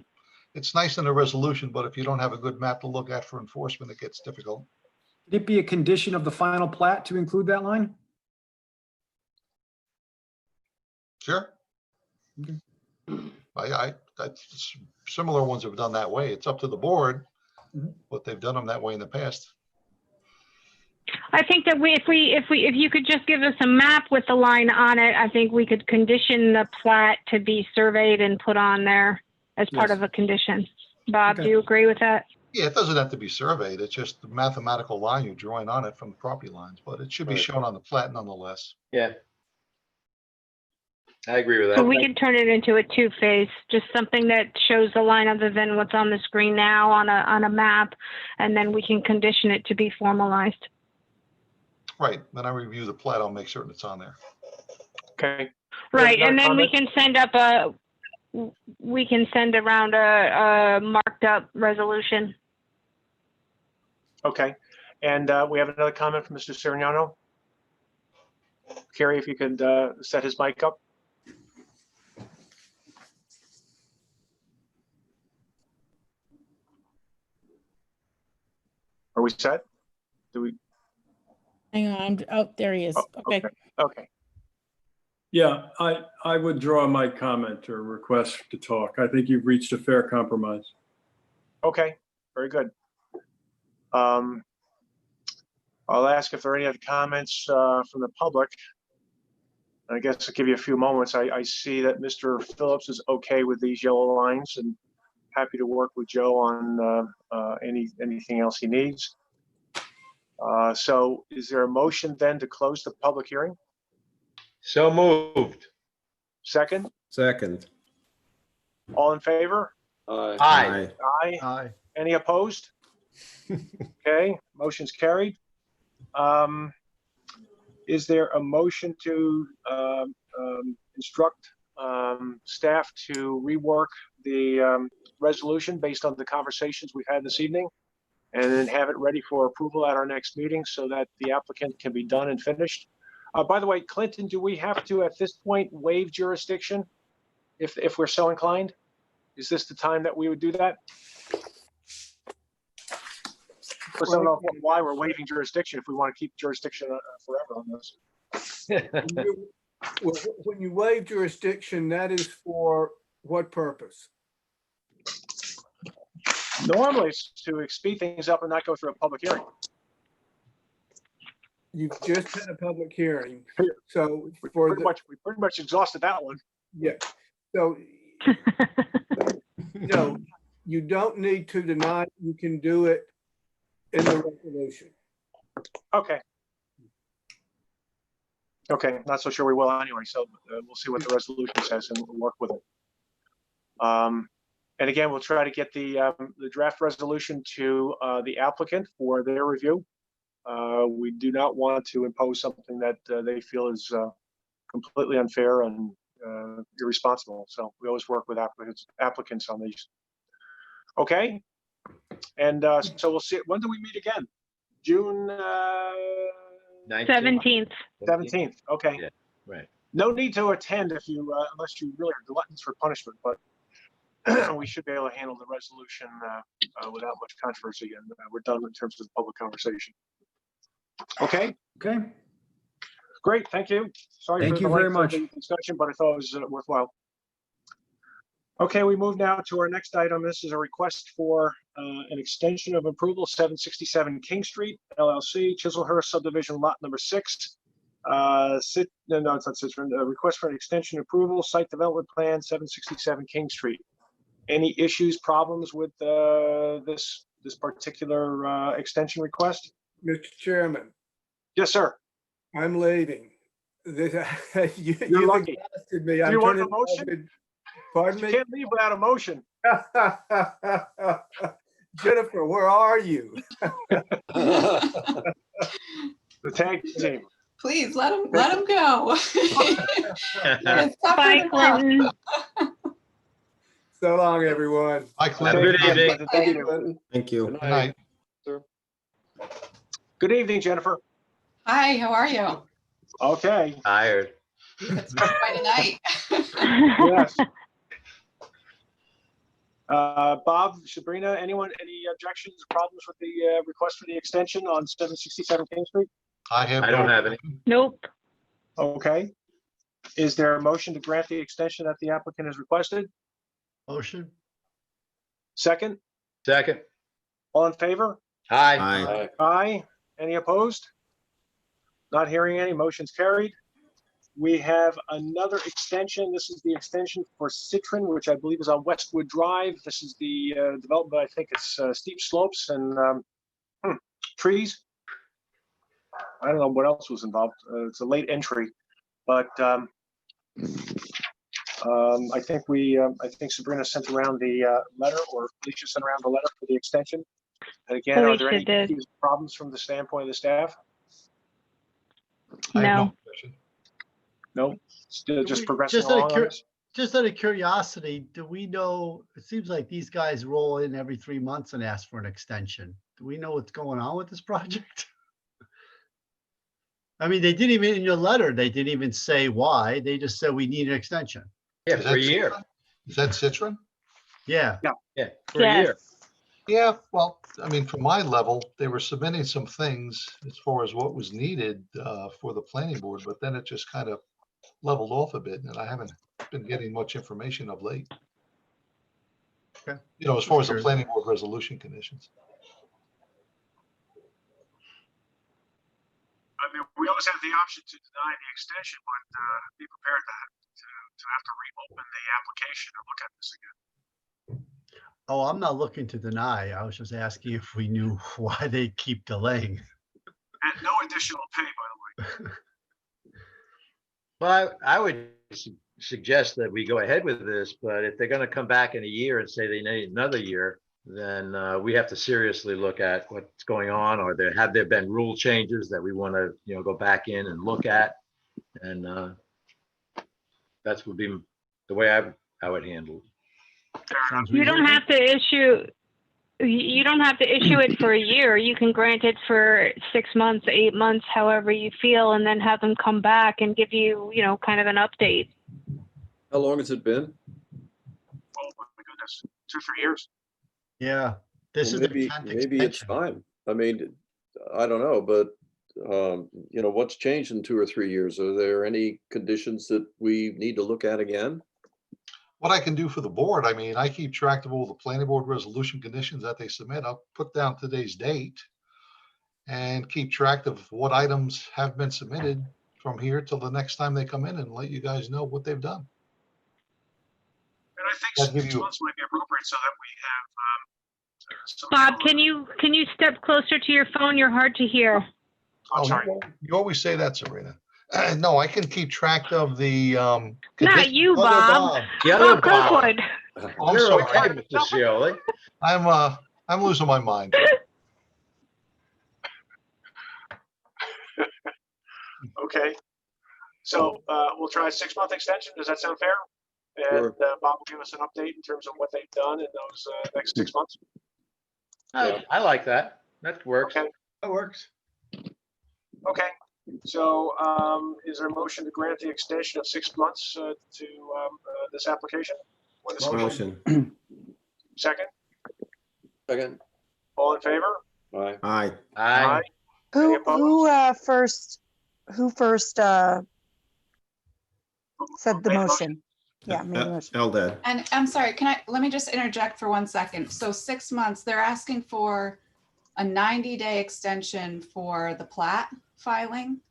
It's nice in a resolution, but if you don't have a good map to look at for enforcement, it gets difficult. Could it be a condition of the final plat to include that line? Sure. Similar ones have done that way. It's up to the board, Mhm. but they've done them that way in the past. I think that if you could just give us a map with the line on it, I think we could condition the plat to be surveyed and put on there as part Yes. of a condition. Bob, Okay. do you agree with that? Yeah, it doesn't have to be surveyed. It's just the mathematical line you're drawing on it from the property lines, but it should be Right. shown on the plat nonetheless. Yeah. I agree with So that. we could turn it into a two-phase, just something that shows the line other than what's on the screen now on a map, and then we can condition it to be formalized. Right, when I review the plat, I'll make certain it's on there. Okay. Right, another and then we comment? can send around a marked up resolution. Okay. And we have another comment from Mr. Sirignano. Carrie, if you could set his mic up. Are we set? Do we? Hang on, oh, there he is. Oh, Okay. Okay. Yeah, I withdraw my comment or request to talk. I think you've reached a fair compromise. Okay. Very good. I'll ask if there are any other comments from the public. I guess I'll give you a few moments. I see that Mr. Phillips is okay with these yellow lines and happy to work with Joe on anything else he needs. So is there a motion then to close the public hearing? So moved. Second, Second. all in favor? Aye. Aye. Aye. Any opposed? Okay, motion's carried. Is there a motion to instruct staff to rework the resolution based on the conversations we've had this evening and then have it ready for approval at our next meeting so that the applicant can be done and finished? By the way, Clinton, do we have to, at this point, waive jurisdiction if we're so inclined? Is this the time that we would do that? I don't know why we're waiving jurisdiction if we want to keep jurisdiction forever on this. When you waive jurisdiction, that is for what purpose? Normally, it's to speed things up and not go through a public hearing. You've just had a public hearing, so We for pretty much exhausted that one. yeah, so no, you don't need to deny, you can do it in the resolution. Okay. Okay, not so sure we will anyway, so we'll see what the resolution says and we'll work with it. And again, we'll try to get the draft resolution to the applicant for their review. We do not want to impose something that they feel is completely unfair and irresponsible. So we always work with applicants on these. Okay. And so we'll see. When do we meet again? June 17th. 17th. Okay. Yeah, right. No need to attend if you, unless you really are gluttons for punishment, but we should be able to handle the resolution without much controversy, and we're done in terms of the public conversation. Okay, Okay, great, thank you. Sorry Thank for you the very length of much. the discussion, but I thought it was worthwhile. Okay, we move now to our next item. This is a request for an extension of approval, 767 King Street, LLC, Chiselhurst subdivision lot number 6. No, it's not Citron. A request for an extension approval, site development plan, 767 King Street. Any issues, problems with this particular extension request? Mr. Chairman, Yes, sir. I'm leaving. This, You're you've lucky. exhausted me. Do I'm you want a turning motion? over- Pardon You me? can't leave without a motion. Jennifer, where are you? The tag team. Please let him go. It's tougher Bye, than Clinton. So long, everyone. Hi, Have a Clinton. good evening. Thank you. Thank you. Good night. Good evening, Jennifer. Hi, how are you? Okay. Tired. It's been quite a night. Yes. Bob, Sabrina, anyone, any objections, problems with the request for the extension on 767 King Street? I don't have any. Nope. Okay. Is there a motion to grant the extension that the applicant has requested? Motion. Second, Second. all in favor? Aye. Aye. Aye. Any opposed? Not hearing any, motion's carried. We have another extension. This is the extension for Citron, which I believe is on Westwood Drive. This is the development, I think it's steep slopes and trees. I don't know what else was involved. It's a late entry, but I think I think Sabrina sent around the letter, or Alicia sent around the letter for the extension. And again, are there any Alicia did. problems from the standpoint of the staff? I have No. no question. No, still just We- progressing just out of along on this? Just out of curiosity, do we know, it seems like these guys roll in every 3 months and ask for an extension. Do we know what's going on with this project? I mean, they didn't even, in your letter, they didn't even say why. They just said we need an extension. Yeah, Is for a that year. Citron? Is that Citron? Yeah. Yeah, for a Yes. year. Yeah, well, I mean, from my level, they were submitting some things as far as what was needed for the planning board, but then it just kind of leveled off a bit, and I haven't been getting much information of late. Okay. You know, as far as the Curious. planning board resolution conditions. I mean, we always have the option to deny the extension, but be prepared to have to reopen the application and look at this again. Oh, I'm not looking to deny. I was just asking if we knew why they keep delaying. At no additional pay, by the way. Well, I would suggest that we go ahead with this, but if they're gonna come back in a year and say they need another year, then we have to seriously look at what's going on, or have there been rule changes that we want to, go back in and look at? And that's would be the way I would handle it. Sounds You don't reasonable. have to issue, you don't have to issue it for a year. You can grant it for 6 months, 8 months, however you feel, and then have them come back and give you, kind of an update. How long has it been? Oh my goodness, 2-3 years. Yeah, this Well, is the maybe 10th maybe it's extension. time. I mean, I don't know, but what's changed in 2 or 3 years? Are there any conditions that we need to look at again? What I can do for the board, I mean, I keep track of all the planning board resolution conditions that they submit. I'll put down today's date and keep track of what items have been submitted from here till the next time they come in, and let you guys know what they've done. And I think That'd give 6 you- months might be appropriate so that we have. Bob, can you step closer to your phone? You're hard to hear. I'm Oh, sorry. you always say that, Sabrina. No, I can keep track of the. Not condition- you, Other Bob. The other Bob Bob. Kirkwood. I'm You're sorry. okay, Mr. Scioli. I'm losing my mind. Okay. So we'll try a 6-month extension. Does that sound fair? And Sure. Bob will give us an update in terms of what they've done in those next 6 months. I like that. That works. Okay. That works. Okay. So is there a motion to grant the extension of 6 months to this application? What is the motion? Motion. Second? Second. All in favor? Aye. Aye. Aye. Any Who opposed? first said the Made a motion? Yeah, made a motion. Eldad. And I'm sorry, let me just interject for 1 second. So 6 months, they're asking for a 90-day extension for the plat filing,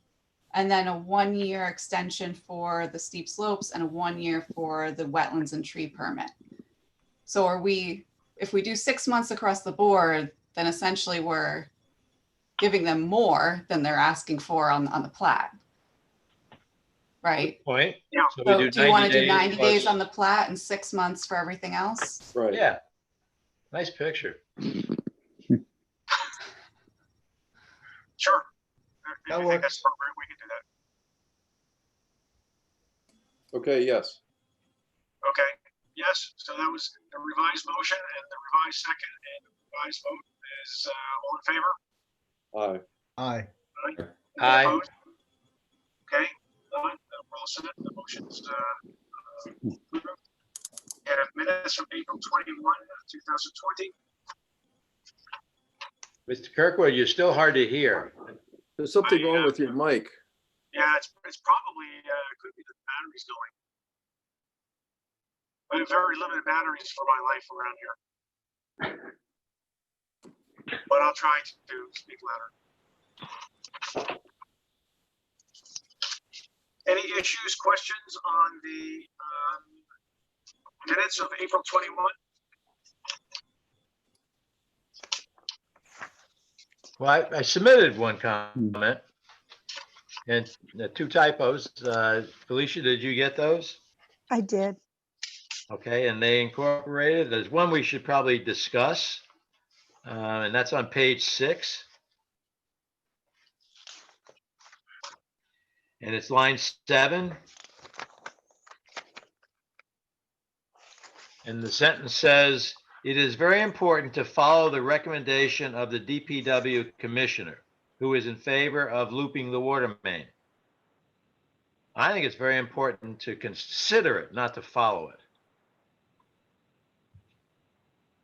and then a 1-year extension for the steep slopes, and a 1 year for the wetlands and tree permit. So if we do 6 months across the board, then essentially we're giving them more than they're asking for on the plat. Right? Point. Yeah. So So we do you want to do 90 90 days plus- on the plat and 6 months for everything else? Right. Yeah. Nice picture. Sure. If That you think that's works. appropriate, we can do that. Okay, yes. Okay. Yes. So that was the revised motion and the revised second, and the revised vote is all in favor? Aye. Aye. Any Aye. opposed? Okay. None. We're all set. The motion's approved. And minutes from April 21, 2020. Mr. Kirkwood, you're still hard to hear. There's something wrong with your mic. Yeah, it's probably could be the battery's going. I have very limited batteries for my life around here. But I'll try to speak louder. Any issues, questions on the minutes of April 21? Well, I submitted one comment and the 2 typos. Felicia, did you get those? I did. Okay, and they incorporated, there's one we should probably discuss. And that's on page 6. And it's line 7. And the sentence says, "It is very important to follow the recommendation of the DPW commissioner, who is in favor of looping the water main." I think it's very important to consider it, not to follow it.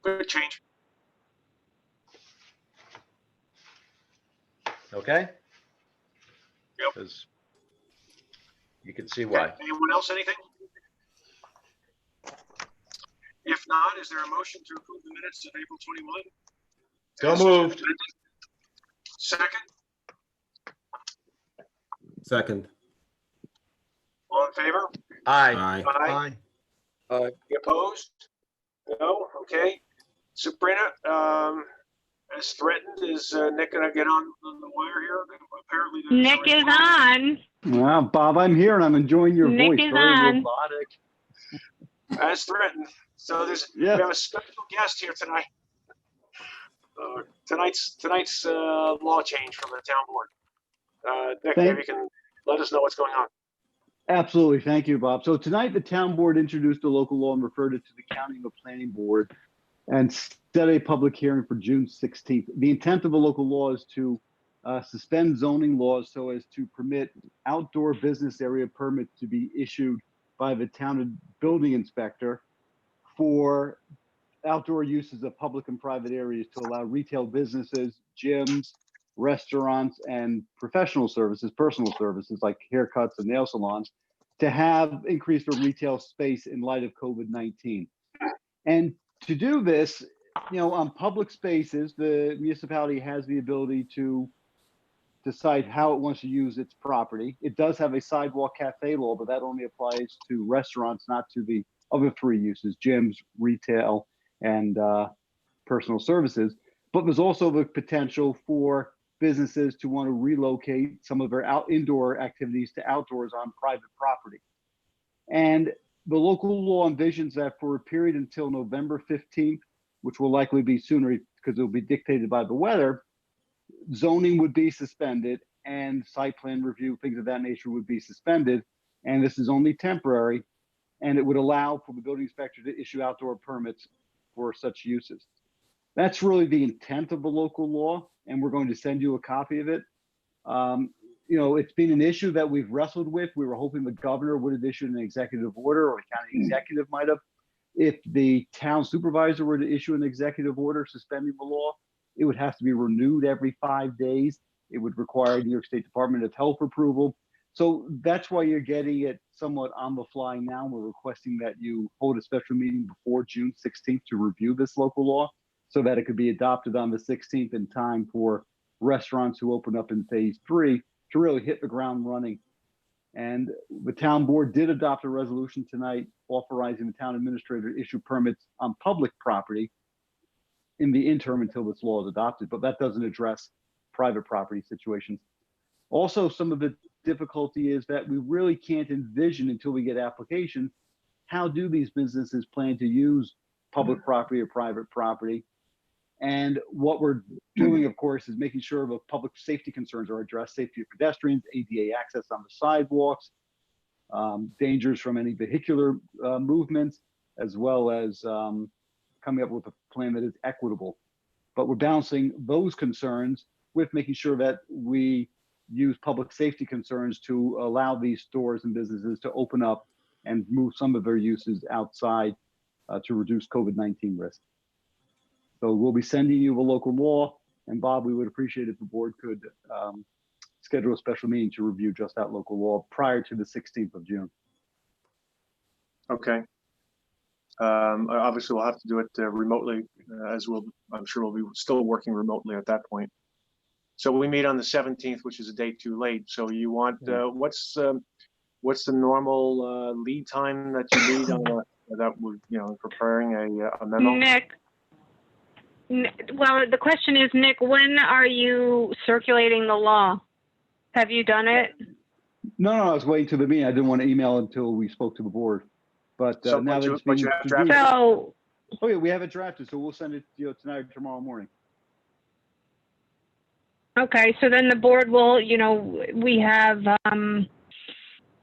Good change. Okay? Yep. Because you can see why. Okay. Anyone else, anything? If not, is there a motion to approve the minutes of April 21? So moved. Second, Second. all in favor? Aye. Aye. Aye. Opposed? No, okay. Sabrina, as threatened, is Nick gonna get on the wire here? Apparently. Nick is on. Well, Bob, I'm here and I'm enjoying your Nick voice. is Very on. robotic. As threatened. So we have a special guest here tonight. Tonight's law change from the town board. Nick, maybe you can let us know what's going on. Absolutely. Thank you, Bob. So tonight, the town board introduced a local law and referred it to the county and the planning board and set a public hearing for June 16th. The intent of the local law is to suspend zoning laws so as to permit outdoor business area permits to be issued by the town building inspector for outdoor uses of public and private areas to allow retail businesses, gyms, restaurants, and professional services, personal services like haircuts and nail salons, to have increased their retail space in light of COVID-19. And to do this, on public spaces, the municipality has the ability to decide how it wants to use its property. It does have a sidewalk cafe law, but that only applies to restaurants, not to the other 3 uses, gyms, retail, and personal services. But there's also the potential for businesses to want to relocate some of their indoor activities to outdoors on private property. And the local law envisions that for a period until November 15th, which will likely be sooner because it will be dictated by the weather, zoning would be suspended and site plan review, things of that nature would be suspended. And this is only temporary, and it would allow for the building inspector to issue outdoor permits for such uses. That's really the intent of the local law, and we're going to send you a copy of it. It's been an issue that we've wrestled with. We were hoping the governor would have issued an executive order, or the county executive might have. If the town supervisor were to issue an executive order suspending the law, it would have to be renewed every 5 days. It would require New York State Department of Health approval. So that's why you're getting it somewhat on the fly now. We're requesting that you hold a special meeting before June 16th to review this local law so that it could be adopted on the 16th in time for restaurants who open up in phase 3 to really hit the ground running. And the town board did adopt a resolution tonight authorizing the town administrator to issue permits on public property in the interim until this law is adopted, but that doesn't address private property situations. Also, some of the difficulty is that we really can't envision until we get applications, how do these businesses plan to use public property or private property? And what we're doing, of course, is making sure the public safety concerns are addressed, safety of pedestrians, ADA access on the sidewalks, dangers from any vehicular movements, as well as coming up with a plan that is equitable. But we're balancing those concerns with making sure that we use public safety concerns to allow these stores and businesses to open up and move some of their uses outside to reduce COVID-19 risk. So we'll be sending you a local law, and Bob, we would appreciate if the board could schedule a special meeting to review just that local law prior to the 16th of June. Okay. Obviously, we'll have to do it remotely, I'm sure we'll be still working remotely at that point. So we meet on the 17th, which is a day too late. So you want, what's the normal lead time that you need on that would, preparing a memo? Nick. Well, the question is, Nick, when are you circulating the law? Have you done it? No, I was waiting till the meeting. I didn't want to email until we spoke to the board. But So, now that it's but being you have introduced. drafted? So, Oh yeah, we have it drafted, so we'll send it tonight or tomorrow morning. okay, so then the board will, we have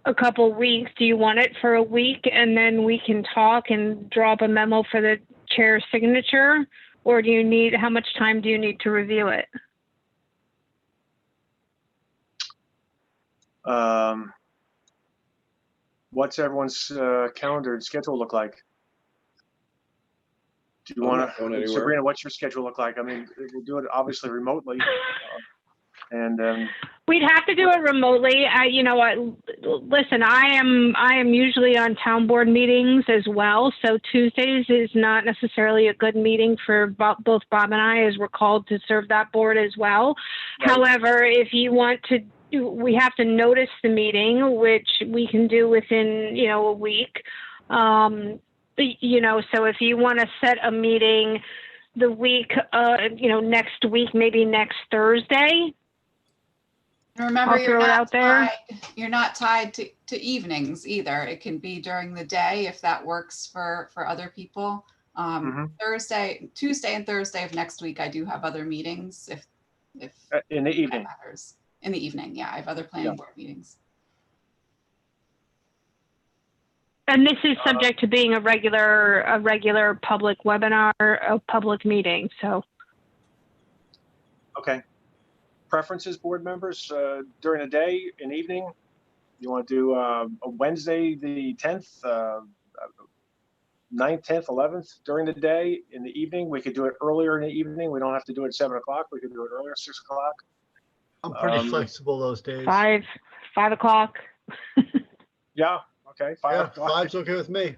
a couple weeks. Do you want it for a week and then we can talk and drop a memo for the chair's signature? Or how much time do you need to review it? What's everyone's calendar and schedule look like? Do you want to, Sabrina, what's your schedule look like? I mean, we'll do it obviously remotely. We'd have to do it remotely. Listen, I am usually on town board meetings as well. So Tuesdays is not necessarily a good meeting for both Bob and I, as we're called to serve that board as well. Right. However, if you want to, we have to notice the meeting, which we can do within, a week. So if you want to set a meeting the week, next week, maybe next Thursday. Remember, you're not tied to evenings either. It can be during the day if that works for other people. Tuesday and Thursday of next week, I do have other meetings. If in the evening. Matters. In the evening, yeah, I have other planning board meetings. And this is subject to being a regular public webinar, a public meeting. So. Okay. Preferences, board members, during the day and evening? You want to do a Wednesday, the 10th, 9th, 10th, 11th during the day? In the evening, we could do it earlier in the evening. We don't have to do it at 7 o'clock. We could do it earlier, 6 o'clock. I'm pretty flexible those days. 5 o'clock. Yeah. Okay. 5 o'clock. 5's okay with me.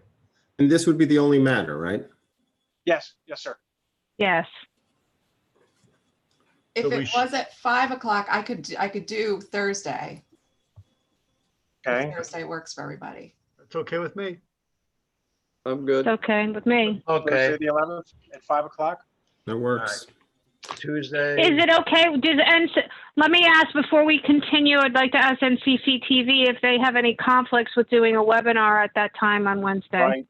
And this would be the only matter, right? Yes. Yes, sir. Yes. If it was at 5 o'clock, I could do Thursday. Okay. If Thursday works for everybody. It's okay with me. I'm good. It's okay with me. Okay, Thursday the 11th at 5 o'clock. That works. Tuesday. Is it okay? Let me ask before we continue. I'd like to ask NCCTV if they have any conflicts with doing a webinar at that time on Wednesday. Right.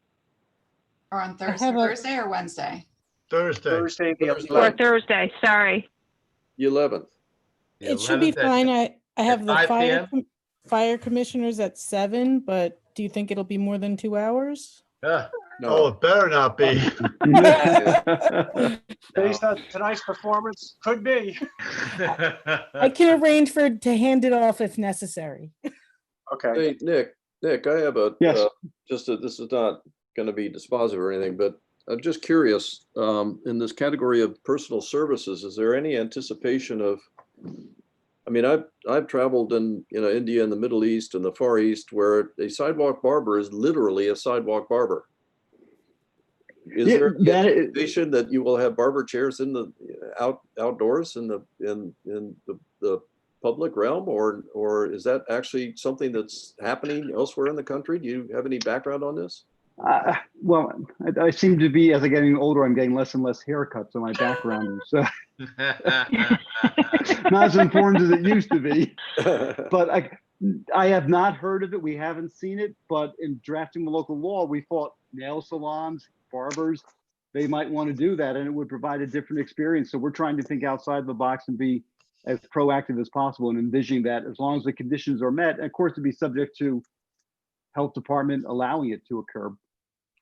Or on Thursday or Wednesday? Thursday. Thursday the 11th. Or Thursday, sorry. The 11th. It should be fine. I have the 5 p.m.? fire commissioners at 7, but do you think it'll be more than 2 hours? Yeah. Oh, it better not be. Based on tonight's performance, could be. I can arrange to hand it off if necessary. Okay. Hey, Nick, I have a, Yes. this is not going to be dispositive or anything, but I'm just curious, in this category of personal services, is there any anticipation of, I mean, I've traveled in, India and the Middle East and the Far East where a sidewalk barber is literally a sidewalk barber. Is there an anticipation that you will have barber chairs in the outdoors in the public realm, or is that actually something that's happening elsewhere in the country? Do you have any background on this? Well, I seem to be, as I'm getting older, I'm getting less and less haircuts, so my background is not as important as it used to be. But I have not heard of it. We haven't seen it. But in drafting the local law, we thought nail salons, barbers, they might want to do that, and it would provide a different experience. So we're trying to think outside the box and be as proactive as possible and envisioning that as long as the conditions are met, and of course, to be subject to health department allowing it to occur,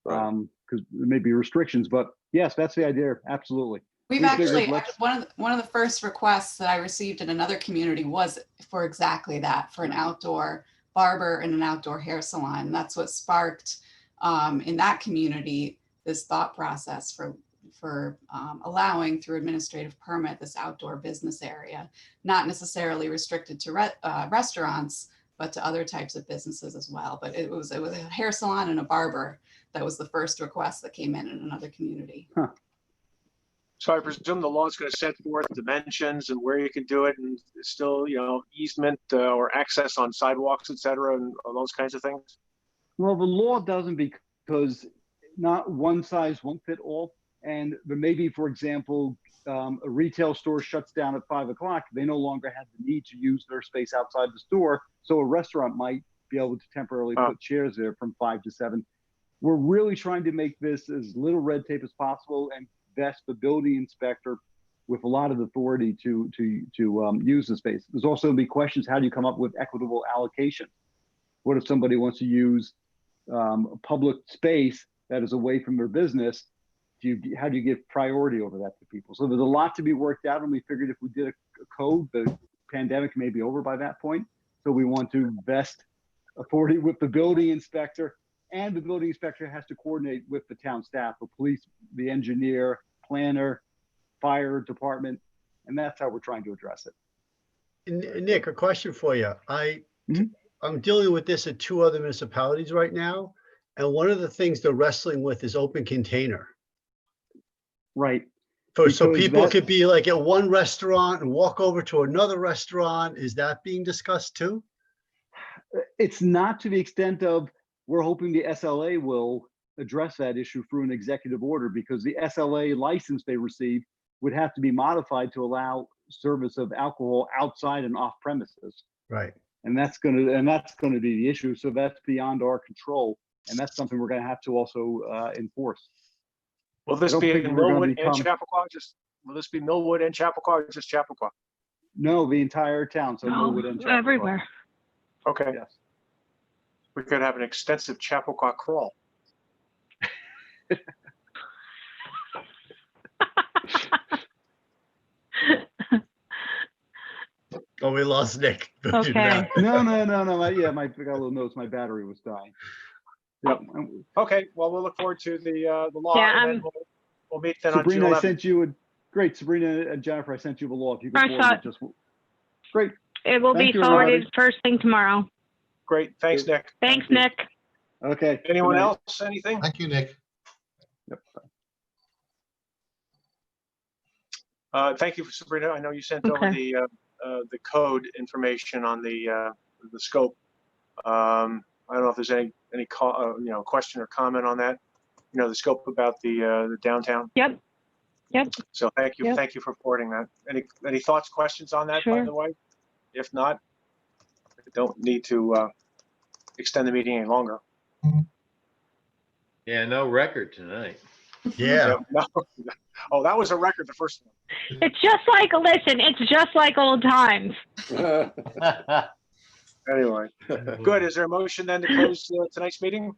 because there may be restrictions. But yes, that's the idea. Absolutely. We've actually, one of the first requests that I received in another community was for exactly that, for an outdoor barber and an outdoor hair salon. And that's what sparked in that community this thought process for allowing through administrative permit this outdoor business area, not necessarily restricted to restaurants, but to other types of businesses as well. But it was a hair salon and a barber. That was the first request that came in another community. Huh. So I presume the law is going to set forth dimensions and where you can do it, and still, easement or access on sidewalks, et cetera, and all those kinds of things? Well, the law doesn't, because not one size won't fit all. And there may be, for example, a retail store shuts down at 5 o'clock. They no longer have the need to use their space outside the store. So a restaurant might be able to temporarily put chairs there from 5 to 7. We're really trying to make this as little red tape as possible and vest the building inspector with a lot of authority to use the space. There's also going to be questions: how do you come up with equitable allocation? What if somebody wants to use a public space that is away from their business? How do you give priority over that to people? So there's a lot to be worked out, and we figured if we did a code, the pandemic may be over by that point. So we want to vest authority with the building inspector, and the building inspector has to coordinate with the town staff, the police, the engineer, planner, fire department, and that's how we're trying to address it. Nick, a question for you. I'm dealing with this at 2 other municipalities right now, and one of the things they're wrestling with is open container. Right. So people could be like at one restaurant and walk over to another restaurant. Is that being discussed too? It's not to the extent of, we're hoping the SLA will address that issue through an executive order, because the SLA license they receive would have to be modified to allow service of alcohol outside and off premises. Right. And that's going to be the issue. So that's beyond our control, and that's something we're going to have to also enforce. Will this be in Millwood and Chappaqua? Will this be Millwood and Chappaqua, or just Chappaqua? No, the entire town. So Millwood and Chappaqua. Everywhere. Okay. Yes. We could have an extensive Chappaqua crawl. Oh, we lost Nick. Okay. No. I got a little notes. My battery was dying. Yep. Okay. Well, we'll look forward to the law. Yeah, and then we'll meet then Sabrina, on June 11th. I sent you great. Sabrina and Jennifer, I sent you the law. If you could First forward it, just great. It will Thank be you, forwarded everybody. first thing tomorrow. Great. Thanks, Nick. Thanks, Nick. Okay. Anyone Good night. else? Anything? Thank you, Nick. Thank you, Sabrina. I know you sent over the code information on the scope. I don't know if there's any question or comment on that. The scope about the downtown. Yep. So thank you. Yep. Thank you for forwarding that. Any thoughts, questions on that, by Sure. the way? If not, I don't need to extend the meeting any longer. Yeah, no record tonight. Yeah. No. Oh, that was a record, the first one. It's just like old times. Anyway, good. Is there a motion then to close tonight's meeting?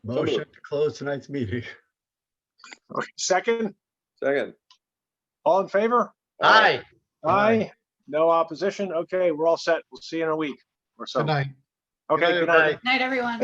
Motion to close tonight's meeting. Okay. Second? Second. All in favor? Aye. Aye. No opposition? Okay, we're all set. We'll see you in a week or so. Good night. Okay, good night. Night, everyone.